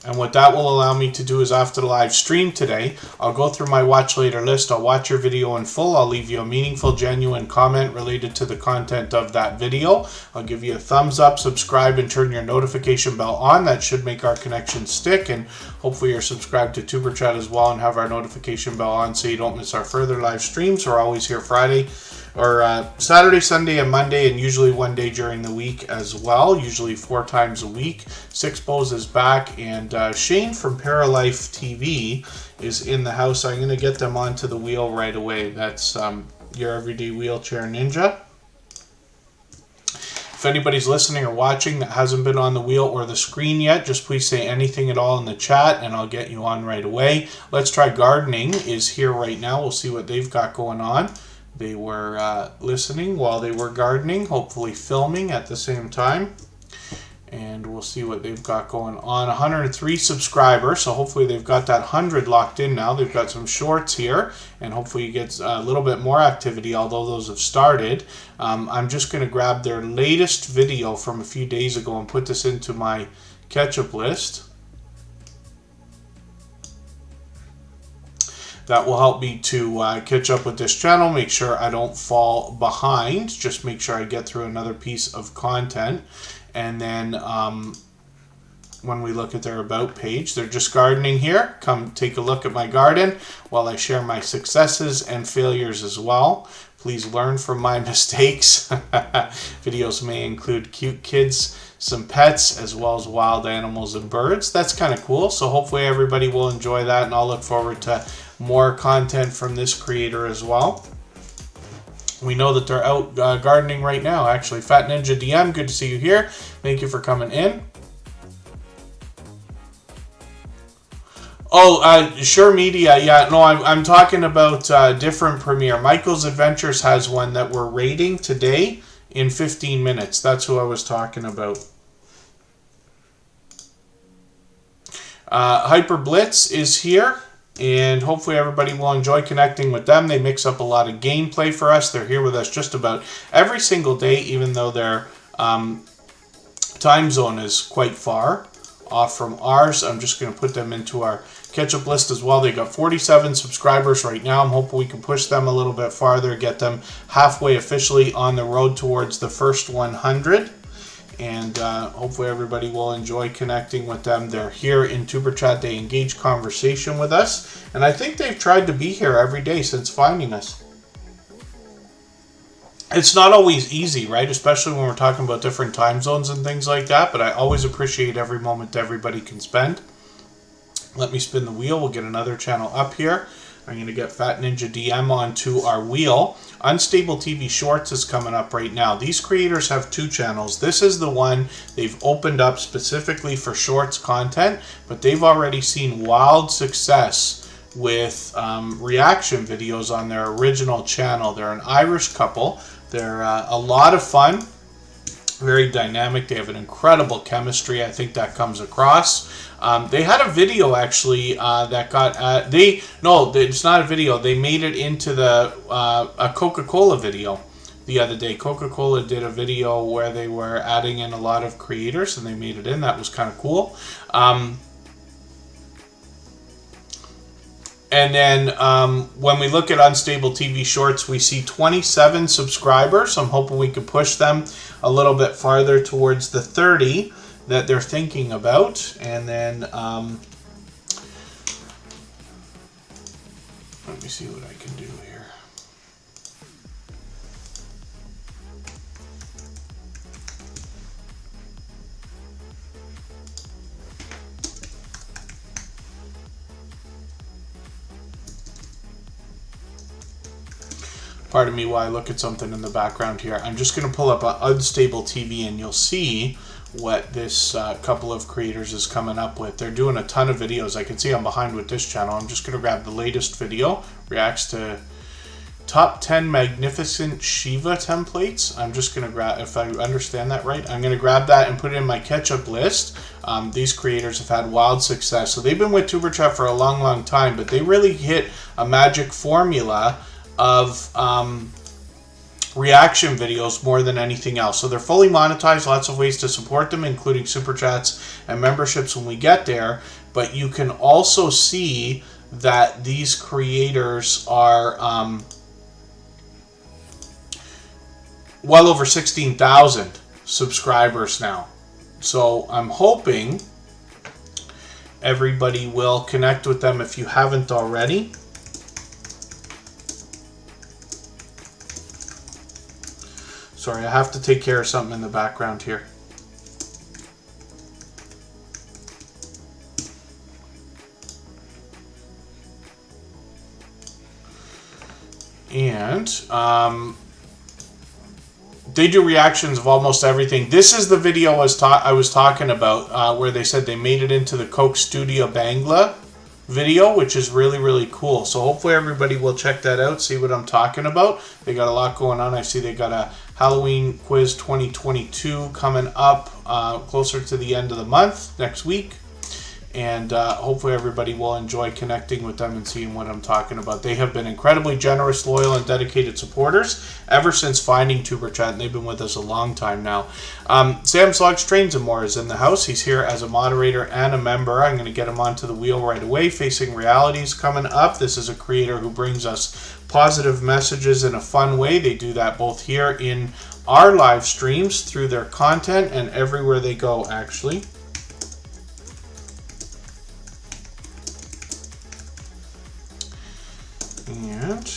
And what that will allow me to do is after the live stream today, I'll go through my watch later list. I'll watch your video in full. I'll leave you a meaningful, genuine comment related to the content of that video. I'll give you a thumbs up, subscribe, and turn your notification bell on. That should make our connection stick. And hopefully you're subscribed to Superchat as well and have our notification bell on so you don't miss our further live streams. We're always here Friday. Or Saturday, Sunday, and Monday, and usually one day during the week as well, usually 4 times a week. Sixpose is back, and Shane from Paralife TV is in the house. I'm going to get them onto the wheel right away. That's your everyday wheelchair ninja. If anybody's listening or watching that hasn't been on the wheel or the screen yet, just please say anything at all in the chat and I'll get you on right away. Let's Try Gardening is here right now. We'll see what they've got going on. They were listening while they were gardening, hopefully filming at the same time. And we'll see what they've got going on. 103 subscribers, so hopefully they've got that 100 locked in now. They've got some shorts here, and hopefully you get a little bit more activity, although those have started. I'm just going to grab their latest video from a few days ago and put this into my catch-up list. That will help me to catch up with this channel, make sure I don't fall behind, just make sure I get through another piece of content. And then when we look at their About page, they're just gardening here. Come take a look at my garden while I share my successes and failures as well. Please learn from my mistakes. Videos may include cute kids, some pets, as well as wild animals and birds. That's kind of cool. So hopefully everybody will enjoy that, and I'll look forward to more content from this creator as well. We know that they're out gardening right now, actually. Fat Ninja DM, good to see you here. Thank you for coming in. Oh, Sure Media, yeah, no, I'm talking about different premiere. Michael's Adventures has one that we're rating today in 15 minutes. That's who I was talking about. Hyper Blitz is here. And hopefully everybody will enjoy connecting with them. They mix up a lot of gameplay for us. They're here with us just about every single day, even though their time zone is quite far off from ours. I'm just going to put them into our catch-up list as well. They got 47 subscribers right now. I'm hoping we can push them a little bit farther, get them halfway officially on the road towards the first 100. And hopefully everybody will enjoy connecting with them. They're here in Tuber Chat. They engage conversation with us. And I think they've tried to be here every day since finding us. It's not always easy, right? Especially when we're talking about different time zones and things like that. But I always appreciate every moment everybody can spend. Let me spin the wheel. We'll get another channel up here. I'm going to get Fat Ninja DM onto our wheel. Unstable TV Shorts is coming up right now. These creators have two channels. This is the one they've opened up specifically for shorts content, but they've already seen wild success with reaction videos on their original channel. They're an Irish couple. They're a lot of fun, very dynamic. They have an incredible chemistry. I think that comes across. They had a video actually that got it's not a video. They made it into the a Coca-Cola video the other day. Coca-Cola did a video where they were adding in a lot of creators and they made it in. That was kind of cool. And then when we look at Unstable TV Shorts, we see 27 subscribers. I'm hoping we can push them a little bit farther towards the 30 that they're thinking about. And then let me see what I can do here. Pardon me while I look at something in the background here. I'm just going to pull up Unstable TV and you'll see what this couple of creators is coming up with. They're doing a ton of videos. I can see I'm behind with this channel. I'm just going to grab the latest video. Reacts to top 10 magnificent Shiva templates. I'm just going to grab, if I understand that right, I'm going to grab that and put it in my catch-up list. These creators have had wild success. So they've been with Tuber Chat for a long, long time, but they really hit a magic formula of reaction videos more than anything else. So they're fully monetized, lots of ways to support them, including super chats and memberships when we get there. But you can also see that these creators are well over 16,000 subscribers now. So I'm hoping everybody will connect with them if you haven't already. Sorry, I have to take care of something in the background here. And They do reactions of almost everything. This is the video I was talking about where they said they made it into the Coke Studio Bangla video, which is really, really cool. So hopefully everybody will check that out, see what I'm talking about. They got a lot going on. I see they got a Halloween quiz 2022 coming up closer to the end of the month, next week. And hopefully everybody will enjoy connecting with them and seeing what I'm talking about. They have been incredibly generous, loyal, and dedicated supporters ever since finding Superchat, and they've been with us a long time now. Sam Slogs Trains and More is in the house. He's here as a moderator and a member. I'm going to get him onto the wheel right away. Facing Realities coming up. This is a creator who brings us positive messages in a fun way. They do that both here in our live streams through their content and everywhere they go, actually. And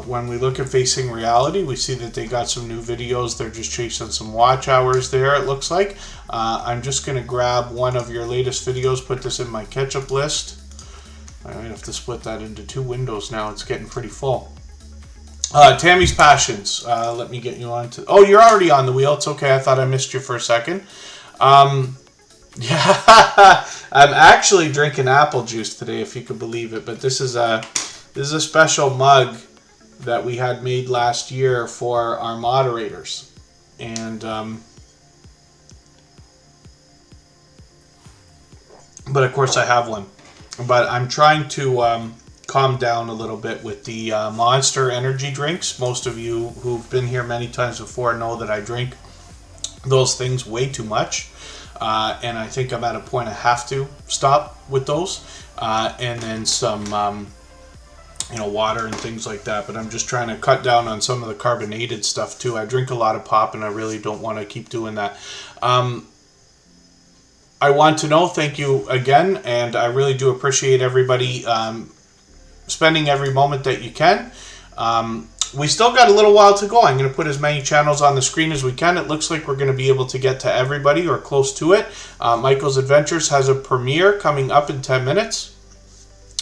when we look at Facing Reality, we see that they got some new videos. They're just chasing some watch hours there, it looks like. I'm just going to grab one of your latest videos, put this in my catch-up list. I might have to split that into 2 windows now. It's getting pretty full. Tammy's Passions. Let me get you on to... Oh, you're already on the wheel. It's okay. I thought I missed you for a second. Yeah, I'm actually drinking apple juice today, if you could believe it. But this is a special mug that we had made last year for our moderators. And, but of course I have one. But I'm trying to calm down a little bit with the Monster energy drinks. Most of you who've been here many times before know that I drink those things way too much. And I think I'm at a point I have to stop with those. And then some... water and things like that, but I'm just trying to cut down on some of the carbonated stuff too. I drink a lot of pop and I really don't want to keep doing that. I want to know, thank you again, and I really do appreciate everybody spending every moment that you can. We still got a little while to go. I'm going to put as many channels on the screen as we can. It looks like we're going to be able to get to everybody or close to it. Michael's Adventures has a premiere coming up in 10 minutes.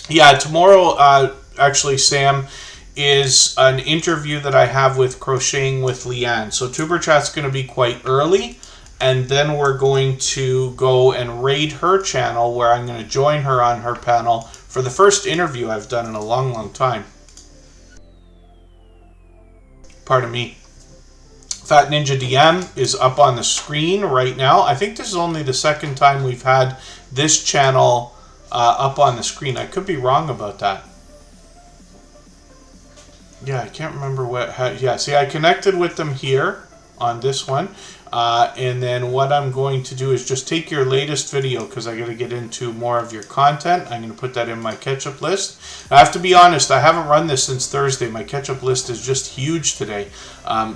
Yeah, tomorrow... actually, Sam, is an interview that I have with Crocheting with Leanne. So Tuber Chat's going to be quite early, and then we're going to go and raid her channel where I'm going to join her on her panel for the first interview I've done in a long, long time. Pardon me. Fat Ninja DM is up on the screen right now. I think this is only the second time we've had this channel up on the screen. I could be wrong about that. Yeah, I can't remember yeah, see, I connected with them here on this one. And then what I'm going to do is just take your latest video, because I got to get into more of your content. I'm going to put that in my catch-up list. I have to be honest, I haven't run this since Thursday. My catch-up list is just huge today.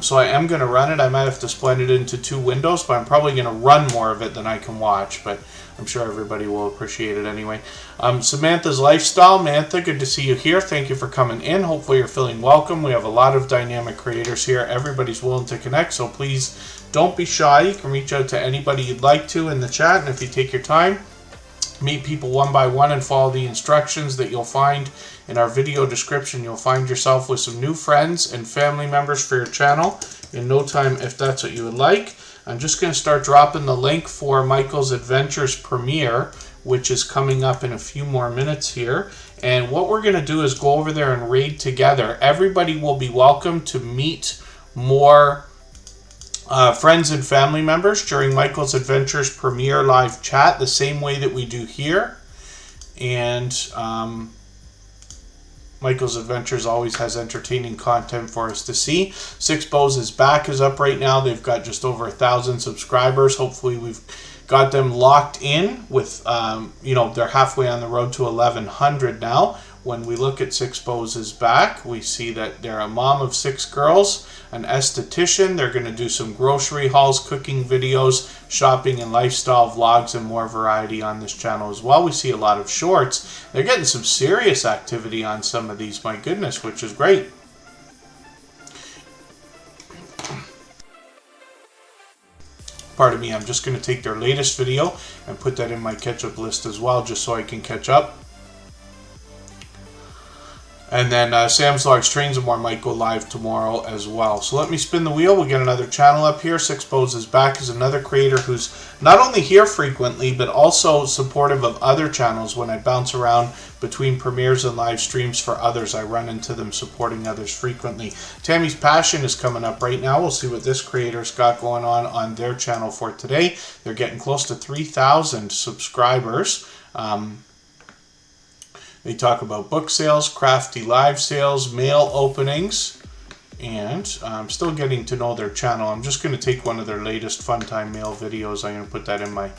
So I am going to run it. I might have to split it into 2 windows, but I'm probably going to run more of it than I can watch. But I'm sure everybody will appreciate it anyway. Samantha's Lifestyle. Mantha, good to see you here. Thank you for coming in. Hopefully you're feeling welcome. We have a lot of dynamic creators here. Everybody's willing to connect, so please don't be shy. You can reach out to anybody you'd like to in the chat, and if you take your time, meet people one by one and follow the instructions that you'll find in our video description, you'll find yourself with some new friends and family members for your channel in no time if that's what you would like. I'm just going to start dropping the link for Michael's Adventures premiere, which is coming up in a few more minutes here. And what we're going to do is go over there and raid together. Everybody will be welcome to meet more friends and family members during Michael's Adventures premiere live chat, the same way that we do here. And Michael's Adventures always has entertaining content for us to see. Six Bows is back, is up right now. They've got just over 1,000 subscribers. Hopefully we've got them locked in with, they're halfway on the road to 1,100 now. When we look at Six Bows is back, we see that they're a mom of 6 girls, an esthetician. They're going to do some grocery hauls, cooking videos, shopping and lifestyle vlogs, and more variety on this channel as well. We see a lot of shorts. They're getting some serious activity on some of these, my goodness, which is great. Pardon me, I'm just going to take their latest video and put that in my catch-up list as well, just so I can catch up. And then Sam's Vlogs Trains and More might go live tomorrow as well. So let me spin the wheel. We'll get another channel up here. Six Bows is back as another creator who's not only here frequently, but also supportive of other channels. When I bounce around between premieres and live streams for others, I run into them supporting others frequently. Tammy's Passion is coming up right now. We'll see what this creator's got going on their channel for today. They're getting close to 3,000 subscribers. They talk about book sales, crafty live sales, mail openings, and I'm still getting to know their channel. I'm just going to take one of their latest Fun Time Mail videos. I'm going to put that in my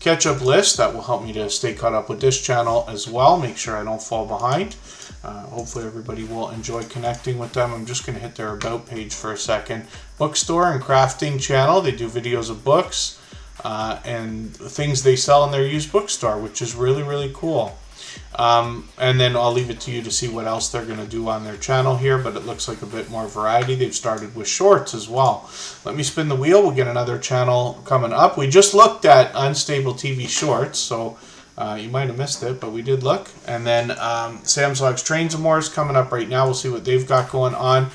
catch-up list. That will help me to stay caught up with this channel as well, make sure I don't fall behind. Hopefully everybody will enjoy connecting with them. I'm just going to hit their About page for a second. Bookstore and crafting channel. They do videos of books and things they sell in their used bookstore, which is really, really cool. And then I'll leave it to you to see what else they're going to do on their channel here, but it looks like a bit more variety. They've started with shorts as well. Let me spin the wheel. We'll get another channel coming up. We just looked at Unstable TV Shorts, so you might have missed it, but we did look. And then Sam's Vlogs Trains and More is coming up right now. We'll see what they've got going on.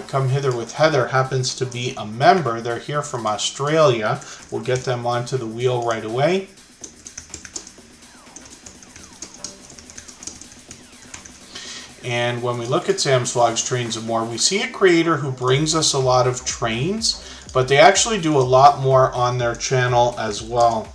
Come Hither with Heather happens to be a member. They're here from Australia. We'll get them onto the wheel right away. And when we look at Sam's Vlogs Trains and More, we see a creator who brings us a lot of trains, but they actually do a lot more on their channel as well.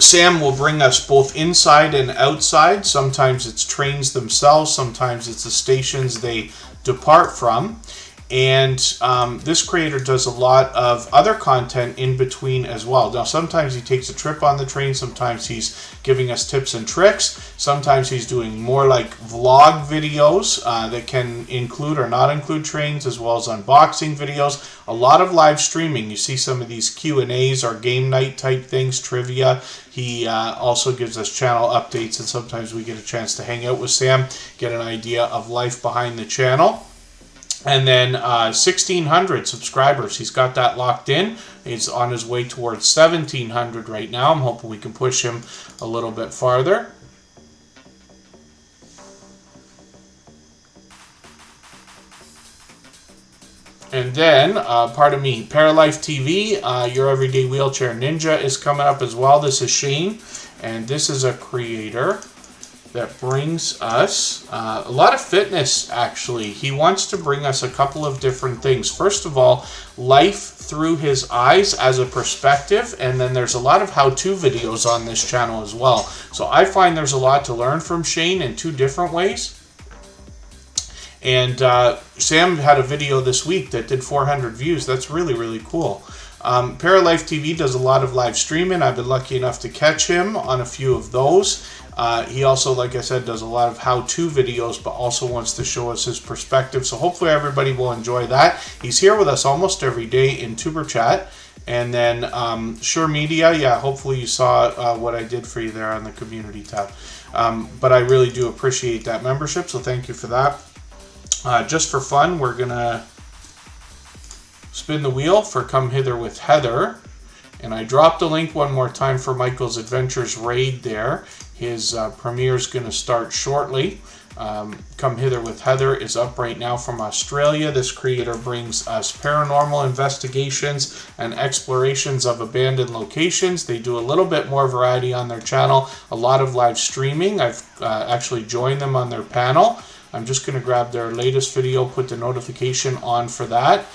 Sam will bring us both inside and outside. Sometimes it's trains themselves, sometimes it's the stations they depart from. And this creator does a lot of other content in between as well. Now, sometimes he takes a trip on the train. Sometimes he's giving us tips and tricks. Sometimes he's doing more like vlog videos that can include or not include trains, as well as unboxing videos. A lot of live streaming. You see some of these Q&As or game night type things, trivia. He also gives us channel updates, and sometimes we get a chance to hang out with Sam, get an idea of life behind the channel. And then 1,600 subscribers. He's got that locked in. He's on his way towards 1,700 right now. I'm hoping we can push him a little bit farther. And then, pardon me, Paralife TV, Your Everyday Wheelchair Ninja is coming up as well. This is Shane, and this is a creator that brings us a lot of fitness, actually. He wants to bring us a couple of different things. First of all, life through his eyes as a perspective, and then there's a lot of how-to videos on this channel as well. So I find there's a lot to learn from Shane in two different ways. And Sam had a video this week that did 400 views. That's really, really cool. Paralife TV does a lot of live streaming. I've been lucky enough to catch him on a few of those. He also, like I said, does a lot of how-to videos, but also wants to show us his perspective. So hopefully everybody will enjoy that. He's here with us almost every day in Superchat. And then Sure Media, yeah, hopefully you saw what I did for you there on the community tab. But I really do appreciate that membership, so thank you for that. Just for fun, we're going to spin the wheel for Come Hither with Heather. And I dropped the link one more time for Michael's Adventures raid there. His premiere is going to start shortly. Come Hither with Heather is up right now from Australia. This creator brings us paranormal investigations and explorations of abandoned locations. They do a little bit more variety on their channel, a lot of live streaming. I've actually joined them on their panel. I'm just going to grab their latest video, put the notification on for that.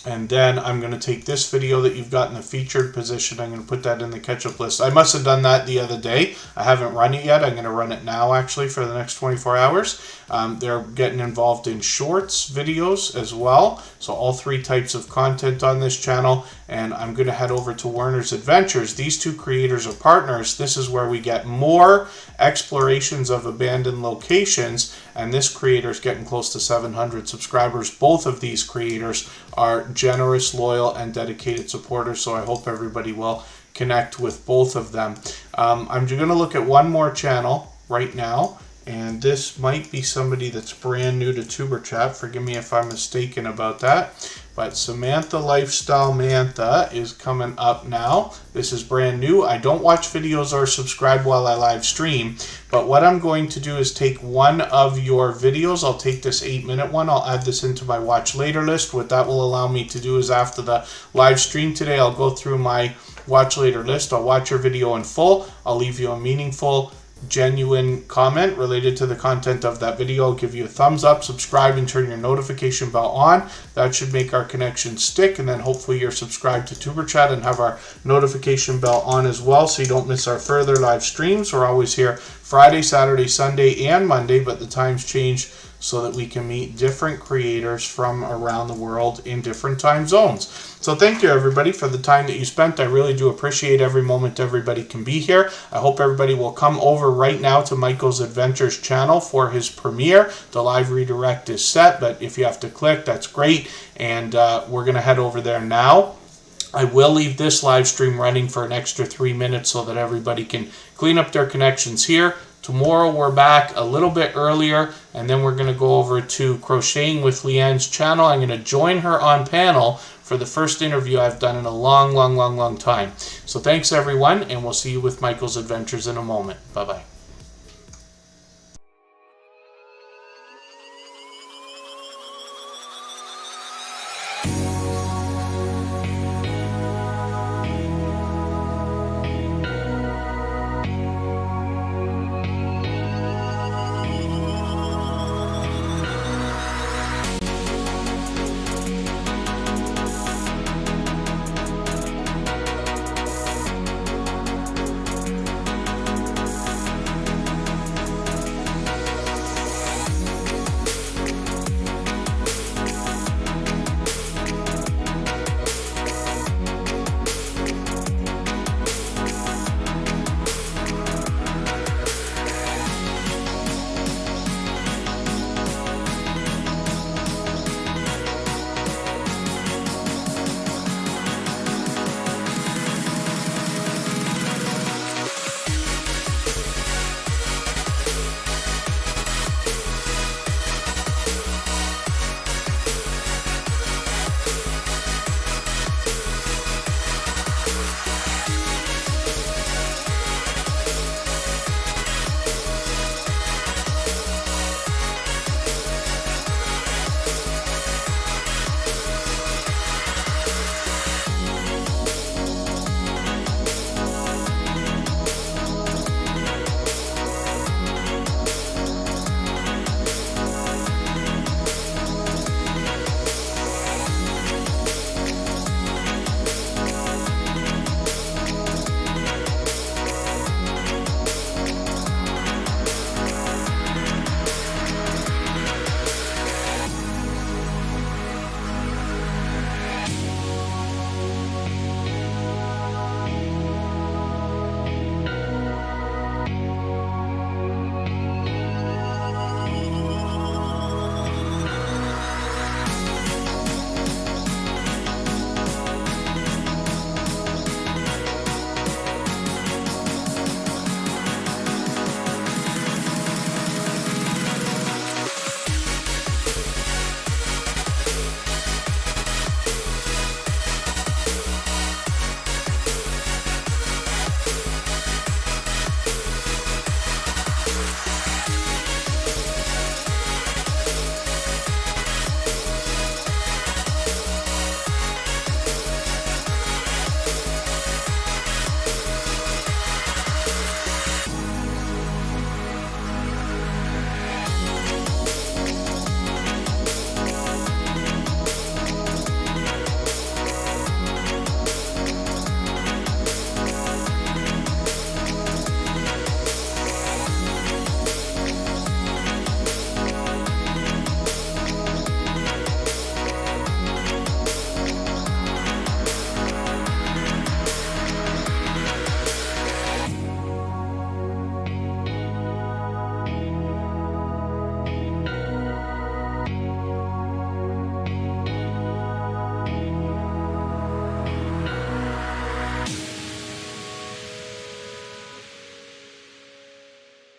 And then I'm going to take this video that you've got in the featured position. I'm going to put that in the catch-up list. I must have done that the other day. I haven't run it yet. I'm going to run it now, actually, for the next 24 hours. They're getting involved in shorts videos as well. So all three types of content on this channel. And I'm going to head over to Werner's Adventures. These two creators are partners. This is where we get more explorations of abandoned locations. And this creator is getting close to 700 subscribers. Both of these creators are generous, loyal, and dedicated supporters. So I hope everybody will connect with both of them. I'm going to look at one more channel right now. And this might be somebody that's brand new to Tuber Chat. Forgive me if I'm mistaken about that. But Samantha Lifestyle Mantha is coming up now. This is brand new. I don't watch videos or subscribe while I live stream. But what I'm going to do is take one of your videos. I'll take this 8-minute one. I'll add this into my watch later list. What that will allow me to do is after the live stream today, I'll go through my watch later list. I'll watch your video in full. I'll leave you a meaningful, genuine comment related to the content of that video. I'll give you a thumbs up, subscribe, and turn your notification bell on. That should make our connection stick, and then hopefully you're subscribed to Tuber Chat and have our notification bell on as well, so you don't miss our further live streams. We're always here Friday, Saturday, Sunday, and Monday, but the times change so that we can meet different creators from around the world in different time zones. So thank you everybody for the time that you spent. I really do appreciate every moment everybody can be here. I hope everybody will come over right now to Michael's Adventures channel for his premiere. The live redirect is set, but if you have to click, that's great. And we're going to head over there now. I will leave this live stream running for an extra 3 minutes so that everybody can clean up their connections here. Tomorrow we're back a little bit earlier, and then we're going to go over to Crocheting with Leanne's channel. I'm going to join her on panel for the first interview I've done in a long time. So thanks everyone, and we'll see you with Michael's Adventures in a moment. Bye-bye.